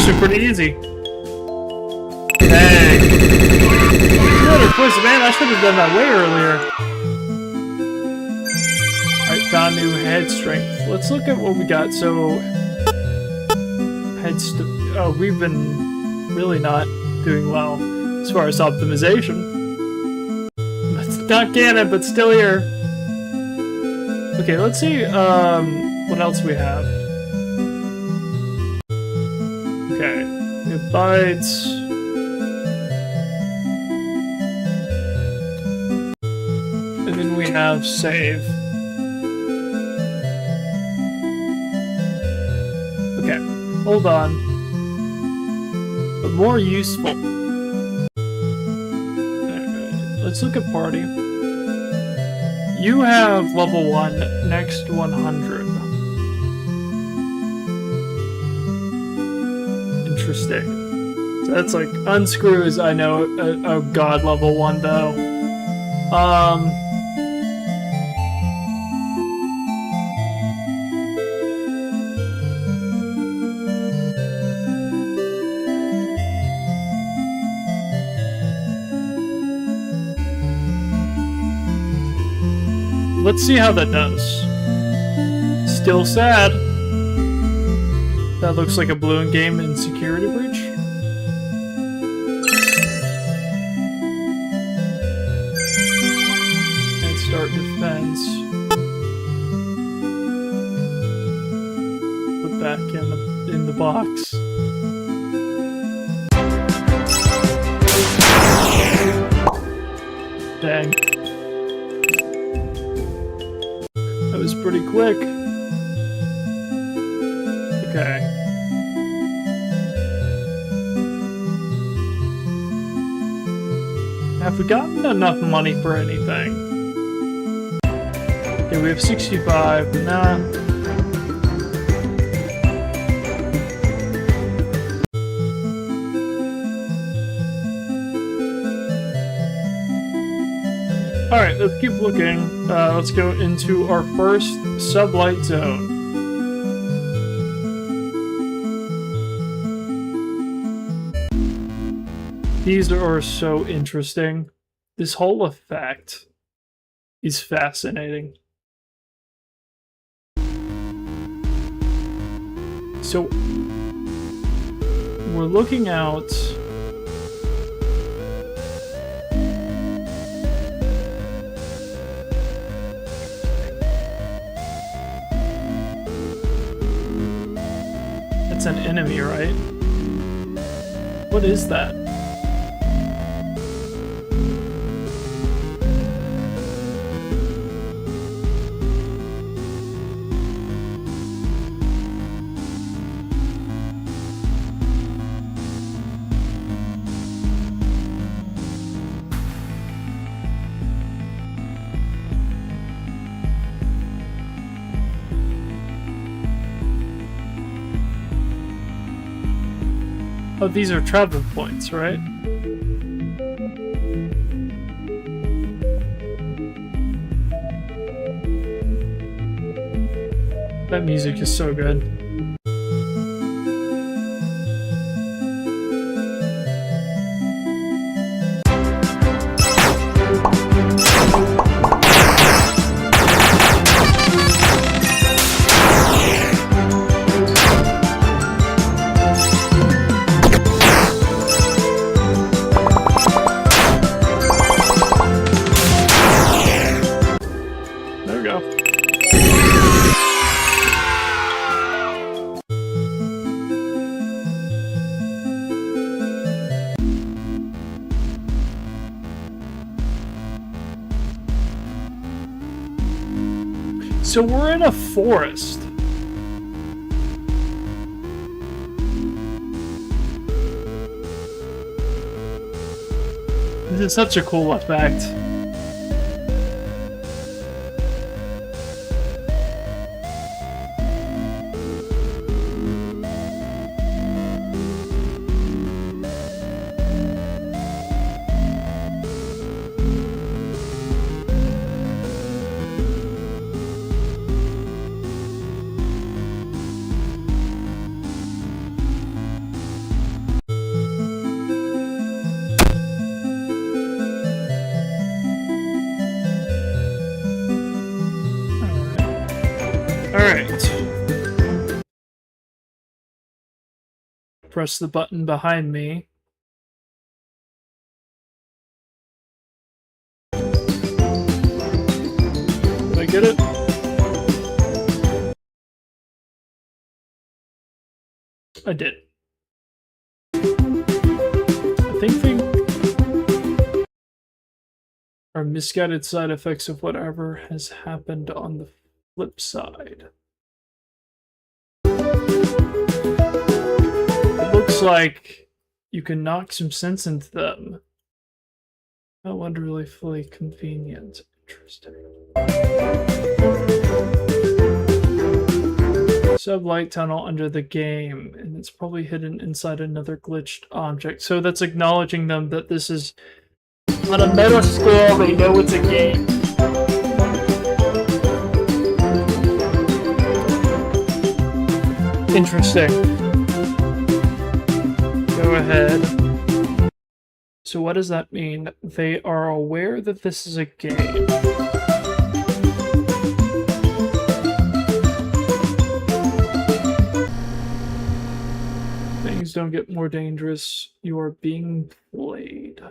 actually pretty easy. Hey. Good quiz, man. I should have done that way earlier. Alright, found new head strength. Let's look at what we got. So, oh, we've been really not doing well as far as optimization. That's not canon, but still here. Okay, let's see what else we have. Okay, we have bites. And then we have save. Okay, hold on. But more useful. Let's look at party. You have level 1, next 100. Interesting. So that's like, unscrews, I know, oh god, level 1 though. Let's see how that does. Still sad. That looks like a balloon game in security breach. And start defense. Put back in the box. Dang. That was pretty quick. Okay. Have we gotten enough money for anything? Okay, we have 65, but nah. Alright, let's keep looking. Let's go into our first sublight zone. These are so interesting. This whole effect is fascinating. So, we're looking out. It's an enemy, right? What is that? Oh, these are travel points, right? That music is so good. So we're in a forest. This is such a cool effect. press the button behind me. Did I get it? I did. I think they are misguided side effects of whatever has happened on the flip side. It looks like you can knock some sense into them. Not wonderfully convenient. Interesting. Sublight tunnel under the game, and it's probably hidden inside another glitched object. So that's acknowledging them that this is on a meta scale, they know it's a game. Interesting. Go ahead. So what does that mean? They are aware that this is a game. Things don't get more dangerous. You are being played.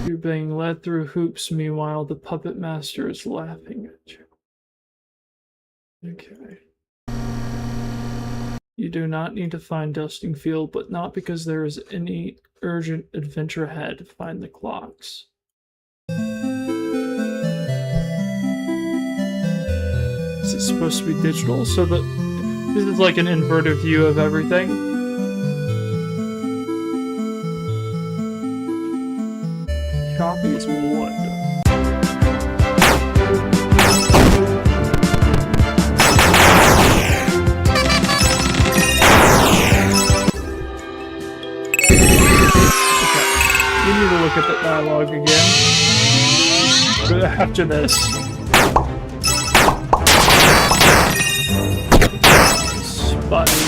You're being led through hoops, meanwhile the puppet master is laughing at you. Okay. You do not need to find Dusting Field, but not because there is any urgent adventure ahead. Find the clocks. Is it supposed to be digital? So that this is like an inverted view of everything. Copy is wood. We need to look at the dialogue again. After this. Spotty.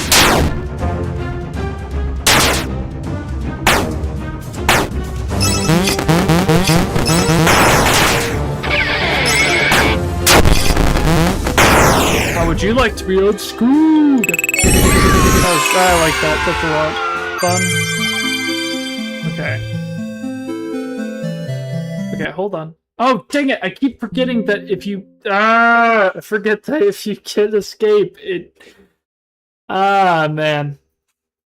How would you like to be unscrewed? Oh, I like that. That's a lot of fun. Okay. Okay, hold on. Oh, dang it! I keep forgetting that if you... I forget that if you can escape, it... man.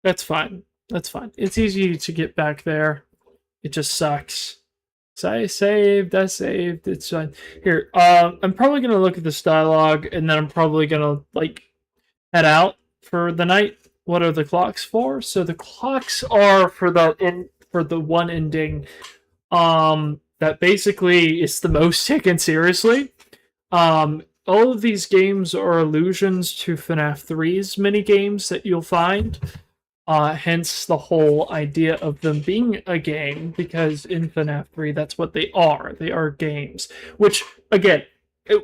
That's fine. That's fine. It's easy to get back there. It just sucks. So I saved, it's fine. Here, I'm probably gonna look at this dialogue, and then I'm probably gonna, like, head out for the night. What are the clocks for? So the clocks are for the one ending, that basically is the most taken seriously. All of these games are allusions to FNAF 3's mini-games that you'll find. Hence the whole idea of them being a game, because in FNAF 3, that's what they are. They are games. Which, again,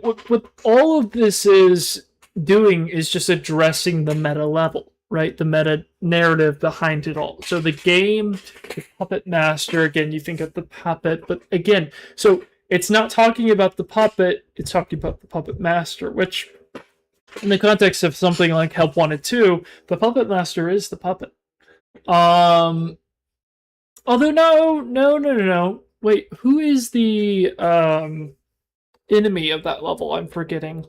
what all of this is doing is just addressing the meta level, right? The meta narrative behind it all. So the game, the puppet master, again, you think of the puppet, but again, so it's not talking about the puppet, it's talking about the puppet master, which, in the context of something like Help Wanted 2, the puppet master is the puppet. Although no. Wait, who is the enemy of that level? I'm forgetting.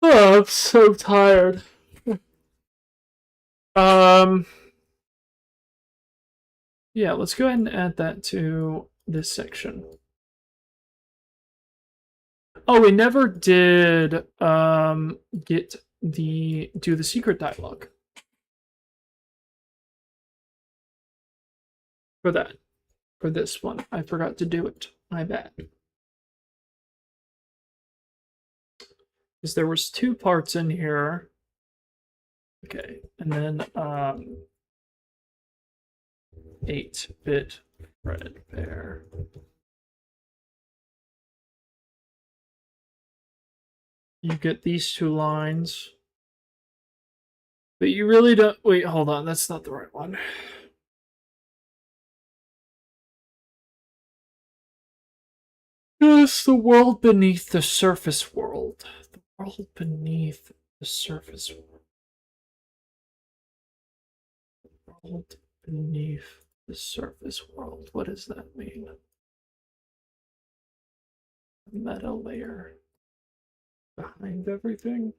Oh, I'm so tired. Yeah, let's go ahead and add that to this section. Oh, we never did do the secret dialogue for this one. I forgot to do it. My bad. Because there was 2 parts in here. Okay, and then 8-bit Fredbear. You get these 2 lines. But you really don't... Wait, hold on. That's not the right one. Yes, the world beneath the surface world. The world beneath the surface world. Beneath the surface world. What does that mean? Meta layer behind everything?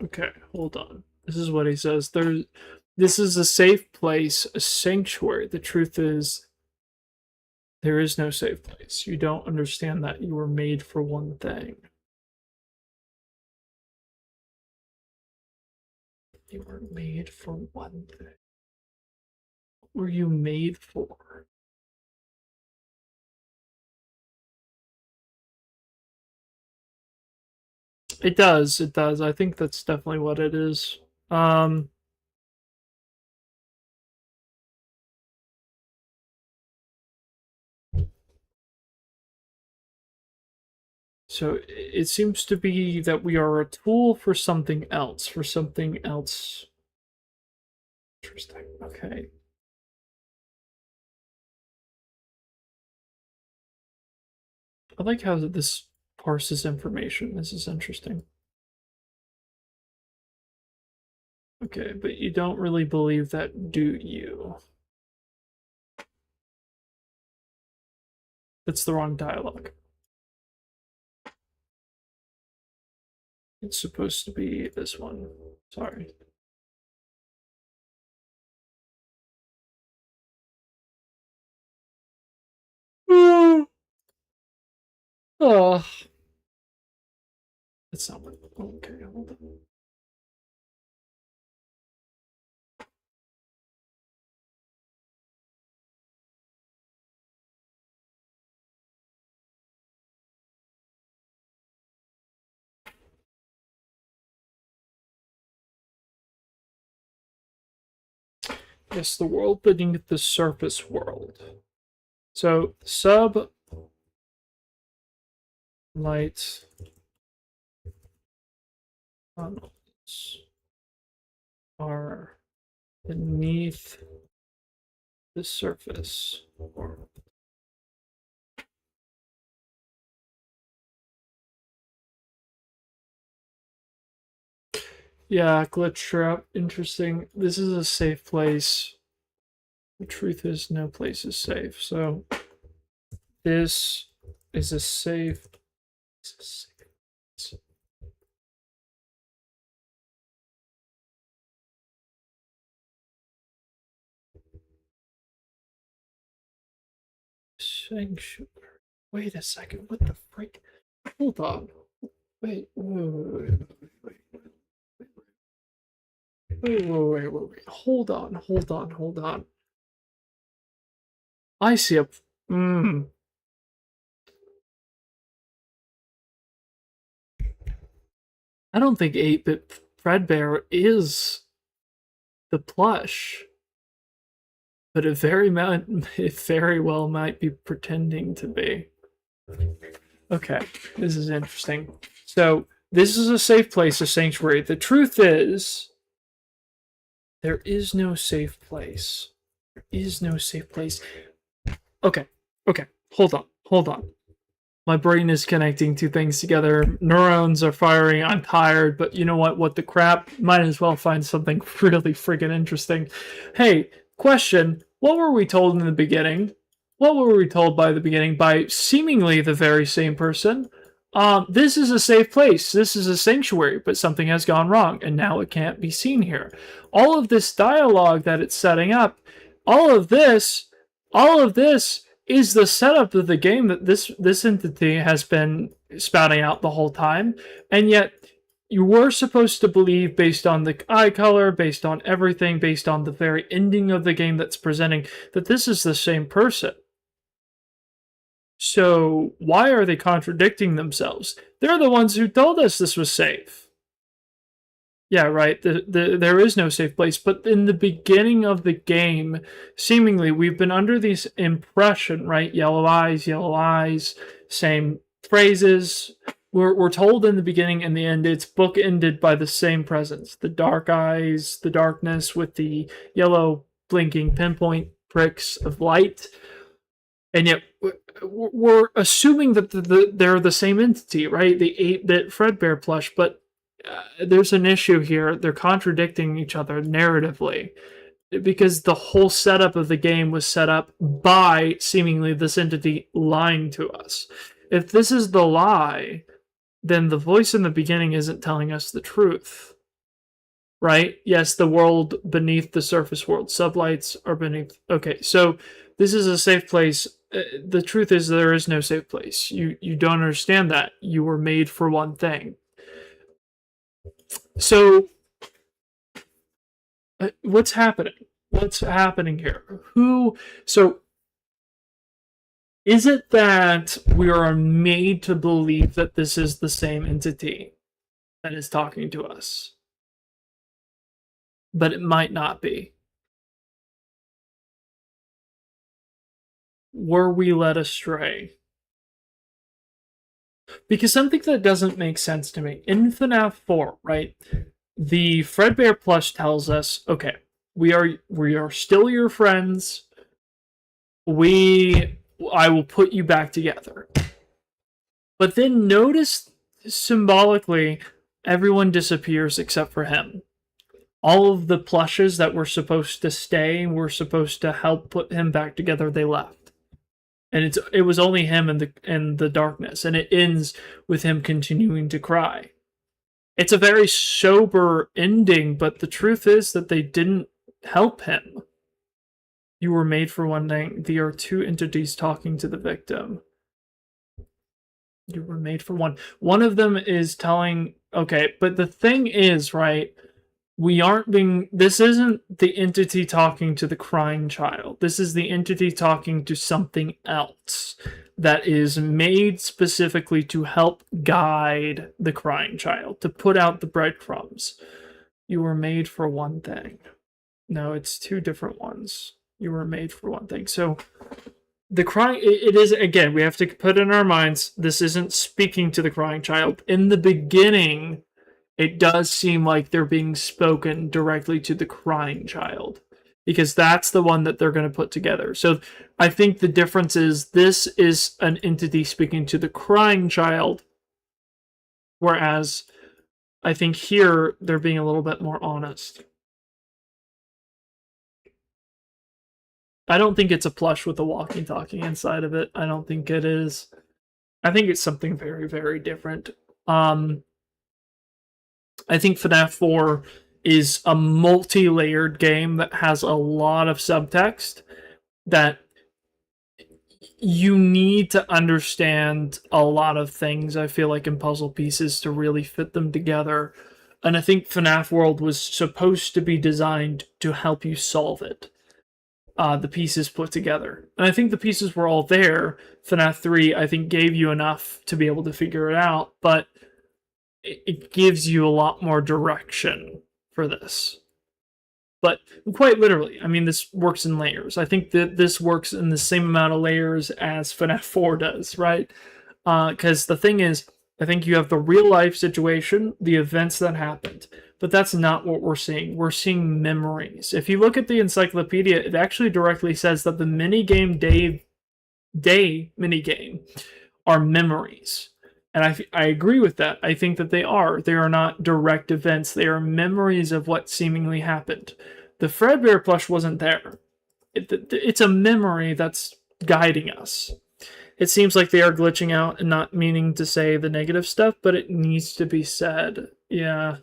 Okay, hold on. This is what he says. This is a safe place, a sanctuary. The truth is, there is no safe place. You don't understand that you were made for one thing. You were made for one thing. What were you made for? It does. It does. I think that's definitely what it is. Um, so it seems to be that we are a tool for something else. For something else. Interesting. Okay. I like how this parses information. This is interesting. Okay, but you don't really believe that, do you? That's the wrong dialogue. It's supposed to be this one. Sorry. Oh, that's not what. Okay, hold on. Yes, the world beneath the surface world. So, sub light tunnels are beneath the surface world. Yeah, glitch trap. Interesting. This is a safe place. The truth is, no place is safe. So, this is a safe. Sanctuary. Wait a second. What the freak? Hold on. Wait. Hold on. I see a. I don't think 8-bit Fredbear is the plush, but it very well might be pretending to be. Okay, this is interesting. So this is a safe place, a sanctuary. The truth is, there is no safe place. There is no safe place. Okay, hold on. My brain is connecting two things together. Neurons are firing. I'm tired, but you know what? What the crap? Might as well find something really friggin' interesting. Hey, question. What were we told in the beginning? What were we told by the beginning by seemingly the very same person? This is a safe place. This is a sanctuary, but something has gone wrong, and now it can't be seen here. All of this dialogue that it's setting up all of this, all of this is the setup of the game that this entity has been spouting out the whole time, and yet you were supposed to believe, based on the eye color, based on everything, based on the very ending of the game that's presenting, that this is the same person. So why are they contradicting themselves? They're the ones who told us this was safe. Yeah, right. There is no safe place. But in the beginning of the game, seemingly we've been under this impression, right? Yellow eyes, same phrases. We're told in the beginning and the end, it's bookended by the same presence. The dark eyes, the darkness with the yellow blinking pinpoint pricks of light. And yet we're assuming that they're the same entity, right? The 8-bit Fredbear plush, but there's an issue here. They're contradicting each other narratively because the whole setup of the game was set up by seemingly this entity lying to us. If this is the lie, then the voice in the beginning isn't telling us the truth. Right? Yes, the world beneath the surface world. Sublights are beneath. Okay, so this is a safe place. The truth is there is no safe place. You don't understand that. You were made for one thing. So what's happening? What's happening here? So is it that we are made to believe that this is the same entity that is talking to us? But it might not be. Were we led astray? Because something that doesn't make sense to me. In FNAF 4, right? The Fredbear plush tells us, okay, we are still your friends. I will put you back together. But then notice symbolically, everyone disappears except for him. All of the plushes that were supposed to stay, were supposed to help put him back together, they left. And it was only him in the darkness, and it ends with him continuing to cry. It's a very sober ending, but the truth is that they didn't help him. You were made for one thing. There are two entities talking to the victim. You were made for one. One of them is telling, okay, but the thing is, right, this isn't the entity talking to the crying child. This is the entity talking to something else that is made specifically to help guide the crying child, to put out the breadcrumbs. You were made for one thing. No, it's two different ones. You were made for one thing. So the crying, it is, again, we have to put in our minds, this isn't speaking to the crying child. In the beginning, it does seem like they're being spoken directly to the crying child, because that's the one that they're going to put together. So I think the difference is this is an entity speaking to the crying child, whereas I think here they're being a little bit more honest. I don't think it's a plush with a walkie-talkie inside of it. I don't think it is. I think it's something very, very different. I think FNAF 4 is a multi-layered game that has a lot of subtext that you need to understand a lot of things, I feel like, in puzzle pieces to really fit them together. And I think FNAF World was supposed to be designed to help you solve it. The pieces put together. And I think the pieces were all there. FNAF 3, I think, gave you enough to be able to figure it out, but it gives you a lot more direction for this. But quite literally, I mean, this works in layers. I think that this works in the same amount of layers as FNAF 4 does, right? Because the thing is, I think you have the real-life situation, the events that happened, but that's not what we're seeing. We're seeing memories. If you look at the encyclopedia, it actually directly says that the minigame day minigame are memories. And I agree with that. I think that they are. They are not direct events. They are memories of what seemingly happened. The Fredbear plush wasn't there. It's a memory that's guiding us. It seems like they are glitching out and not meaning to say the negative stuff, but it needs to be said. Yeah.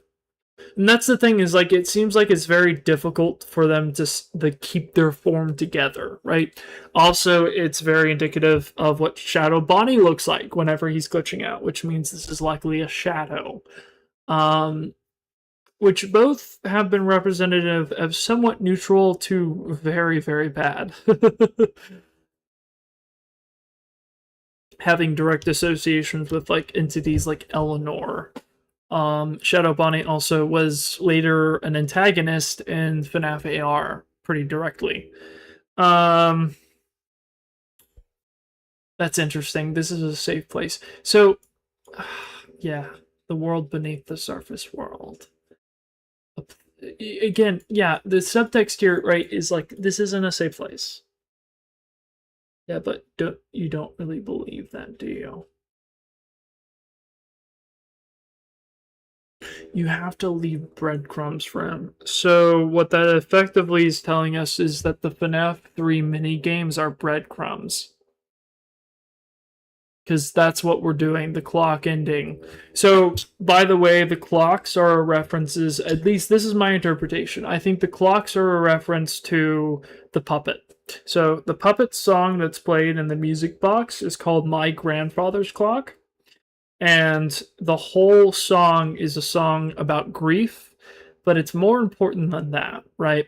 And that's the thing is like it seems like it's very difficult for them to keep their form together, right? Also, it's very indicative of what Shadow Bonnie looks like whenever he's glitching out, which means this is likely a shadow. Um, which both have been representative of somewhat neutral to very, very bad. Having direct associations with like entities like Eleanor. Shadow Bonnie also was later an antagonist in FNAF AR pretty directly. Um, that's interesting. This is a safe place. So, yeah, the world beneath the surface world. Again, yeah, the subtext here, right, is like this isn't a safe place. Yeah, but you don't really believe that, do you? You have to leave breadcrumbs for him. So what that effectively is telling us is that the FNAF 3 mini games are breadcrumbs. Because that's what we're doing, the clock ending. So, by the way, the clocks are references, at least this is my interpretation. I think the clocks are a reference to the puppet. So, the puppet song that's played in the music box is called My Grandfather's Clock. And the whole song is a song about grief, but it's more important than that, right?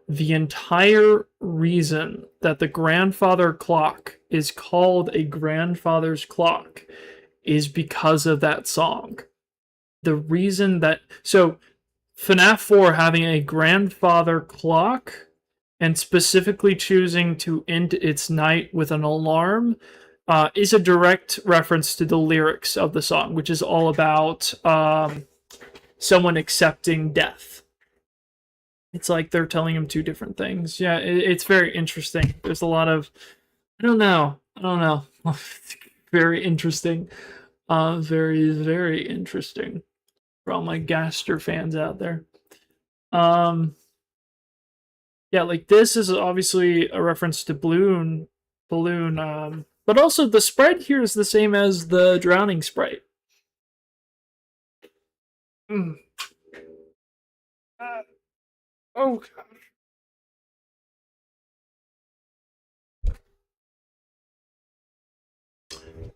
The entire reason that the grandfather clock is called a grandfather's clock is because of that song. The reason that so FNAF 4 having a grandfather clock and specifically choosing to end its night with an alarm is a direct reference to the lyrics of the song, which is all about someone accepting death. It's like they're telling him two different things. Yeah, it's very interesting. There's a lot of I don't know. I don't know. Very interesting. Very very interesting for all my Gaster fans out there. Um, yeah, like this is obviously a reference to balloon. But also the sprite here is the same as the drowning sprite. Mm. Oh,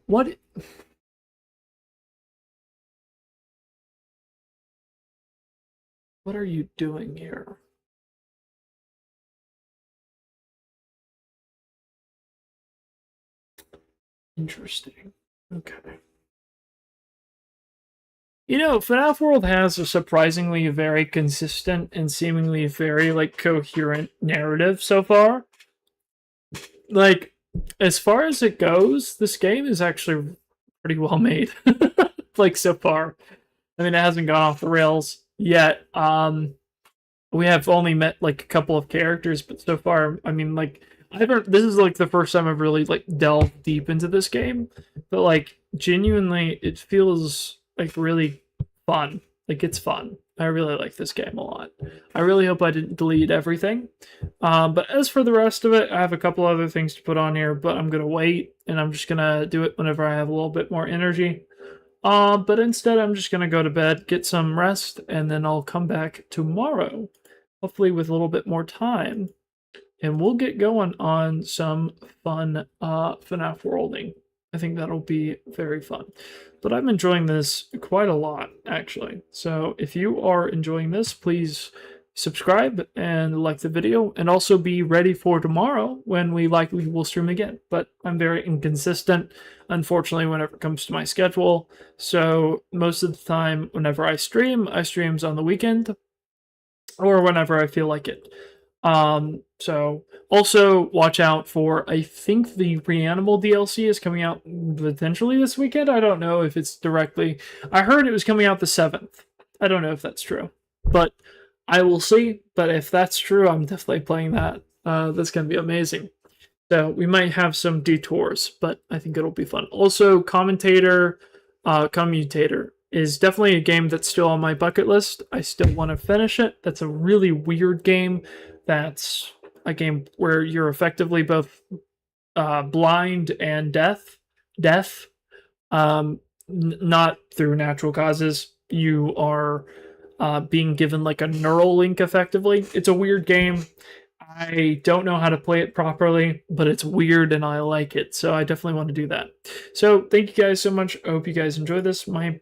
what? What are you doing here? Interesting. Okay. You know, FNAF World has a surprisingly very consistent and seemingly very like coherent narrative so far. Like, as far as it goes, this game is actually pretty well made. Like so far. I mean, it hasn't gone off the rails yet. We have only met like a couple of characters, but so far, I mean, like I haven't. This is like the first time I've really like delved deep into this game, but like genuinely, it feels like really fun. Like it's fun. I really like this game a lot. I really hope I didn't delete everything. But as for the rest of it, I have a couple other things to put on here, but I'm gonna wait and I'm just gonna do it whenever I have a little bit more energy. But instead, I'm just gonna go to bed, get some rest, and then I'll come back tomorrow, hopefully with a little bit more time, and we'll get going on some fun FNAF worlding. I think that'll be very fun. But I'm enjoying this quite a lot, actually. So if you are enjoying this, please subscribe and like the video, and also be ready for tomorrow when we likely will stream again. But I'm very inconsistent, unfortunately, whenever it comes to my schedule. So most of the time, whenever I streams on the weekend or whenever I feel like it. So also watch out for, I think the Reanimal DLC is coming out potentially this weekend. I don't know if it's directly. I heard it was coming out the 7th. I don't know if that's true, but I will see. But if that's true, I'm definitely playing that. That's gonna be amazing. So we might have some detours, but I think it'll be fun. Also, Commutator is definitely a game that's still on my bucket list. I still want to finish it. That's a really weird game. That's a game where you're effectively both blind and deaf, not through natural causes. You are being given like a neural link effectively. It's a weird game. I don't know how to play it properly, but it's weird and I like it, so I definitely want to do that. So thank you guys so much. I hope you guys enjoy this. My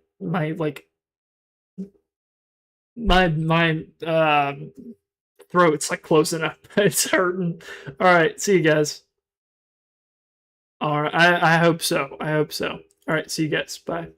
throat's like closing up. It's hurting. All right, see you guys. All right, I hope so. I hope so. All right, see you guys. Bye.